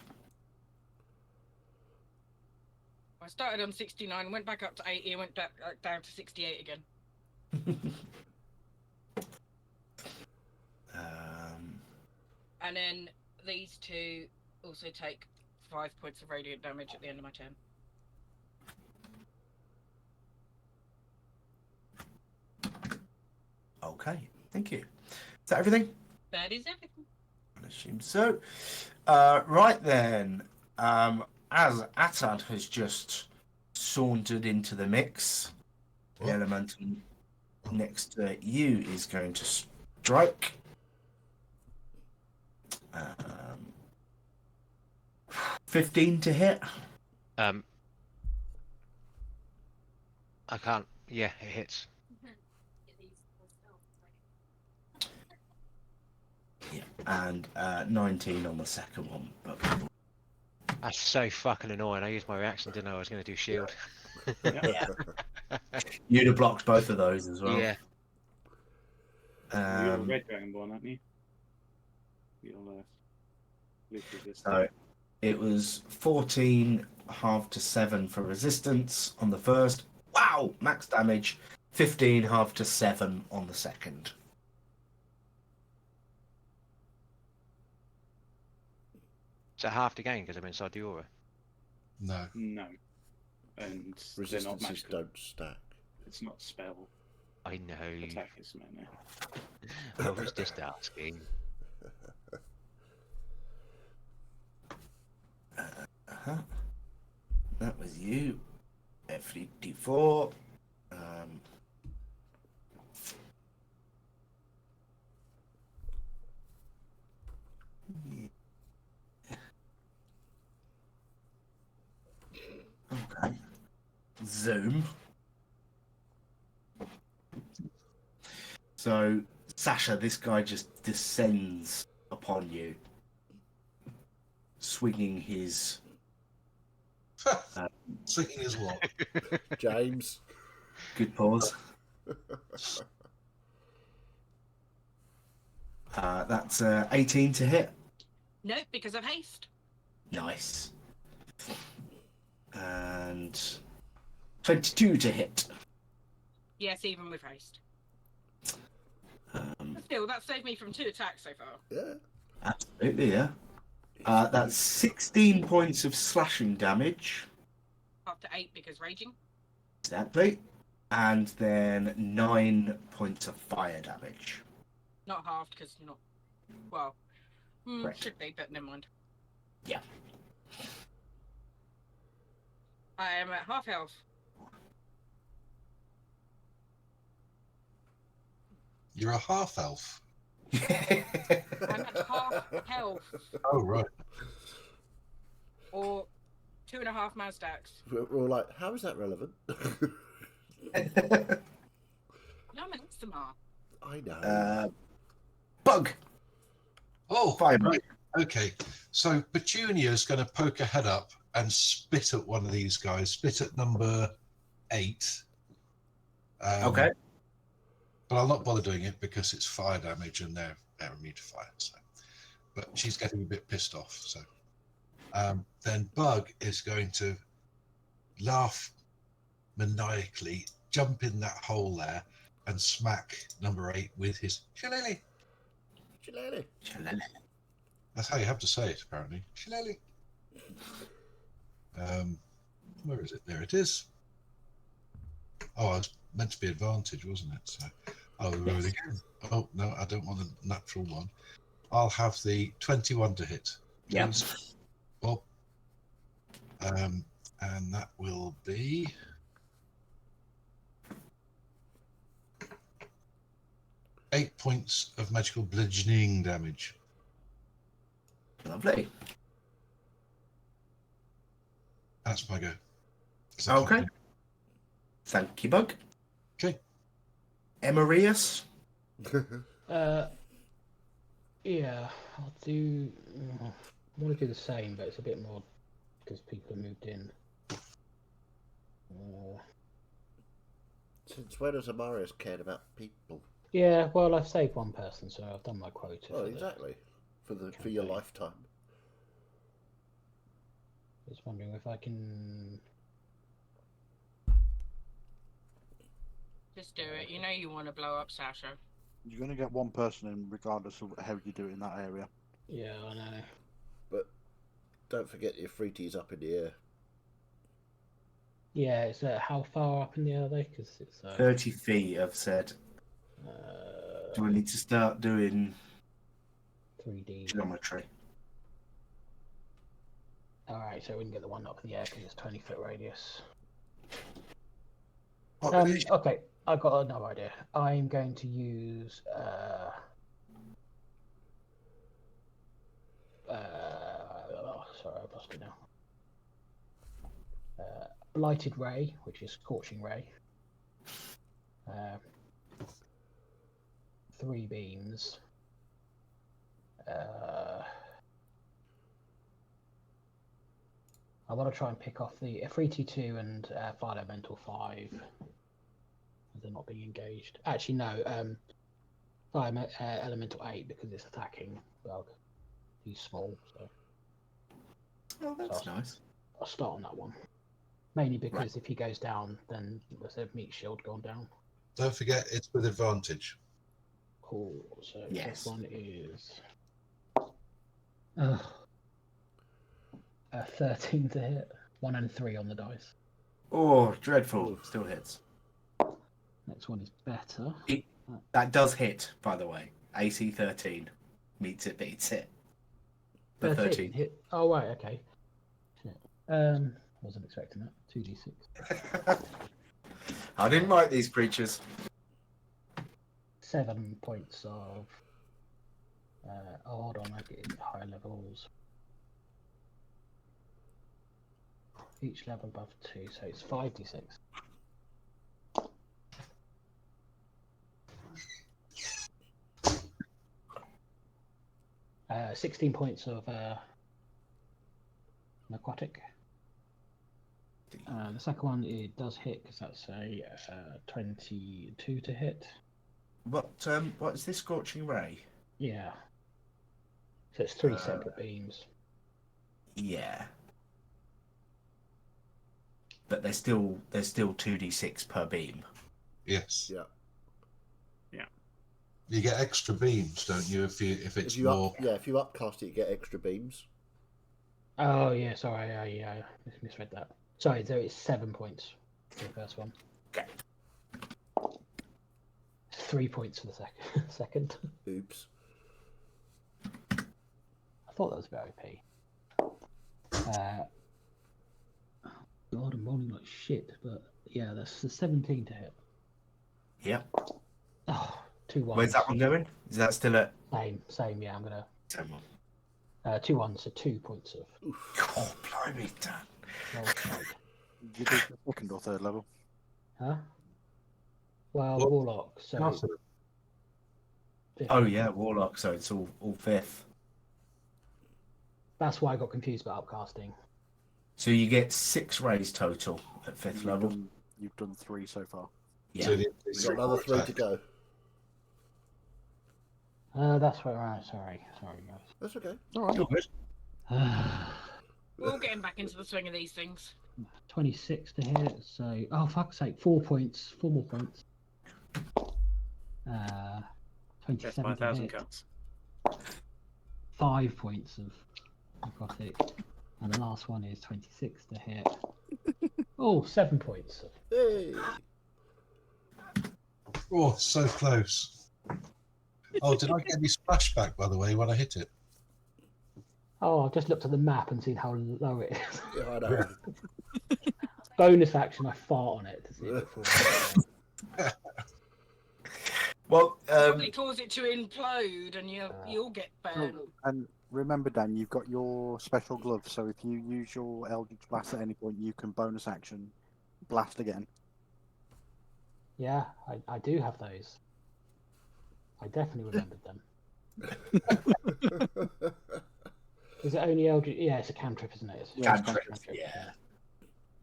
I started on 69, went back up to 80, and went back down to 68 again. And then these 2 also take 5 points of radiant damage at the end of my turn. Okay, thank you. Is that everything? That is everything. I assume so. Right then, as Atan has just sauntered into the mix, the elemental next to you is going to strike. 15 to hit. I can't. Yeah, it hits. Yeah, and 19 on the second one. But... That's so fucking annoying. I used my reaction, didn't I? I was going to do shield. Yeah. You'd have blocked both of those as well. Yeah. You're a red dragonborn, aren't you? So it was 14 half to 7 for resistance on the first. Wow, max damage. 15 half to 7 on the second. Is that half the game because I'm inside the aura? No. No. And they're not Resistances magical. don't stack. It's not spell. I know. Attack is mana. I was just asking. That was you. F3D4. Okay. Zoom. So, Sasha, this guy just descends upon you, swinging his... Swinging his what? James. Good pause. That's 18 to hit. Nope, because of haste. Nice. And 22 to hit. Yes, even with haste. Um, Still, that saved me from 2 attacks so far. Yeah. absolutely, yeah. That's 16 points of slashing damage. Up to 8 because raging. Exactly. And then 9 points of fire damage. Not halved because not. Well, Correct. should be, but never mind. Yeah. I am at half health. You're a half elf. I'm at half health, Oh right. or 2.5 Mazdacs. We're all like, how is that relevant? No, I'm an Istamar. I know. Bug. Oh, Fire. right. Okay. So Petunia's going to poke her head up and spit at one of these guys. Spit at number 8. Okay. But I'll not bother doing it because it's fire damage and they're immune to fire. So, but she's getting a bit pissed off. So, then Bug is going to laugh maniacally, jump in that hole there, and smack number 8 with his shillelagh. Shillelagh. That's how you have to say it, apparently. Shillelagh. Where is it? There it is. Oh, I was meant to be advantage, wasn't it? So, I'll roll it again. Oh, no, I don't want a natural one. I'll have the 21 to hit. Yeah. please. Bob. And that will be 8 points of magical bludgeoning damage. Lovely. That's my go. Okay. Thank you, Bug. Okay. Emerius. Yeah, I'll do. I want to do the same, but it's a bit more because people have moved in. Since when has Amarius cared about people? Yeah, well, I've saved one person, so I've done my quota. Oh, for exactly. For your campaign. lifetime. Just wondering if I can. Just do it. You know you want to blow up Sasha. You're going to get one person in, regardless of how you do it in that area. Yeah, I know. But don't forget your Freeties up in the air. Yeah, it's how far up in the air are they? Because it's 30 feet, I've said. Do I need to start doing 3D. geometry? Alright, so we can get the one up in the air because it's 20-foot radius. Population. Okay, I've got another idea. I'm going to use sorry, I've lost it now. Blighted Ray, which is Scorching Ray. 3 beams. I want to try and pick off the Ifriti 2 and Fire Elemental 5. They're not being engaged. Actually, no. Fire Elemental 8 because it's attacking Bug. He's small, so. Oh, that's nice. I'll start on that one. Mainly because if he goes down, then there's a meat shield gone down. Don't forget, it's with advantage. Cool. So Yes. this one is 13 to hit. 1 and 3 on the dice. Oh, dreadful. Still hits. Next one is better. That does hit, by the way. AC 13. Meets it, beats it. The 13. Hit. Oh, right, okay. Shit. Wasn't expecting that. 2d6. I didn't write these creatures. 7 points of. Hold on, I get into higher levels. Each level above 2, so it's 5d6. 16 points of aquatic. The second one, it does hit because that's a 22 to hit. What is this Scorching Ray? Yeah. So it's 3 separate beams. Yeah. But there's still 2d6 per beam. Yes. Yeah. You get extra beams, don't you? If it's If you more. if you upcast it, you get extra beams. Oh yeah, sorry, I misread that. Sorry, so it's 7 points for the first one. Okay. 3 points for the second. Oops. I thought that was very OP. God, I'm rolling like shit, but yeah, that's a 17 to hit. Yep. Oh, 2 1s. Where's that one going? Is that still at Same, yeah, I'm gonna. same one? 2 1s, so 2 points of Oh, blimey, Dan. roll strike. You do the second or third level. Huh? Well, What? Warlock, so. Massive. Oh yeah, Warlock. So it's all fifth. That's why I got confused about upcasting. So you get 6 rays total at 5th You've level. You've done 3 so far. Yeah. So We've got another 3 to go. That's right. Sorry, guys. That's okay. All right. You're good. We're all getting back into the swing of these things. 26 to hit, so oh fuck's sake, 4 points, 4 more points. Death 27 by to 1,000 hit, cuts. 5 points of necrotic, and the last one is 26 to hit. Oh, 7 points. Hey! Oh, so close. Oh, did I get any splashback, by the way, when I hit it? Oh, I've just looked at the map and seen how low it is. Yeah, I know. Bonus action, I fart on it to see if it falls. Well, Probably cause it to implode, and you'll get burned. And remember, Dan, you've got your special glove, so if you use your Eldritch Blast at any point, you can bonus action blast again. Yeah, I do have those. I definitely remembered them. Is it only Eldritch? Yeah, it's a cantrip, isn't it? Yeah, it's Cantrip, cantrip. yeah.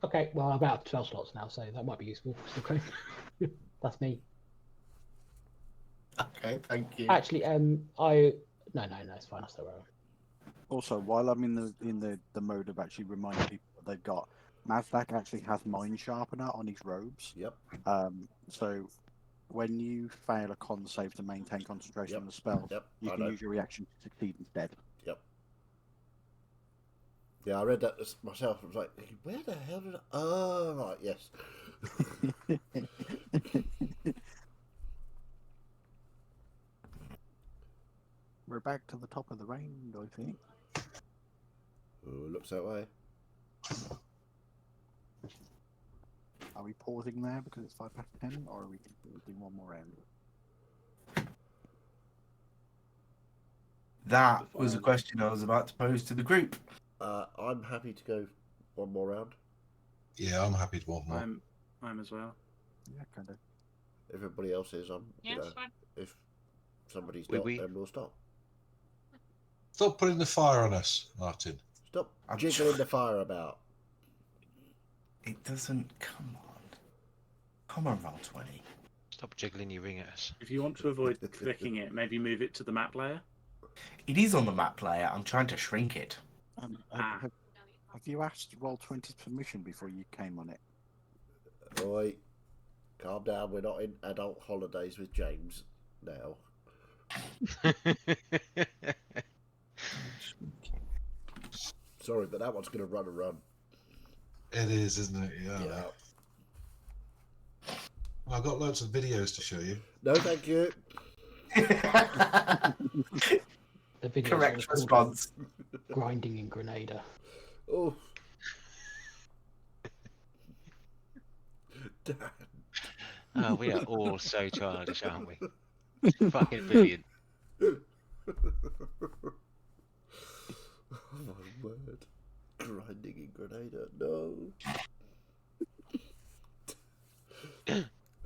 Okay, well, I'm about 12 slots now, so that might be useful. Okay. That's me. Okay, thank you. Actually, no, it's fine. I'll stay where I am. Also, while I'm in the mode of actually reminding people what they've got, Mazdak actually has Mind Sharpener on his robes. Yep. So when you fail a con save to maintain concentration on the spell, you I can know. use your reaction to succeed instead. Yep. Yeah, I read that myself. I was like, where the hell did I... Oh, right, yes. We're back to the top of the range, I think. Oh, it looks that way. Are we pausing there because it's 10, or are we doing one more round? That was a question I was about to pose to the group. I'm happy to go one more round. Yeah, I'm happy to one more. I'm as well. Yeah, kind of. If everybody else is, Yeah, it's fine. if somebody's Oui, not, oui. then we'll stop. Stop putting the fire on us, Martin. Stop I'm jiggling the fire about. It doesn't. Come on. Come on, roll 20. Stop jiggling your ring at us. If you want to avoid clicking it, maybe move it to the map layer. It is on the map layer. I'm trying to shrink it. Have you asked Roll20's permission before you came on it? Oi, calm down. We're not in adult holidays with James now. Sorry, but that one's going to run a run. It is, isn't it? Yeah. Yeah. I've got loads of videos to show you. No, thank you. The video Correct response. Grinding in Grenada. Oh. Dan. Oh, we are all so childish, aren't we? Fucking brilliant. Oh my word. Grinding in Grenada. No.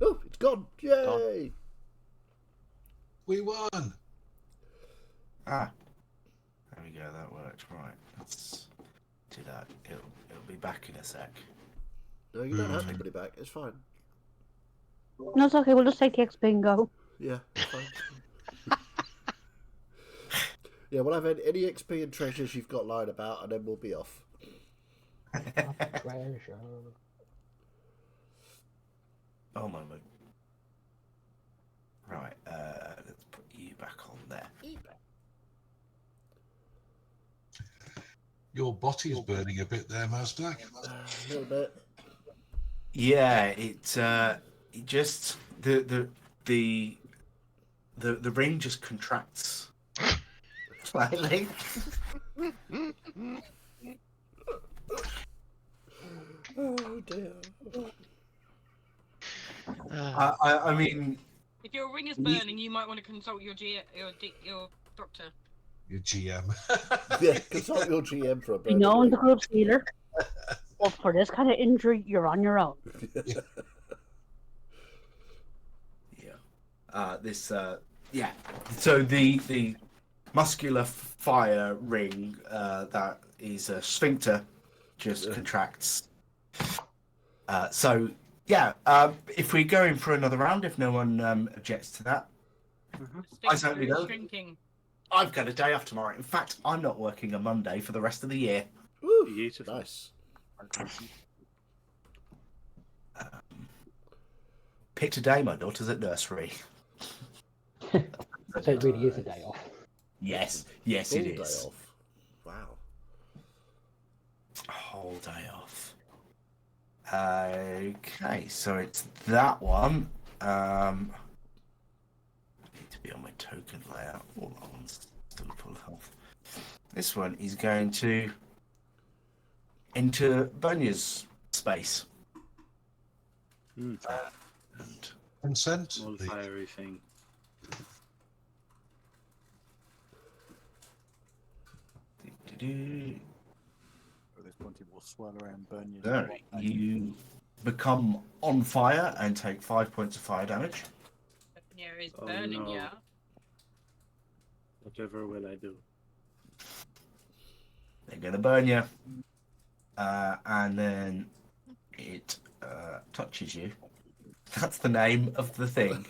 Oh, it's gone. Yay. We won. Ah. There we go. That worked. Right. Let's do that. It'll be back in a sec. No, you don't have to put it back. It's fine. No, it's okay. We'll just take the XP and go. Yeah, it's fine. Yeah, we'll have any XP and treasures you've got lying about, and then we'll be off. Treasure. Oh, moment. Right. Let's put you back on there. Your body's burning a bit there, Mazdak. A little bit. Yeah. It just the ring just contracts slightly. Oh dear. I mean, If your ring is burning, you might want to consult your doctor. Your GM. Yeah, consult your GM for a You know, the group's healer. Well, for this kind of injury, you're on your own. yeah. So the muscular fire ring that is a sphincter just contracts. So yeah, if we go in for another round, if no one objects to that, I certainly Sphincter is don't. shrinking. I've got a day off tomorrow. In fact, I'm not working a Monday for the rest of the year. Woo, Beautiful. nice. Pick today, my daughter's at nursery. So it really is a day off. Yes, Full it day is. off. Wow. A whole day off. Okay, so it's that one. I need to be on my token layout. All that one's still full of health. This one is going to enter Bunya's space. Mm. And Consent. Small fiery thing. At this point, it will swirl around, burn you. so you become on fire and take 5 points of fire damage. Yeah, is Oh, burning no. ya. Whatever will I do? They're going to burn you. And then it touches you. That's the name of the thing.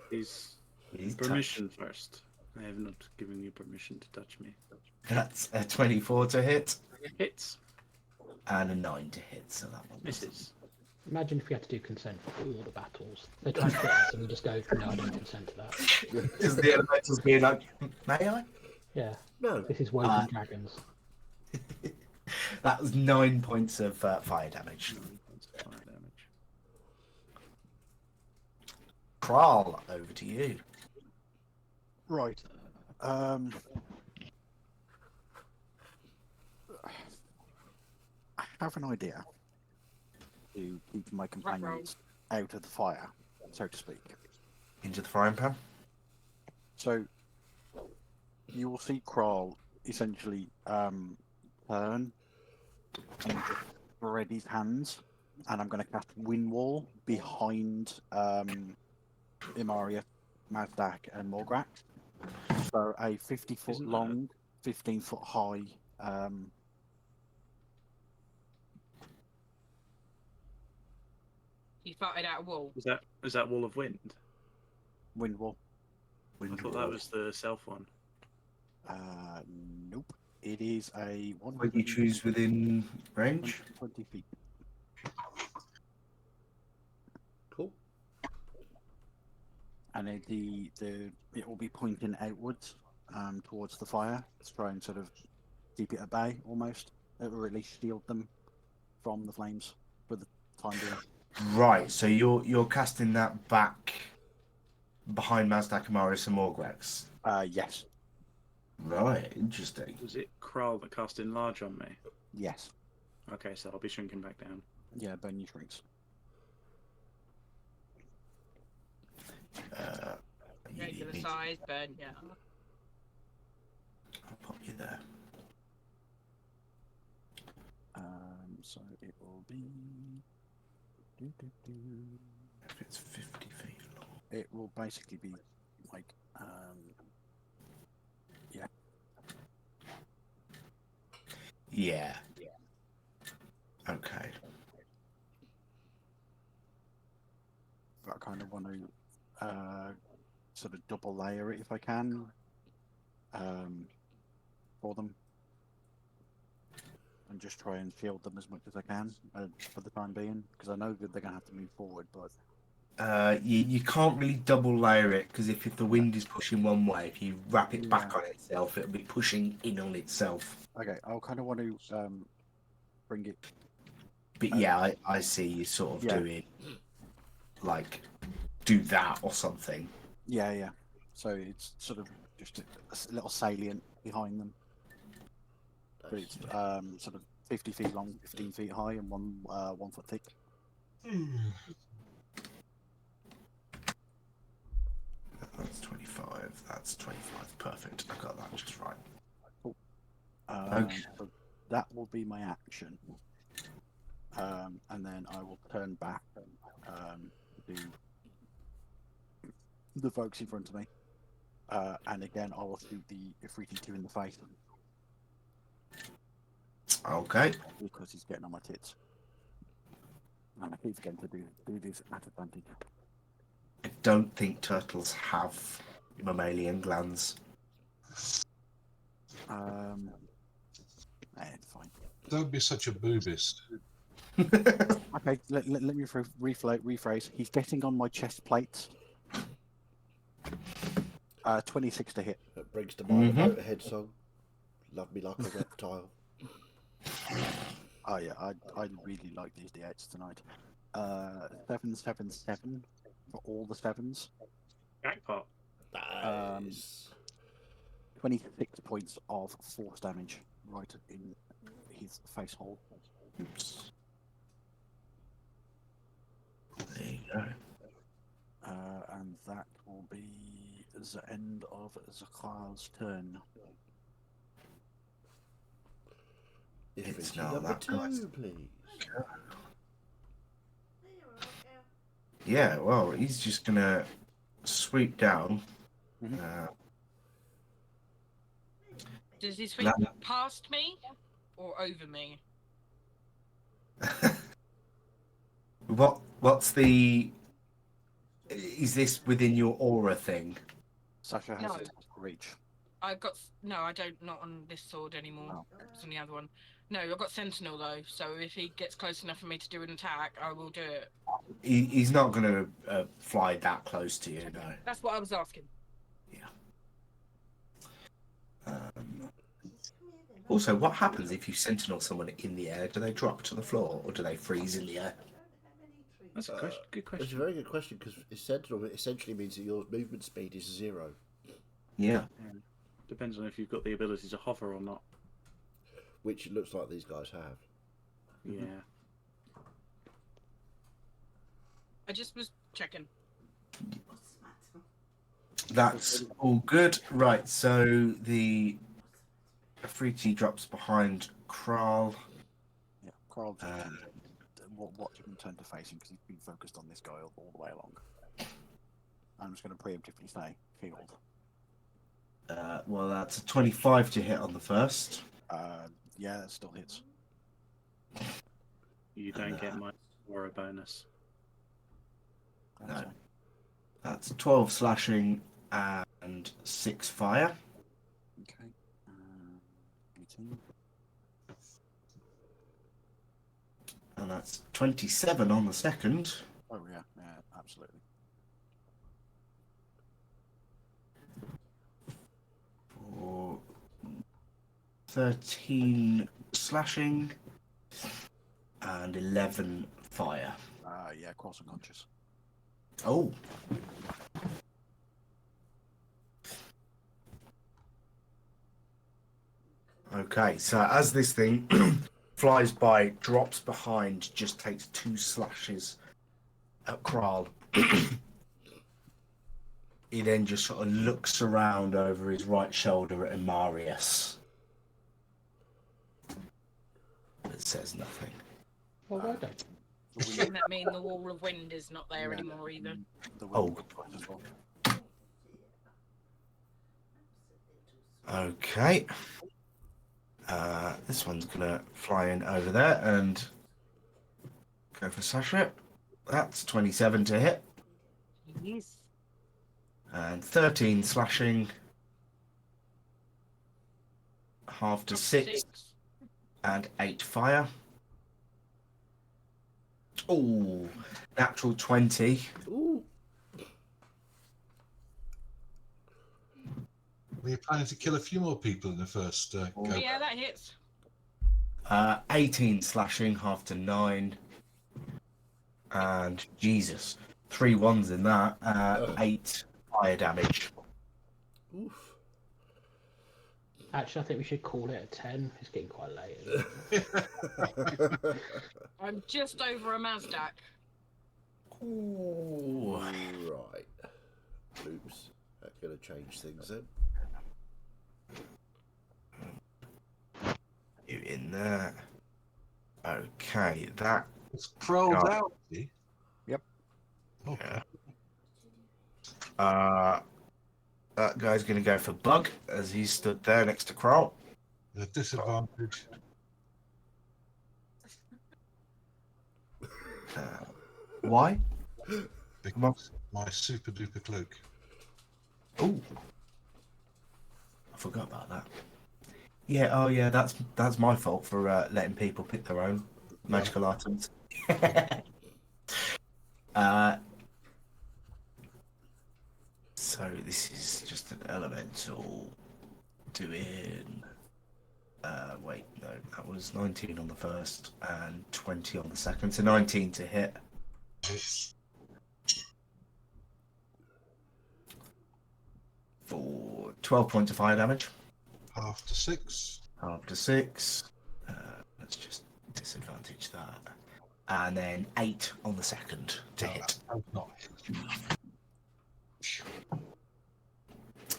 Please, He's permission first. I have not given you permission to touch me. That's a 24 to hit Hits. and a 9 to hit. So that one Misses. Imagine if we had to do consent for all the battles. They try to get us and we just go, no, I don't consent to that. is the elementals being like, may I? Yeah, No. this is Woven Dragons. That was 9 points of fire damage. 9 points of fire damage. Kral, over to you. Right. I have an idea to keep my companions out of the fire, so to speak. Into the frying pan. So you will see Kral essentially turn and spread his hands, and I'm going to cast Wind Wall behind Imaria, Mazdak, and Morgrak. So a 50-foot Isn't that- long, 15-foot high. You farted out a wall. Is that Wall of Wind? Wind Wall. I thought that was the self one. Nope. It is a one. What you choose within range. 20 feet. Cool. And it will be pointing outwards, towards the fire to try and sort of keep it at bay almost. It will really shield them from the flames for the time being. Right, so you're casting that back behind Mazdak, Amaris, and Morgrax. Yes. Right, interesting. Was it Kral that cast Enlarge on me? Yes. Okay, so I'll be shrinking back down. Yeah, burn your shrinks. Regular need- size, burn, yeah. I'll pop you there. So it will be. If it's 50 feet long. It will basically be like, Yeah. Okay. I kind of want to sort of double layer it if I can, for them, and just try and shield them as much as I can for the time being, because I know that they're gonna have to move forward. But You can't really double layer it because if the wind is pushing one way, if you wrap it back Yeah. on itself, it'll be pushing in on itself. okay, I'll kind of want to bring it. But yeah, I see you sort of Yeah. doing like do that or something. Yeah. So it's sort of just a little salient behind them, but it's sort of 50 feet long, 15 feet high, and 1 foot thick. That's 25. That's 25. Perfect. I got that just right. Okay. So that will be my action, and then I will turn back to the folks in front of me, and again I will shoot the Ifriti 2 in the face Okay. because he's getting on my tits, and I keep forgetting to do this at advantage. I don't think turtles have mammalian glands. It's fine. Don't be such a boobist. Okay, let me rephrase. He's getting on my chest plates. 26 to hit. That brings to mind Mhm. the Motorhead song. Love me like a reptile. Oh yeah, I really like these D8s tonight. 777 for all the sevens. Jackpot. Nice. 26 points of force damage right in his face hole. Oops. There you go. And that will be the end of Zakhar's turn. It's Infantry now number that 2, guy's- please. Yeah, well, he's just gonna sweep down. Mhm. Does he swing past me or over me? What's the? Is this within your aura thing? Sasha has No. a reach. I've got no. I don't. Not on this sword anymore. No. It's on the other one. No, I've got Sentinel though. So if he gets close enough for me to do an attack, I will do it. He's not gonna fly that close to you, no. That's what I was asking. Also, what happens if you sentinel someone in the air? Do they drop to the floor or do they freeze in the air? That's a question. Good That's a question. very good question, because Sentinel essentially means that your movement speed is 0. Yeah. Depends on if you've got the ability to hover or not. Which it looks like these guys have. Yeah. I just was checking. That's all good. Right, so the Afriti drops behind Kral. Yeah, Carl, Uh, watch him turn to face him because he's been focused on this guy all the way along. I'm just going to preemptively say field. Well, that's a 25 to hit on the first. Yeah, that still hits. You don't get my aura bonus. That's No. fine. That's 12 slashing and 6 fire. Okay. 18. And that's 27 on the second. Oh yeah, absolutely. For 13 slashing and 11 fire. Yeah, cross unconscious. Oh. Okay, so as this thing flies by, drops behind, just takes 2 slashes at Kral. He then just sort of looks around over his right shoulder at Amarius. But says nothing. Well, well done. Doesn't that mean the wall of wind is not there Yeah, anymore either? The Oh. wind as well. Okay. This one's gonna fly in over there and go for Sasha. That's 27 to hit Yes. and 13 slashing, half to 6 and 8 fire. Oh, natural 20. Ooh. Were you planning to kill a few more people in the first go? Yeah, that hits. 18 slashing, half to 9. And Jesus, 3 ones in that. 8 fire damage. Oof. Actually, I think we should call it a 10. It's getting quite late. Isn't it? I'm just over a Mazdak. Ooh. Right. Oops. That's going to change things then. You in there. Okay, that. It's crawled God. out. See? Yep. Okay. That guy's going to go for Bug as he stood there next to Kral. The disadvantage. Why? Because my super duper cloak. Oh, I forgot about that. Yeah. Oh, yeah. That's my fault for letting people pick their own magical items. So this is just an elemental doing. Wait, no, that was 19 on the first and 20 on the second. So 19 to hit. For 12 points of fire damage. Half to 6. Half to 6. Let's just disadvantage that. And then 8 on the second to No, hit. that does not hit.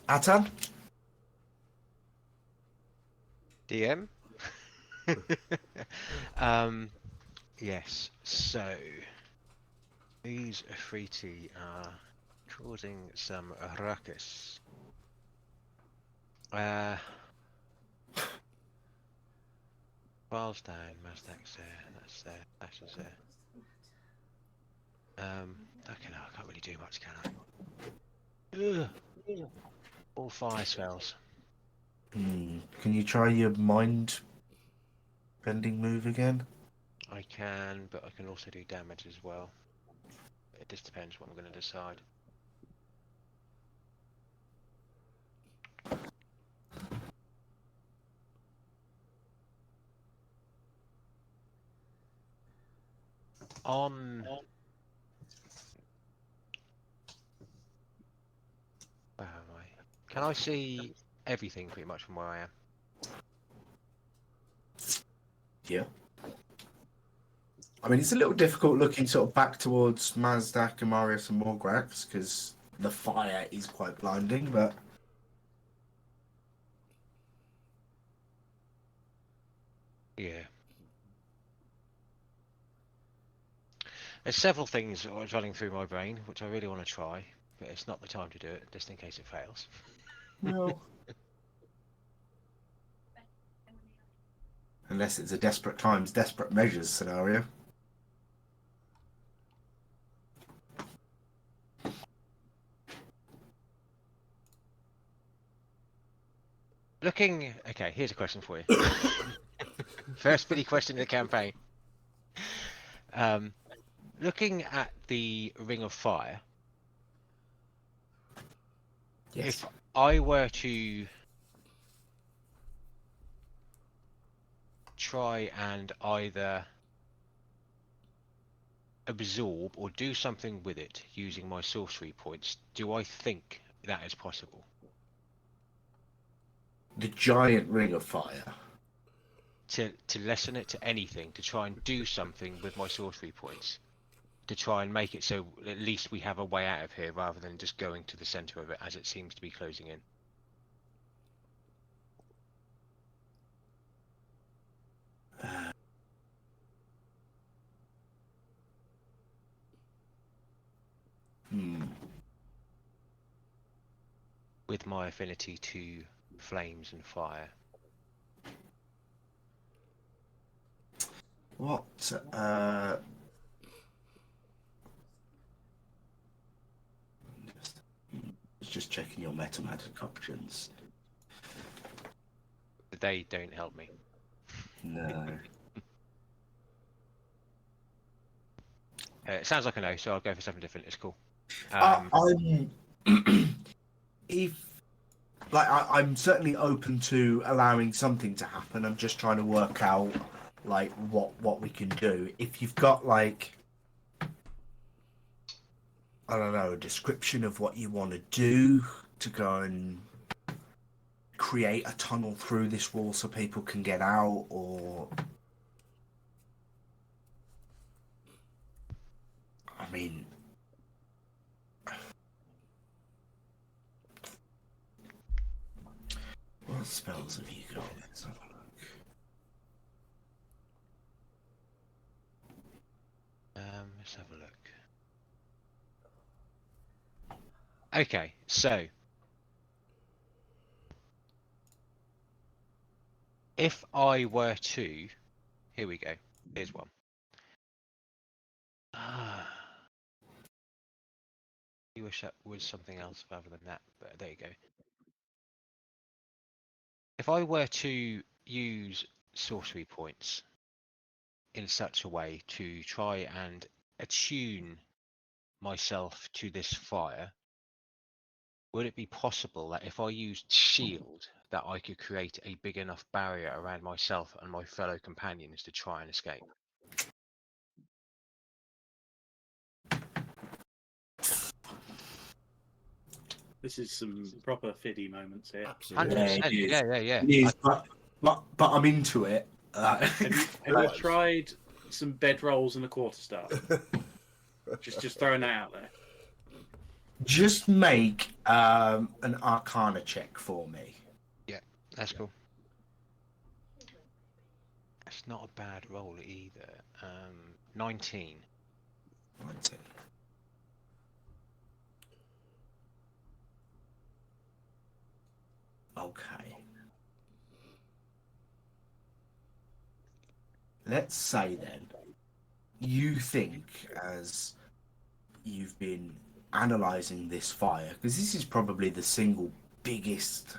Atan? DM. Yes. So these Afriti are causing some ruckus. Files down, Mazdak's there, that's there, Asher's there. Okay, no, I can't really do much, can I? Ugh. All fire spells. Can you try your mind bending move again? I can, but I can also do damage as well. It just depends what I'm going to decide. On... Where am I? Can I see everything pretty much from where I am? Yeah. I mean, it's a little difficult looking sort of back towards Mazdak, Amarius, and Morgrax because the fire is quite blinding, but... Yeah. There's several things running through my brain which I really want to try, but it's not the time to do it, just in case it fails. No. Unless it's a desperate times, desperate measures scenario. Looking... Okay, here's a question for you. First bitty question in the campaign. Looking at the Ring of Fire, Yes. if I were to try and either absorb or do something with it using my sorcery points, do I think that is possible? The giant ring of fire. To lessen it to anything, to try and do something with my sorcery points, to try and make it so at least we have a way out of here rather than just going to the centre of it as it seems to be closing in. With my affinity to flames and fire. What? Just checking your metamagic options. They don't help me. No. It sounds like a no, so I'll go for something different. It's cool. I'm I'm certainly open to allowing something to happen. I'm just trying to work out like what we can do. If you've got like I don't know, a description of what you want to do to go and create a tunnel through this wall so people can get out, or I mean, what spells have you got? Let's have a look. Let's have a look. Okay, so if I were to, here we go. Here's one. You wish that was something else rather than that, but there you go. If I were to use sorcery points in such a way to try and attune myself to this fire, would it be possible that if I used shield, that I could create a big enough barrier around myself and my fellow companions to try and escape? This is some proper Fiddy moments here. Absolutely. 100%. it is. Yeah. It is, but I'm into it. Have you tried some bedrolls and a quarterstaff? just throwing that out there. Just make an Arcana check for me. That's cool. That's not a bad roll either. 19. 19. Okay. Let's say then, you think as you've been analysing this fire, because this is probably the single biggest,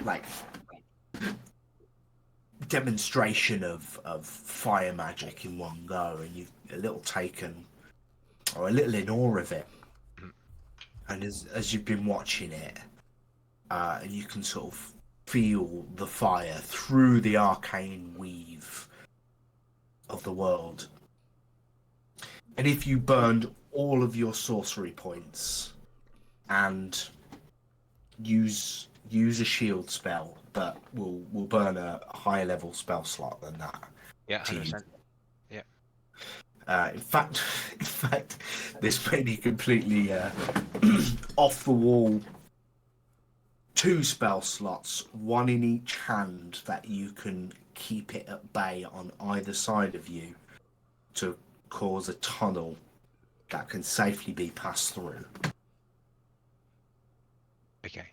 like, demonstration of fire magic in one go, and you've a little taken, or a little in awe of it. And as you've been watching it, and you can sort of feel the fire through the arcane weave of the world. And if you burned all of your sorcery points and use a shield spell that will burn a higher level spell slot than that. Yeah, 100%. In fact, this may be completely off the wall. 2 spell slots, one in each hand, that you can keep it at bay on either side of you to cause a tunnel that can safely be passed through. Okay.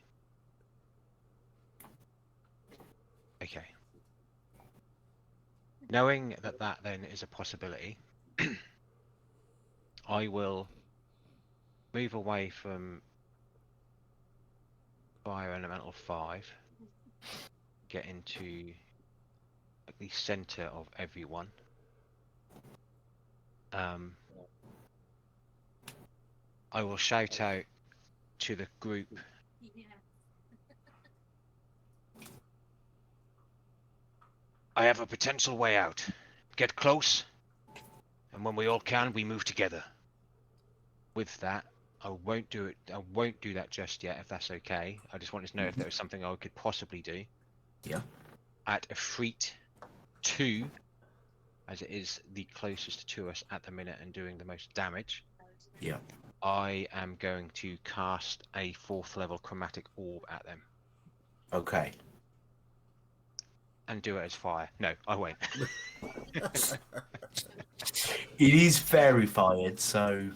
Knowing that then is a possibility, I will move away from Fire Elemental 5, get into the center of everyone. I will shout out to the group. I have a potential way out. Get close, and when we all can, we move together. With that, I won't do that just yet, if that's okay. I just wanted to know if there was something I could possibly do. Yeah. At Efreet 2, as it is the closest to us at the minute and doing the most damage. Yeah. I am going to cast a 4th level chromatic orb at them. Okay. And do it as fire. No, I won't. It is fairy fired, so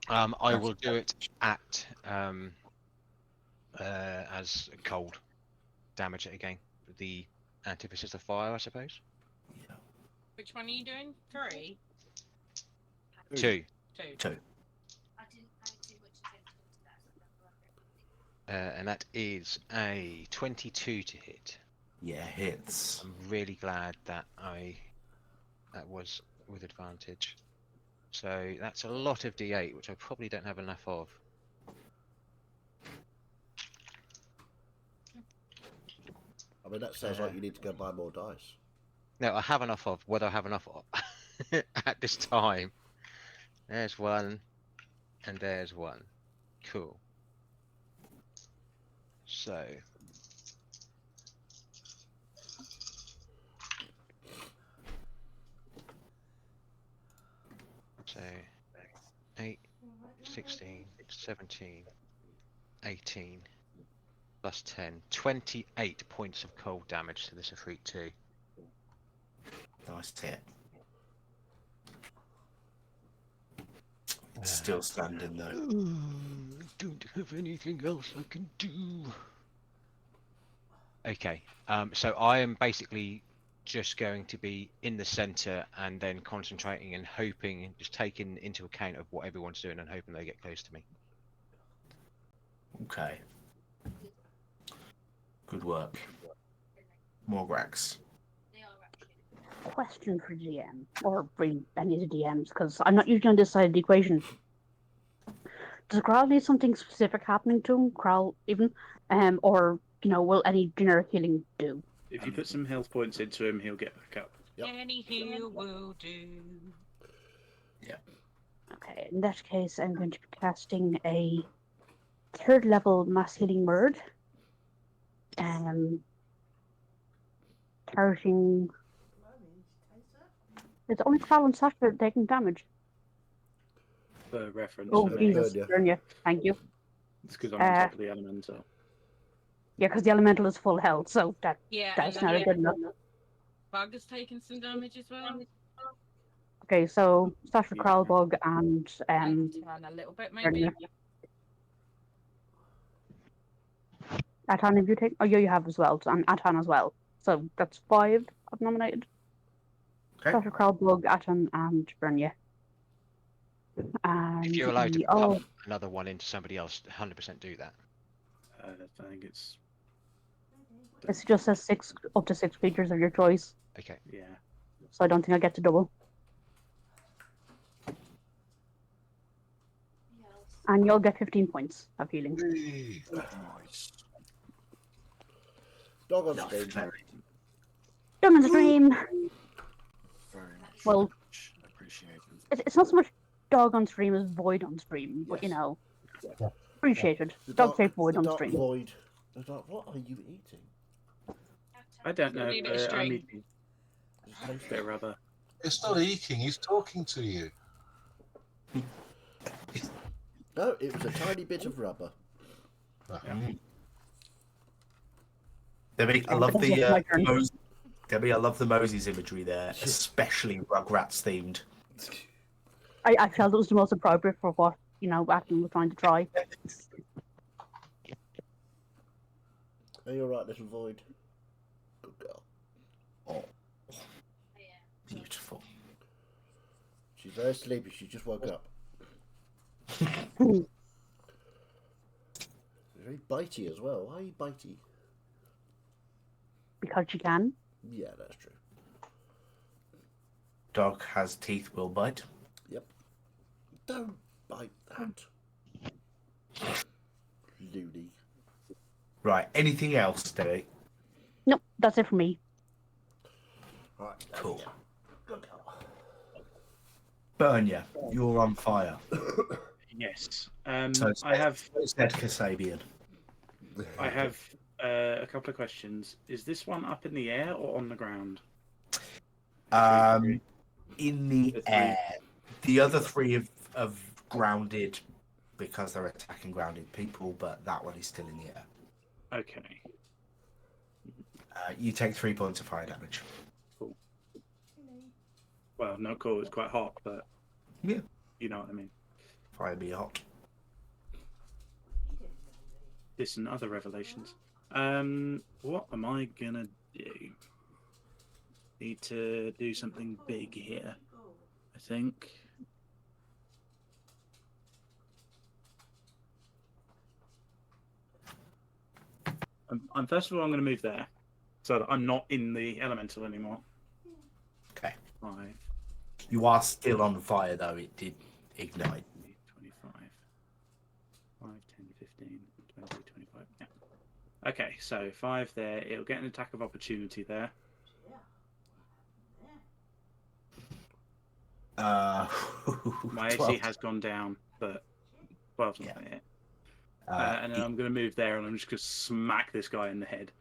I will do it at as cold. Damage it again. The antithesis of fire, I suppose. yeah. Which one are you doing? 3? 2. 2. And that is a 22 to hit. Yeah, hits. I'm really glad that that was with advantage. So that's a lot of D8, which I probably don't have enough of. I mean, that sounds like you need to go buy more dice. No, I have enough of. What do I have enough of at this time? There's one, and there's one. Cool. So. So, 8, 16, 17, 18, plus 10, 28 points of cold damage to this Efreet 2. Nice hit. It's still standing though. I don't have anything else I can do. Okay, so I am basically just going to be in the center and then concentrating and hoping, just taking into account of what everyone's doing and hoping they get close to me. Okay. Good work. Morgrax. Question for GM, or really any of the DMs, because I'm not usually on this side of the equation. Does Kral need something specific happening to him? Kral even, or will any generic healing do? If you put some health points into him, he'll get back up. Yep. Any heal will do. Okay, in that case, I'm going to be casting a third level mass healing word. Targeting. It's only Crow and Sash that are taking damage. For reference. Oh, for me. Jesus. yeah. Burn you. Thank you. It's because I'm on top of the elemental. Yeah, because the elemental is full health, so that's And not the good enough. bug has taken some damage as well. Okay, so Sash for Yeah. Kralbog and And a little bit maybe. Burn you. Atan, if you take. Oh, yeah, you have as well, and Atan as well. So that's 5 I've nominated. Okay. Sash for Kralbog, Atan, and Brynja. And If you're allowed to oh, buff another one into somebody else, 100% do that. I think it's. it just says up to 6 creatures of your choice, Okay. Yeah. so I don't think I get to double. And you'll get 15 points of healing. Hey, Nice. Dog on Lovely. stage. Done in the stream. Very much. Well, appreciated. It's not so much dog on stream as void on stream, but you Yes. know, appreciated. The Dog dark, safe void the on dark stream. void. The dark, what are you eating? I don't know. Leave it a I'm string. eating Does it a taste bit of rubber. it's not eating, he's talking to you. No, it was a tiny bit of rubber. Debbie, I love It's the my turn. Debbie, I love the Moses imagery there, especially Rugrats themed. I felt it was the most appropriate for what, Atman was trying to try. Are you alright, little void? Good girl. Oh, beautiful. She's very sleepy. She just woke up. Very bitey as well. Why are you bitey? Because you can. Yeah, that's true. Dog has teeth, will bite. Yep. Don't bite that. Loony. Right, anything else, Debbie? Nope, that's it for me. Right. Cool. Good girl. Bernia, you're on fire. Yes. So I have said Kasabian. a couple of questions. Is this one up in the air or on the ground? In the The three. air. The other three have grounded because they're attacking grounded people, but that one is still in the air. Okay. You take 3 points of fire damage. Well, no, cool. It's quite hot, but Yeah. you know what I mean. Fire be hot. This and other revelations. What am I gonna do? Need to do something big here, I think. I'm first of all, I'm going to move there, so that I'm not in the elemental anymore. Okay. 5, You are still on fire, though. It did ignite. 25, 5, 10, 15, 20, 25. Yeah. Okay, so 5 there. It'll get an attack of opportunity there. My AC 12. has gone down, but 12's not Yeah. it. And then I'm going to move there, and I'm just going to smack this guy in the head.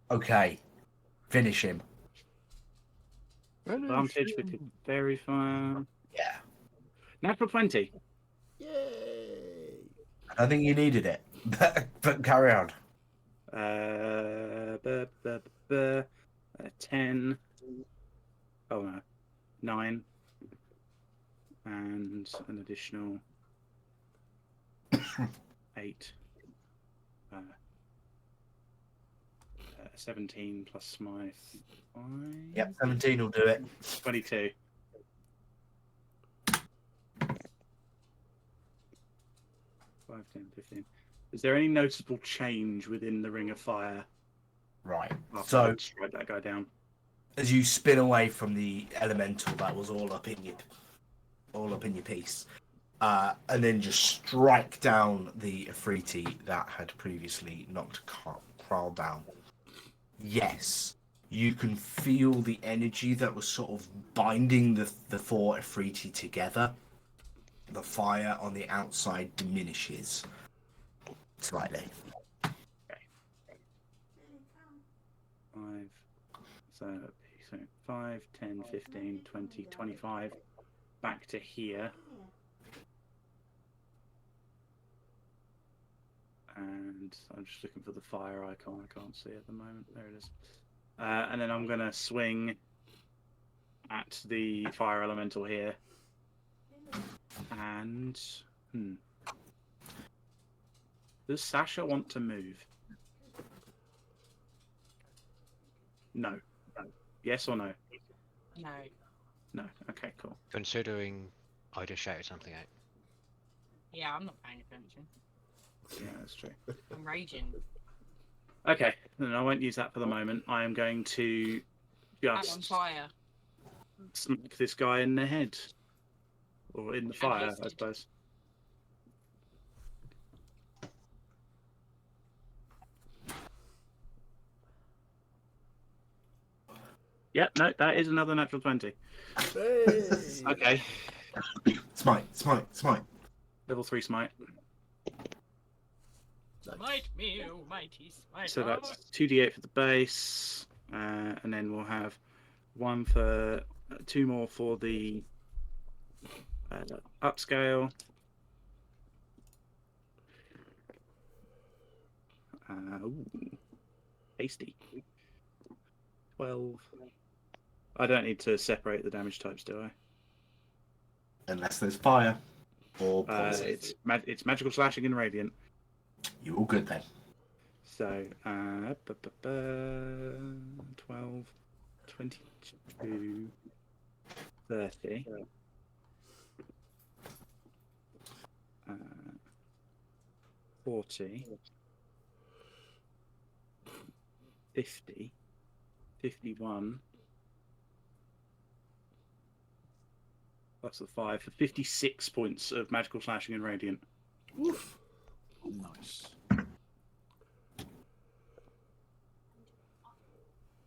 Okay. Finish him. Advantage because very far. Yeah. Natural 20. Yay! I think you needed it. But carry on. 10. Oh no. 9. And an additional 8. 17 plus my 5. Yep, 17 will do it. 22. Five, 10, 15. Is there any noticeable change within the Ring of Fire Right. after So, I strike that guy down? as you spin away from the elemental that was all up in your piece, and then just strike down the Afriti that had previously knocked Kral down. Yes, you can feel the energy that was sort of binding the four Afriti together. The fire on the outside diminishes Slightly. 5. So 5, 10, 15, 20, 25. Back to here. And I'm just looking for the fire icon. I can't see it at the moment. There it is. And then I'm going to swing at the fire elemental here. And... Does Sasha want to move? No. Yes or no? No. No. Okay, cool. Considering I just shouted something out. Yeah, I'm not paying attention. Yeah, that's true. I'm raging. Okay, then I won't use that for the moment. I am going to I'm on just fire. smack this guy in the head. Or in the fire, his I head. suppose. Yep, no, that is another natural 20. Hey! Okay, Smite. level 3 smite. Nice. Smite me, oh mighty smite. So that's 2d8 for the base, and then we'll have 2 more for the upscale. Ooh, hasty. 12. I don't need to separate the damage types, do I? Unless there's fire or poison. It's magical slashing and radiant. You're all good then. So 12, 22, 30. 40, 50, 51. That's the 5 for 56 points of magical slashing and radiant. Oof. Nice.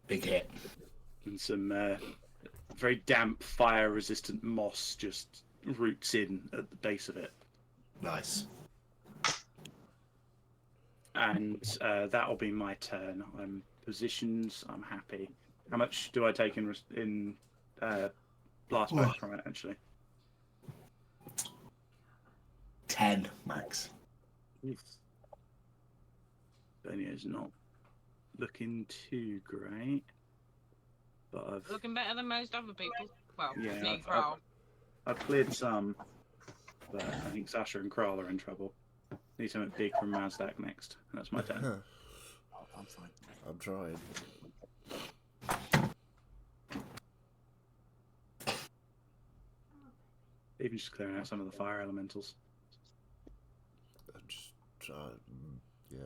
Big hit. And some very damp, fire-resistant moss just roots in at the base of it. Nice. And that'll be my turn. I'm positioned. I'm happy. How much do I take in blast back from it? Actually, 10 max. Benio's not looking too great, but I've Looking better than most other people. Well, Yeah, me, I've- Carl. I've cleared some, but I think Sasha and Kral are in trouble. Need something big from Mazdak next. That's my turn. I'm fine. I'm trying. Even just clearing out some of the fire elementals. I'm just trying. Yeah.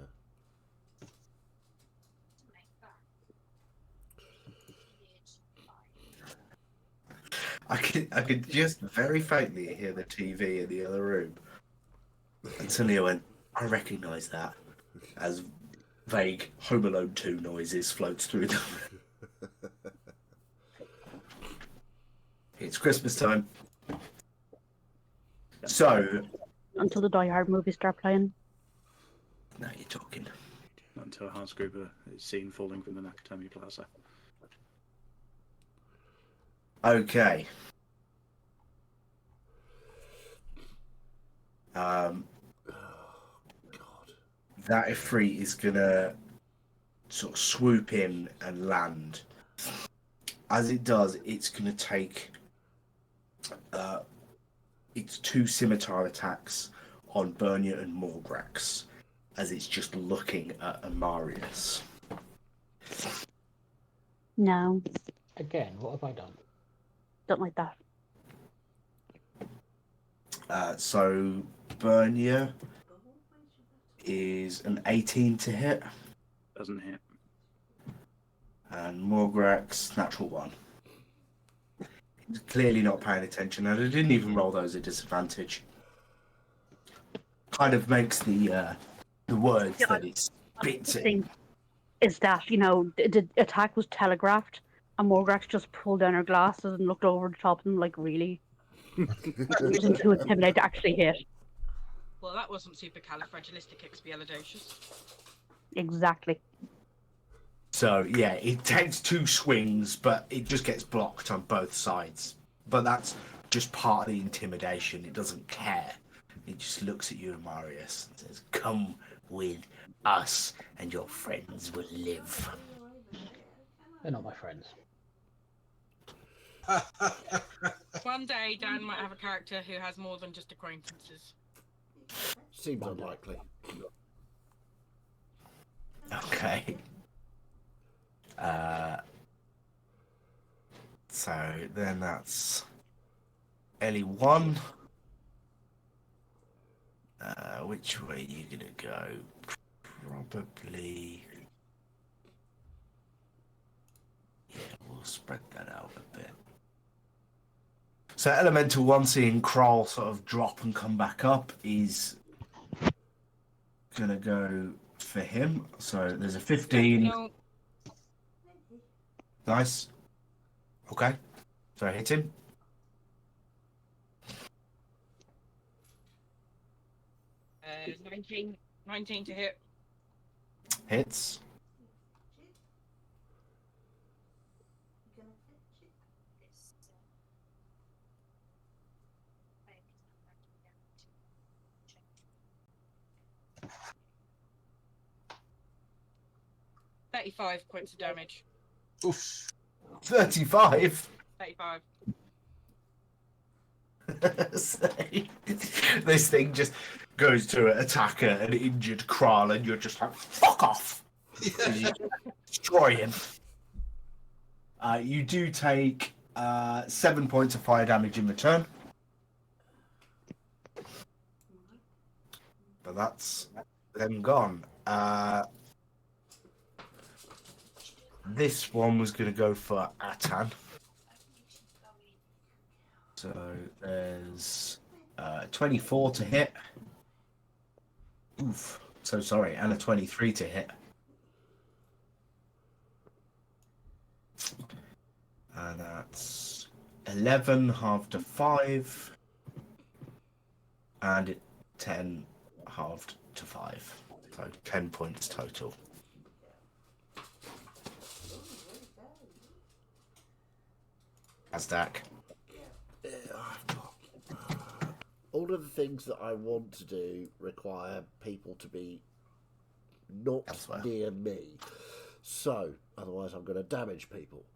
I could just very faintly hear the TV in the other room. And suddenly I went, I recognise that. As vague Home Alone 2 noises floats through the It's Christmas time. So, Until the Die Hard movies start playing. now you're talking. Not until Hans Gruber is seen falling from the Nakatomi Plaza. Okay. God. That Ifrit is gonna sort of swoop in and land. As it does, it's gonna take its 2 scimitar attacks on Bernia and Morgrax, as it's just looking at Amarius. No, Again, what have I done? don't like that. So Bernia is an 18 to hit, Doesn't hit. and Morgrax natural 1. He's clearly not paying attention, and I didn't even roll those at disadvantage. Kind of makes the words Yeah, that it spits The in. thing is that, you know, the attack was telegraphed, and Morgrax just pulled down her glasses and looked over the top of them like, really? It wasn't too intimidating to actually hit. Well, that wasn't supercalifragilisticexpialidocious. Exactly. So yeah, it takes 2 swings, but it just gets blocked on both sides. But that's just part of the intimidation. It doesn't care. It just looks at you, Marius, and says, "Come with us, and your friends will live." They're not my friends. One day, Dan might have a character who has more than just acquaintances. Seems Wonder. unlikely. Okay. So then that's Ellie 1. Which way are you gonna go? Probably. Yeah, we'll spread that out a bit. So Elemental 1, seeing Kroll sort of drop and come back up, is gonna go for him. So there's a 15. No, Nice. Okay. So I hit him. uh, 19 to hit. Hits. $35 points of damage. Oof. 35. 35. This thing just goes to attack an injured Kral, and you're just like, fuck off! As you destroy him. You do take 7 points of fire damage in return. But that's them gone. This one was going to go for Atan. So there's 24 to hit. Oof. So sorry, and a 23 to hit. And that's 11 halved to 5. And 10 halved to 5. So 10 points total. Azdak. Yeah, I've got... all of the things that I want to do require people to be not Elsewhere. near me. So, otherwise I'm going to damage people.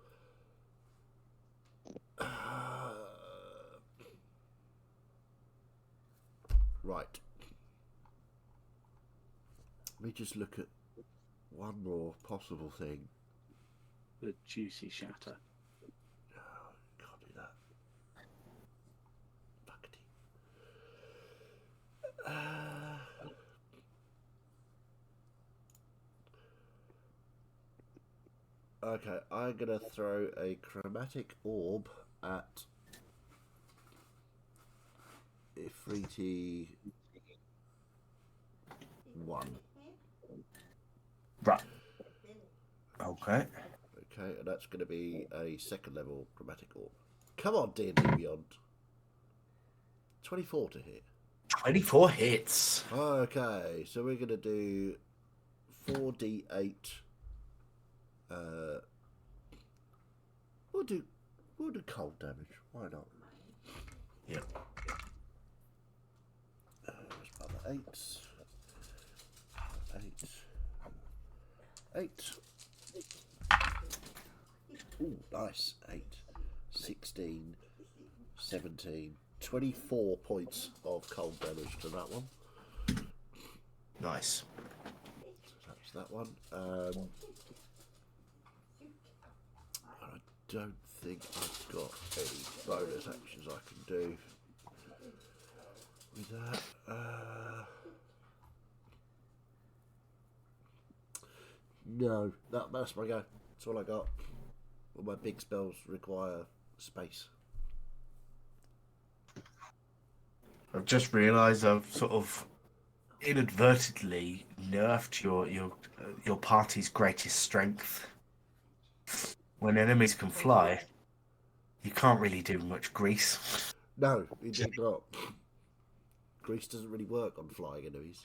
Right. Let me just look at one more possible thing. The juicy shatter. Can't do that. Buckety. Okay, I'm gonna throw a chromatic orb at Ifriti 1. Right. Okay. Okay, and that's going to be a 2nd level chromatic orb. Come on, D&D Beyond. 24 to hit. 24 hits. Okay, so we're going to do 4d8. We'll do cold damage. Why not? Yep. Where's my other 8s? 8. Ooh, nice. 8, 16, 17, 24 points of cold damage to that one. Nice. So that's that one. I don't think I've got any bonus actions I can do with that. No, that's my go. That's all I got. All my big spells require space. I've just realised I've sort of inadvertently nerfed your party's greatest strength. When enemies can fly, you can't really do much grease. No, indeed not. Grease doesn't really work on flying enemies.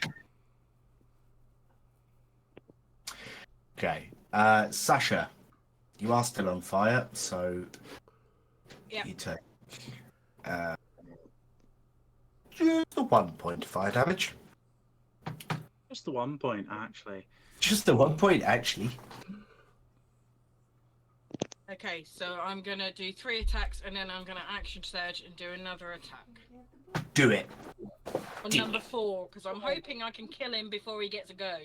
Okay. Sasha, you are still on fire, so Yep. you take just the 1 point of fire damage. Just the 1 point, actually. Just the 1 point, actually. Okay, so I'm gonna do 3 attacks and then I'm gonna action surge and do another attack. Do it. On Do number 4, because I'm hoping I can kill him before he gets a go.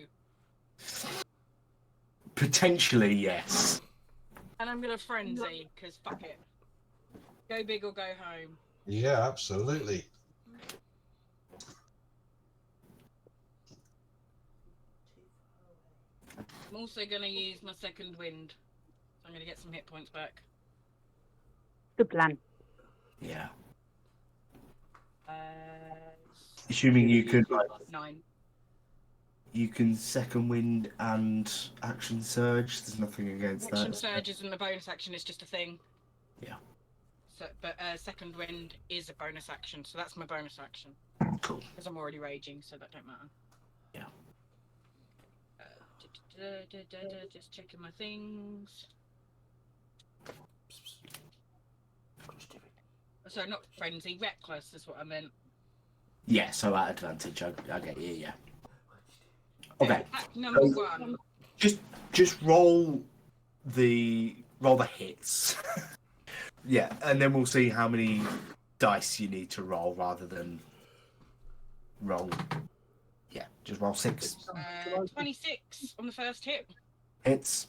Potentially, yes. And I'm gonna frenzy, because fuck it. Go big or go home. Yeah, absolutely. I'm also gonna use my second wind. So I'm gonna get some hit points back. Good plan. Yeah. Uh, Assuming you could, like, 9. you can second wind and action surge. There's nothing against Action that. surge isn't a bonus action, it's just a thing. Yeah. So, but second wind is a bonus action, so that's my bonus action. Cool. Because I'm already raging, so that don't matter. Yeah. Just checking my things. So not frenzy, reckless is what I meant. Yeah, so at advantage, I get you, yeah. Okay. Attack number 1. Just roll the hits. Yeah, and then we'll see how many dice you need to roll rather than roll. Yeah, just roll 6 26 on the first hit. hits.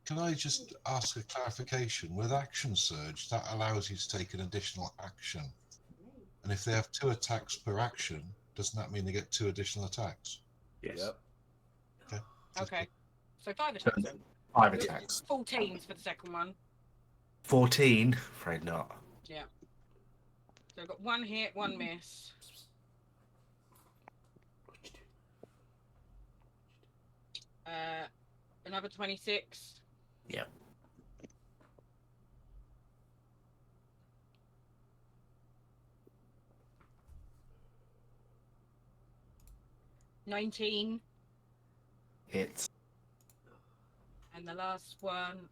Can I just ask a clarification? With action surge, that allows you to take an additional action. And if they have 2 attacks per action, doesn't that mean they get 2 additional attacks? Yes. Yep. Okay. Okay. So 5 attacks then. 5 attacks. 14s for the second one. 14? Afraid not. Yeah. So I've got 1 hit, 1 miss. Another 26. Yeah. $19. Hits. And the last one.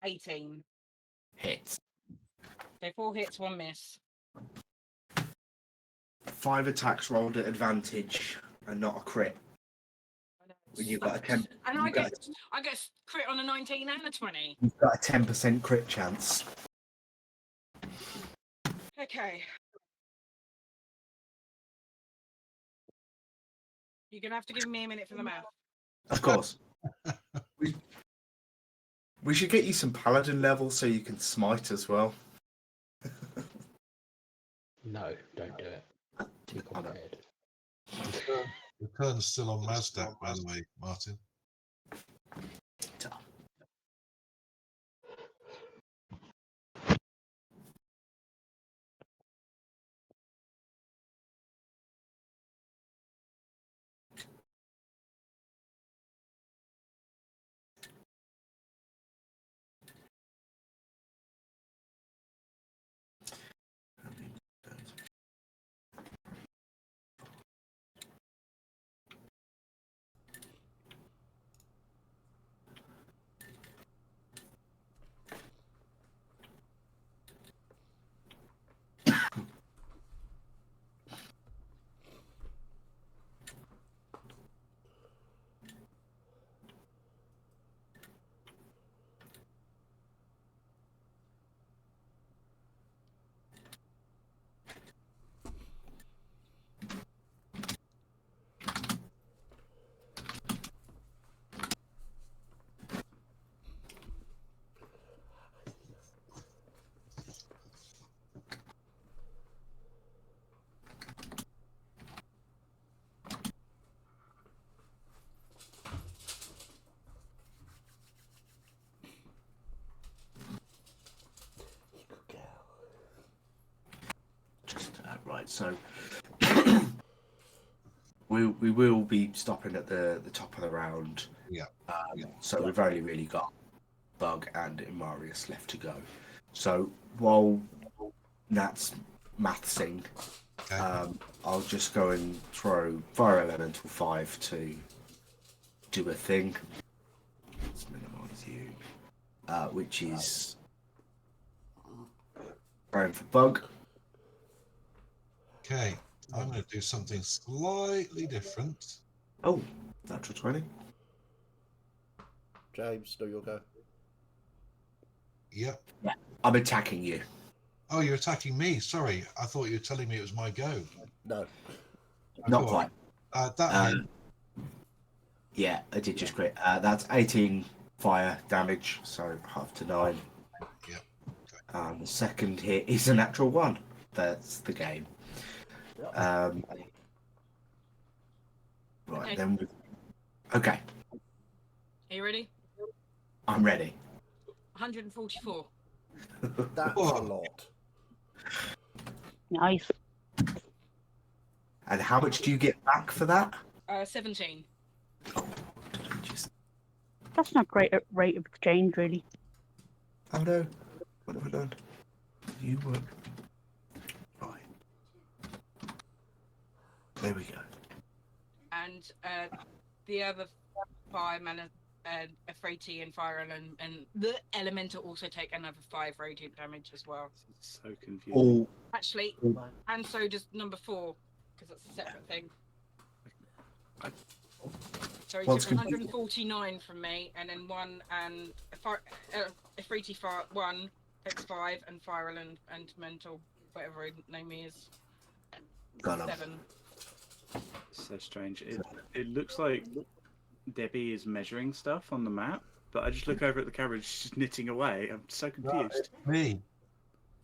$18. Hits. So 4 hits, 1 miss. 5 attacks rolled at advantage and not a crit. You've got a 10. And I get crit on a 19 and a 20. You've got a 10% crit chance. Okay. You're gonna have to give me a minute for the math. Of course. We should get you some paladin levels so you can smite as well. No, don't do it. Too complicated. The turn's still on Mazdak, by the way, Martin. Right, so we will be stopping at the top of the round. Yeah. So we've only really got Bug and Imarius left to go. So while Nat's mathsing, Okay. I'll just go and throw Fire Elemental 5 to do a thing. Let's minimise you. Which is going for Bug. Okay. I'm going to do something slightly different. Oh, natural 20. James, do your go. Yep. I'm attacking you. Oh, you're attacking me. Sorry. I thought you were telling me it was my go. No. Not Go quite. on. That hit. Yeah, I did just crit. That's 18 fire damage, so half to 9. Yep. The second hit is a natural 1. That's the game. Right, Okay. then. Okay, Are you ready? I'm ready. 144. That's a Whoa. lot. Nice. And how much do you get back for that? 17. Just, That's not great at rate of exchange, really. oh no, what have I done? You were right. There we go. And the other 5 mana, Afrati and Fire and the Elemental also take another 5 radiant damage as well. It's so confusing. All Actually, and so does number 4, because that's a separate thing. So he What's took confusing? 149 from me, and then 1 and Afrati 1 takes 5, and Fire and Mental, whatever his name is, got 'em. 7. So strange. It looks like Debbie is measuring stuff on the map, but I just look over at the camera and she's just knitting away. I'm so confused. Me.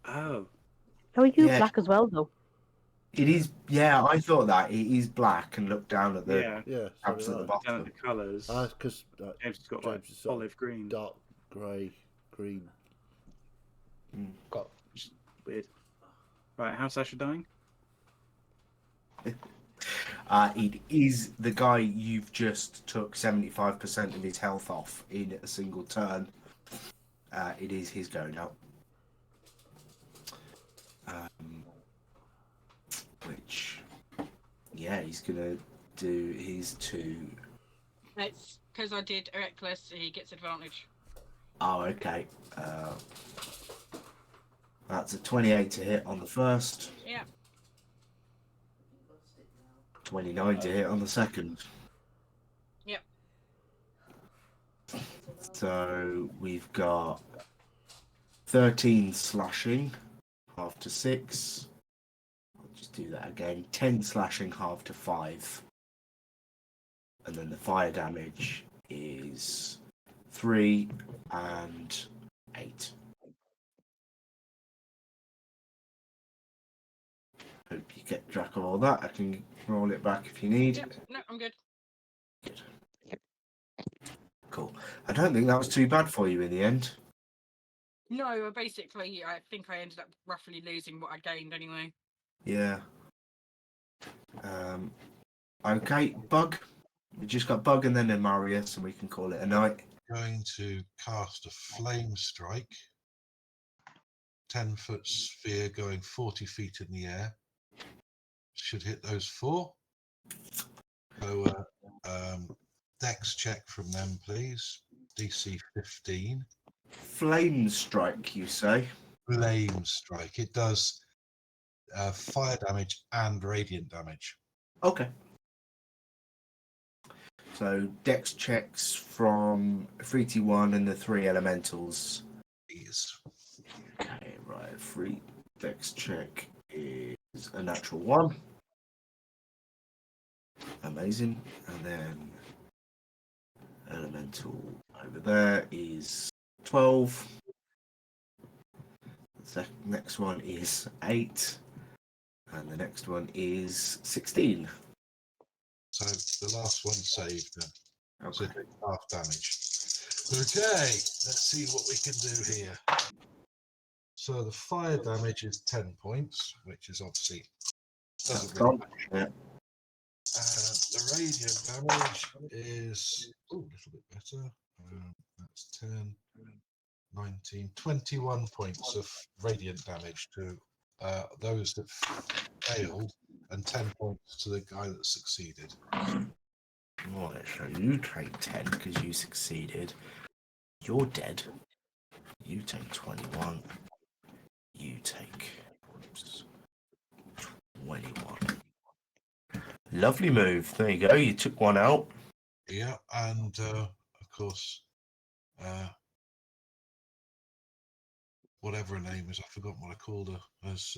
Oh, How are you Yeah. black as well, though? It is, yeah, I thought that. It is black and look down at the yeah. Yeah, tabs at the so Down at bottom. the colours. because James has got like James is sort of olive green. dark grey, green. Got Weird. Right, how's Sasha dying? It is the guy you've just took 75% of his health off in a single turn. It is his go now. Which, yeah, he's gonna do his 2. It's because I did Reckless, he gets advantage. Oh, okay. That's a 28 to hit on the first. Yeah. 29 to hit on the second. Yep. So we've got 13 slashing, half to 6. I'll just do that again. 10 slashing, half to 5. And then the fire damage is 3 and 8. Hope you get track of all that. I can roll it back if you need. Yep. No, I'm good. Cool. I don't think that was too bad for you in the end. No, basically, I think I ended up roughly losing what I gained anyway. Yeah. Okay, Bug. We just got Bug and then Marius, and we can call it a night. Going to cast a flame strike. 10-foot sphere going 40 feet in the air. Should hit those 4. So, dex check from them, please. DC 15. Flame strike, you say? Flame strike. It does fire damage and radiant damage. Okay. So dex checks from Freety 1 and the 3 elementals. Please. Okay, right. Free dex check is a natural 1. Amazing. And then elemental over there is 12. The next one is 8. And the next one is 16. So the last one saved then. So Okay. half damage. Okay, let's see what we can do here. So the fire damage is 10 points, which is obviously doesn't really Yeah. The radiant damage is a little bit better. That's 10, 19, 21 points of radiant damage to those that failed, and 10 points to the guy that succeeded. Right, so you take 10 because you succeeded. You're dead. You take 21. You take 21. Lovely move. There you go. You took one out. Yeah, and of course, whatever her name is, I've forgotten what I called her, is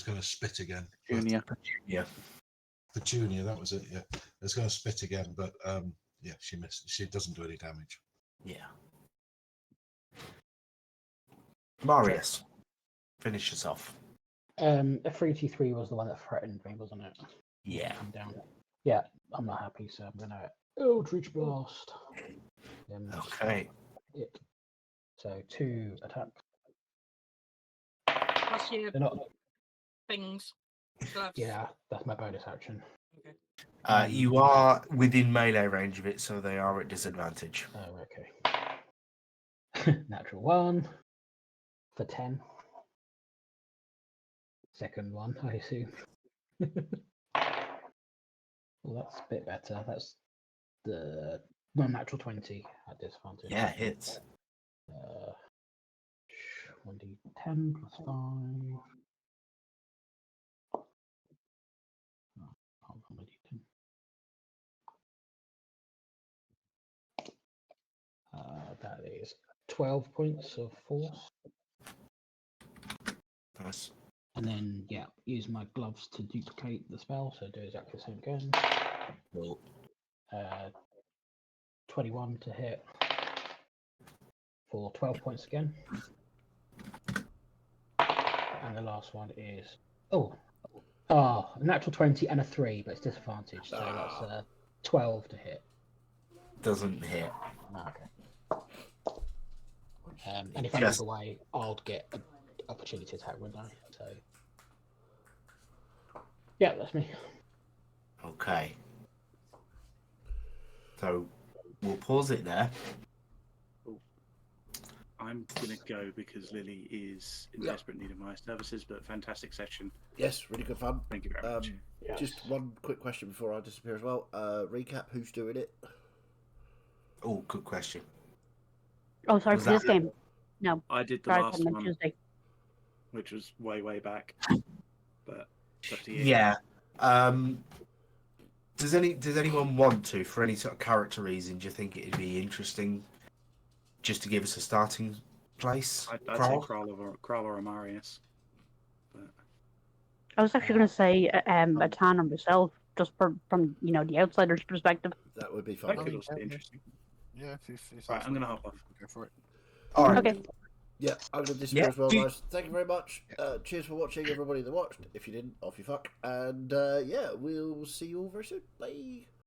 going to spit again. Junior. Yeah. Petunia, that was it. Yeah, it's going to spit again, but yeah, she missed. She doesn't do any damage. Yeah. Marius, finish us off. A 3T3 was the one that threatened me, wasn't it? Yeah. Come down. Yeah, I'm not happy, so I'm gonna Eldritch Blast. Okay. It. So 2 attacks. What's your They're not. things? Gloves. Yeah, that's my bonus action. Okay. You are within melee range of it, so they are at disadvantage. Oh, okay. Natural 1 for 10. Second one, I assume. Well, that's a bit better. That's the natural 20 at disadvantage. Yeah, hits. 1d10 plus 5. Oh, hold on, 1d10. That is 12 points of force. Nice. And then, yeah, use my gloves to duplicate the spell, so do exactly the same again. Cool. 21 to hit for 12 points again. And the last one is a natural 20 and a 3, but it's disadvantage, so that's 12 to hit. Doesn't hit. Okay. And if I move away, I'll get an opportunity attack, wouldn't I? So yeah, that's me. Okay. So we'll pause it there. I'm going to go because Lily is in desperate need of my services, but fantastic session. Yes, really good fun. Thank you very much. Yes. Just one quick question before I disappear as well. Recap, who's doing it? Oh, good question. Oh, sorry, Was for this that- game. No, I did the sorry, last on one, Tuesday. which was way back. But it's up to you. Yeah. Does anyone want to, for any sort of character reason, do you think it'd be interesting just to give us a starting place? I'd say Carl? Kral or Amarius. But I was actually going to say Atan or myself, just from the outsider's perspective. That would be fun. that could also be interesting. Yeah, if Right, that's I'm going to what- hop off. Go for it. All right. Okay. Yeah, I'm going to disappear Yeah. as well, guys. Thank you very much. Cheers for watching, everybody that watched. If you didn't, off you fuck. And yeah, we'll see you all very soon. Bye.